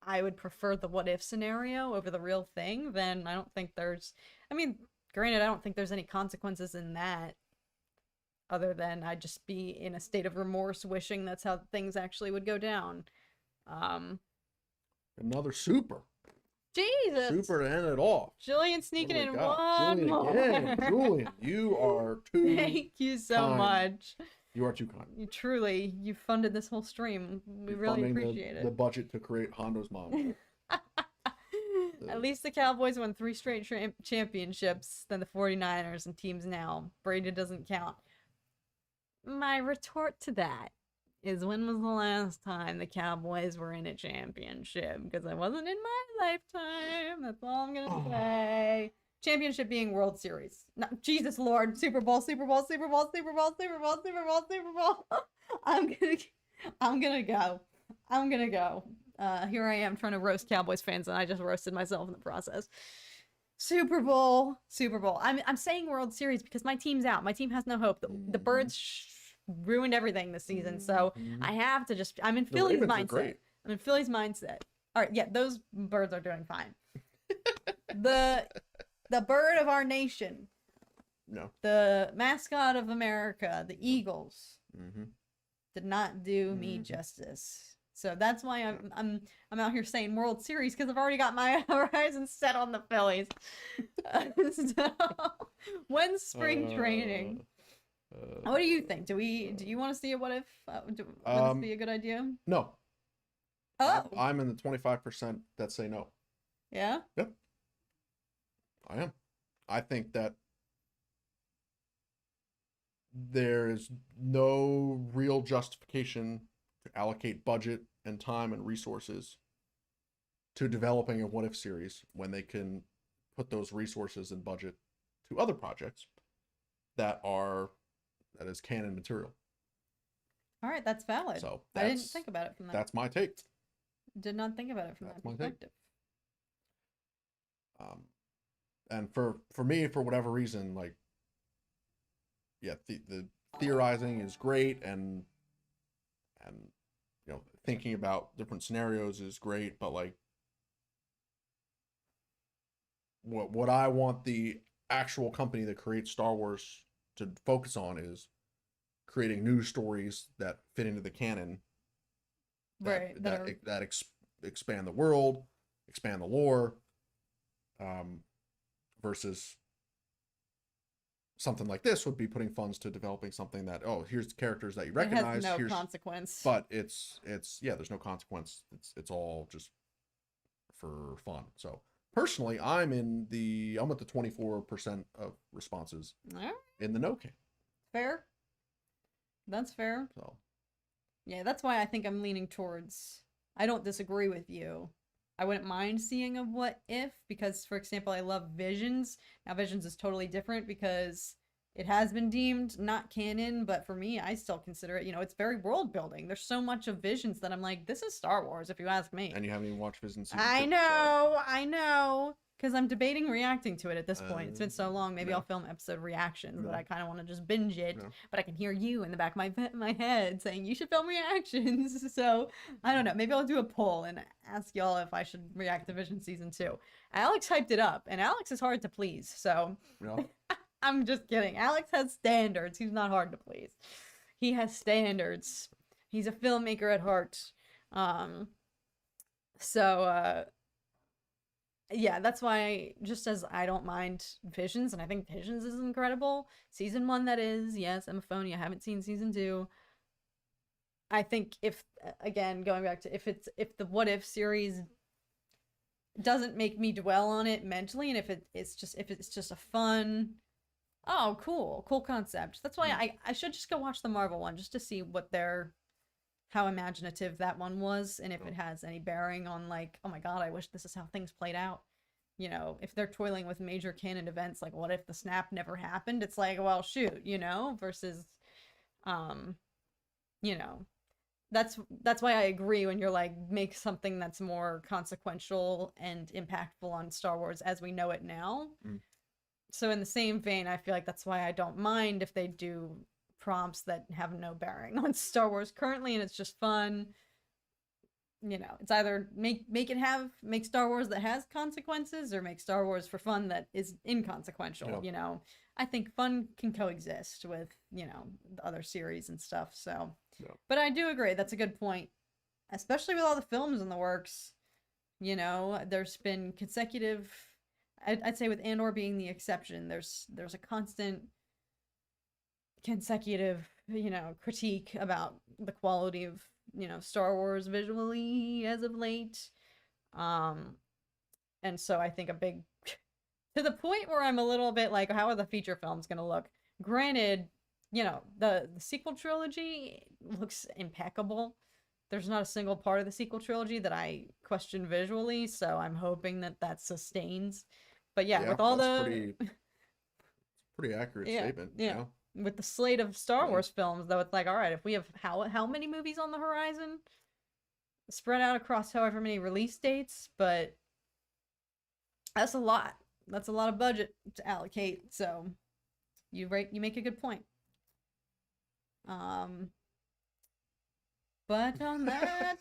I would prefer the what if scenario over the real thing, then I don't think there's. I mean, granted, I don't think there's any consequences in that, other than I'd just be in a state of remorse wishing that's how things actually would go down. Another super. Jesus! Super to end it off. Julian sneaking in one Julian more. again. Julian, you are too Thank you so kind. much. You are too kind. You funded this whole stream. We You're really funding appreciate the it. budget to create Hondo's mom. At least the Cowboys won 3 straight championships than the 49ers and teams now. Brady doesn't count. My retort to that is, when was the last time the Cowboys were in a championship? Because it wasn't in my lifetime. That's all I'm going to say. Championship being World Series. No, Jesus Lord. Super Bowl, Super Bowl, Super Bowl, Super Bowl, Super Bowl, Super Bowl, Super Bowl. I'm gonna go. Here I am trying to roast Cowboys fans, and I just roasted myself in the process. Super Bowl. I'm saying World Series because my team's out. My team has no hope. The Birds ruined everything this season, so I have to just. I'm in Philly's mindset. I'm in Philly's mindset. All right, yeah, those Birds are doing fine. The bird of our nation. No. The mascot of America, the Eagles, did not do me justice. So that's why I'm out here saying World Series, because I've already got my horizons set on the Phillies. So, when's spring training? What do you think? Do you want to see a what if? Would this be a good idea? No. Oh. I'm in the 25% that say no. Yeah? Yep. I am. I think that there is no real justification to allocate budget and time and resources to developing a what if series when they can put those resources and budget to other projects that is canon material. All right, that's valid. So I didn't think about it from that. That's my take. Did not think about it from that perspective. And for me, for whatever reason, like, yeah, the theorizing is great, and you know, thinking about different scenarios is great, but like, what I want the actual company that creates Star Wars to focus on is creating new stories that fit into the canon, that expand the world, expand the lore, versus something like this would be putting funds to developing something that, oh, here's the characters that you recognize. It has no consequence. But it's yeah, there's no consequence. It's all just for fun. So personally, I'm at the 24% of responses in the no camp. Fair. That's fair. So yeah, that's why I think I'm leaning towards. I don't disagree with you. I wouldn't mind seeing a what if, because, for example, I love Visions. Now, Visions is totally different because it has been deemed not canon, but for me, I still consider it, it's very world building. There's so much of Visions that I'm like, this is Star Wars, if you ask me. And you haven't even watched Visions. I know. Because I'm debating reacting to it at this point. It's been so long. Maybe I'll film episode reactions, but I kind of want to just binge it. But I can hear you in the back of my head saying, you should film reactions. So, I don't know. Maybe I'll do a poll and ask y'all if I should react to Vision Season 2. Alex hyped it up, and Alex is hard to please. So, I'm just kidding. Alex has standards. He's not hard to please. He has standards. He's a filmmaker at heart. Yeah, that's why, just as I don't mind Visions, and I think Visions is incredible. Season 1, that is. Yes, I'm a phony. I haven't seen Season 2. I think again, going back to if the What If series doesn't make me dwell on it mentally, and if it's just a fun, oh, cool concept. That's why I should just go watch the Marvel one, just to see how imaginative that one was, and if it has any bearing on, like, oh my god, I wish this is how things played out. If they're toiling with major canon events, like, what if the snap never happened? It's like, well, shoot, versus, that's why I agree when you're like, make something that's more consequential and impactful on Star Wars as we know it now. So in the same vein, I feel like that's why I don't mind if they do prompts that have no bearing on Star Wars currently, and it's just fun. It's either make Star Wars that has consequences, or make Star Wars for fun that is inconsequential. I think fun can coexist with the other series and stuff. So but I do agree, that's a good point, especially with all the films in the works. There's been consecutive, I'd say, with Andor being the exception, there's a constant consecutive critique about the quality of, Star Wars visually as of late. Um, and so I think a big, to the point where I'm a little bit like, how are the feature films going to look? Granted, the sequel trilogy looks impeccable. There's not a single part of the sequel trilogy that I question visually, so I'm hoping that sustains. But yeah, Yeah, with all that's the pretty accurate yeah, statement. yeah, Yeah. with the slate of Star Yeah. Wars films, though, it's like, all right, if we have how many movies on the horizon, spread out across however many release dates, but that's a lot. That's a lot of budget to allocate. So you make a good point. Um, but on that,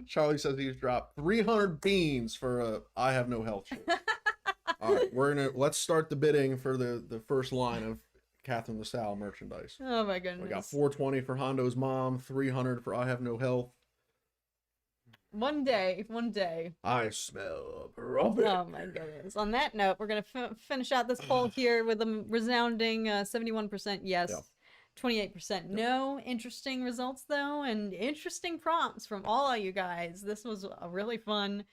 Charlie says he's dropped 300 beans for a I have no health shirt. All right, let's start the bidding for the first line of Catherine LaSalle merchandise. oh my goodness, We got 420 for Hondo's mom, 300 for I have no health. One day. I smell profit. Oh my goodness. On that note, we're gonna finish out this poll here with a resounding 71% yes. Yeah. 28% no. Interesting results though, and interesting prompts from all of you guys. This was a really fun,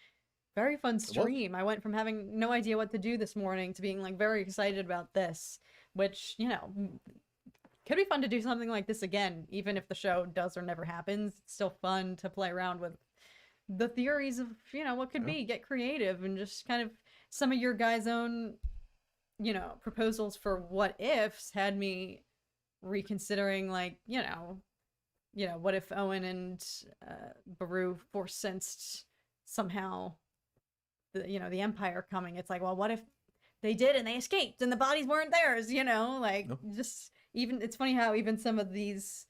very fun stream. I went from having no idea what to do this morning to being like very excited about this, which, could be fun to do something like this again, even if the show does or never happens. It's still fun to play around with the theories of, what could be, get creative, and just kind of some of your guys' own, proposals for what ifs had me reconsidering, like, what if Owen and Beru force sensed somehow the Empire coming. It's like, well, what if they did and they escaped and the bodies weren't theirs, just even, it's funny how even some of these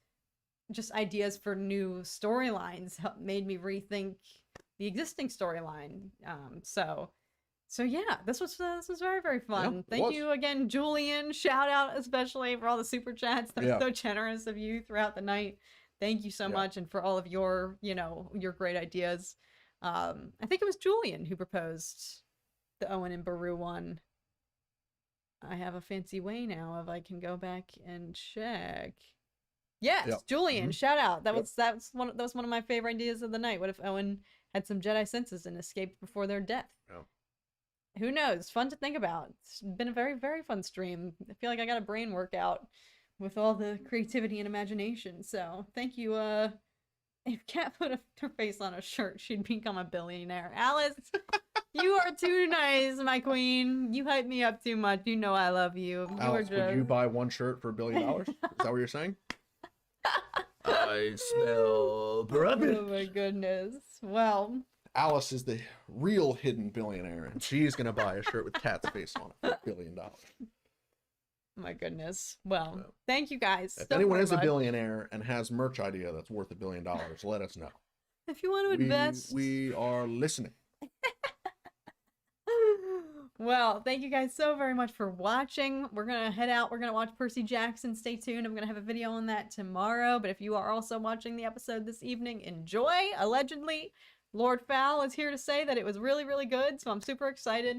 just ideas for new storylines made me rethink the existing storyline. So yeah, this was very, very fun. Yeah, Thank you again, Julian. Shout out especially for all the super chats. That was so generous of you throughout the night. Thank you so much, and for all of your your great ideas. I think it was Julian who proposed the Owen and Beru one. I have a fancy way now if I can go back and check. Yes, Julian, shout out. That was one of my favorite ideas of the night. What if Owen had some Jedi senses and escaped before their death? Yeah. Who knows? Fun to think about. It's been a very, very fun stream. I feel like I got a brain workout with all the creativity and imagination. So thank you. If Kat put her face on a shirt, she'd become a billionaire. Alice, you are too nice, my queen. You hype me up too much. You know I love you. Alice, would you buy one shirt for $1 billion? Is that what you're saying? I smell profit. Oh my goodness. Well, Alice is the real hidden billionaire, and she's gonna buy a shirt with Cat's face on it for $1 billion. My goodness. Well, thank you guys. If anyone is a billionaire and has merch idea that's worth $1 billion, let us know. If you want to invest, we are listening. Well, thank you guys so very much for watching. We're going to head out. We're going to watch Percy Jackson. Stay tuned. I'm going to have a video on that tomorrow. But if you are also watching the episode this evening, enjoy. Allegedly, Lord Fowl is here to say that it was really, really good. So I'm super excited.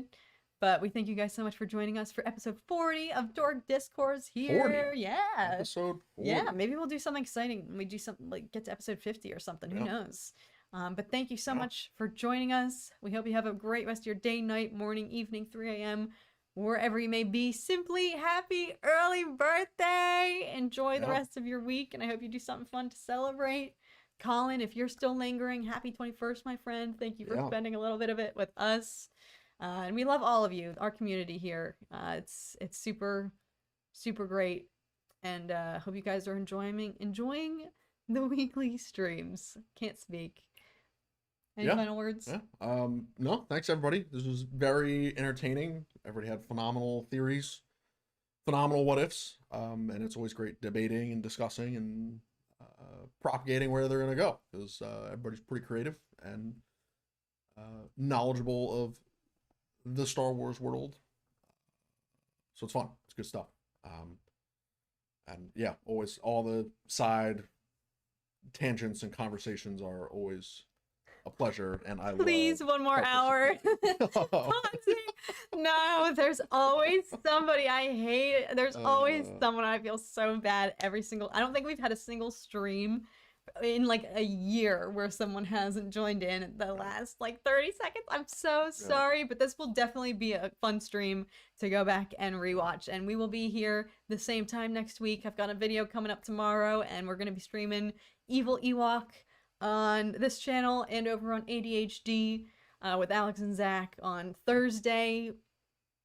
But we thank you guys so much for joining us for episode 40 of Dork Discourse here. 40? Yeah. Episode 40. Yeah, maybe we'll do something exciting. We do something like get to episode 50 or something. Who knows? But thank you so much for joining us. We hope you have a great rest of your day, night, morning, evening, 3 a.m., wherever you may be. Simply happy early birthday. Enjoy the rest of your week, and I hope you do something fun to celebrate. Colin, if you're still lingering, happy 21st, my friend. Thank you for spending a little bit of it with us. And we love all of you, our community here. It's super, super great. And hope you guys are enjoying the weekly streams. Can't speak. Any final words? Yeah. No, thanks everybody. This was very entertaining. Everybody had phenomenal theories, phenomenal what ifs. And it's always great debating and discussing and propagating where they're gonna go, because everybody's pretty creative and knowledgeable of the Star Wars world. So it's fun. It's good stuff. And yeah, always all the side tangents and conversations are always a pleasure, and I Please, love one more hour. Pausing. No, there's always somebody I hate. There's always someone I feel so bad every single. I don't think we've had a single stream in like a year where someone hasn't joined in at the last like 30 seconds. I'm so sorry, but this will definitely be a fun stream to go back and rewatch. And we will be here the same time next week. I've got a video coming up tomorrow, and we're going to be streaming Evil Ewok on this channel and over on ADHD with Alex and Zach on Thursday,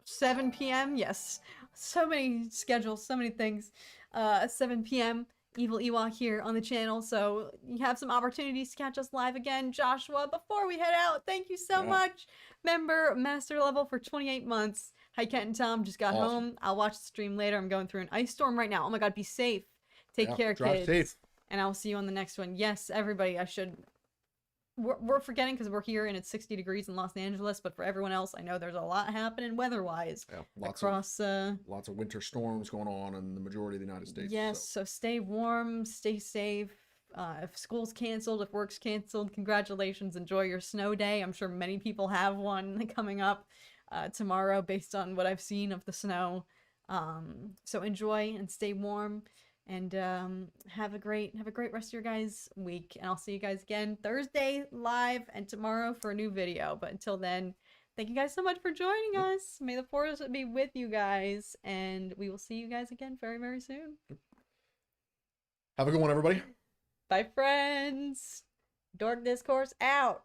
7 p.m. Yes, so many schedules, so many things. 7 p.m. Evil Ewok here on the channel, so you have some opportunities to catch us live again. Joshua, before we head out, thank you so much. Member Master Level for 28 months. Hi, Kent and Tom, just got home. I'll watch the stream later. I'm going through an ice storm right now. Oh my god, be safe. Take care, drive kids. safe. And I will see you on the next one. Yes, everybody, I should... We're forgetting because we're here and it's 60 degrees in Los Angeles, but for everyone else, I know there's a lot happening weather-wise across... lots of winter storms going on in the majority of the United States. Yes, so stay warm, stay safe. If school's canceled, if work's canceled, congratulations. Enjoy your snow day. I'm sure many people have one coming up tomorrow based on what I've seen of the snow. So enjoy and stay warm. And have a great rest of your guys' week. And I'll see you guys again Thursday live and tomorrow for a new video. But until then, thank you guys so much for joining us. May the force be with you guys. And we will see you guys again very, very soon. Have a good one, everybody. Bye, friends. Dork Discourse out.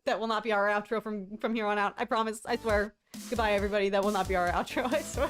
That will not be our outro from here on out. I promise. I swear. Goodbye, everybody. That will not be our outro, I swear.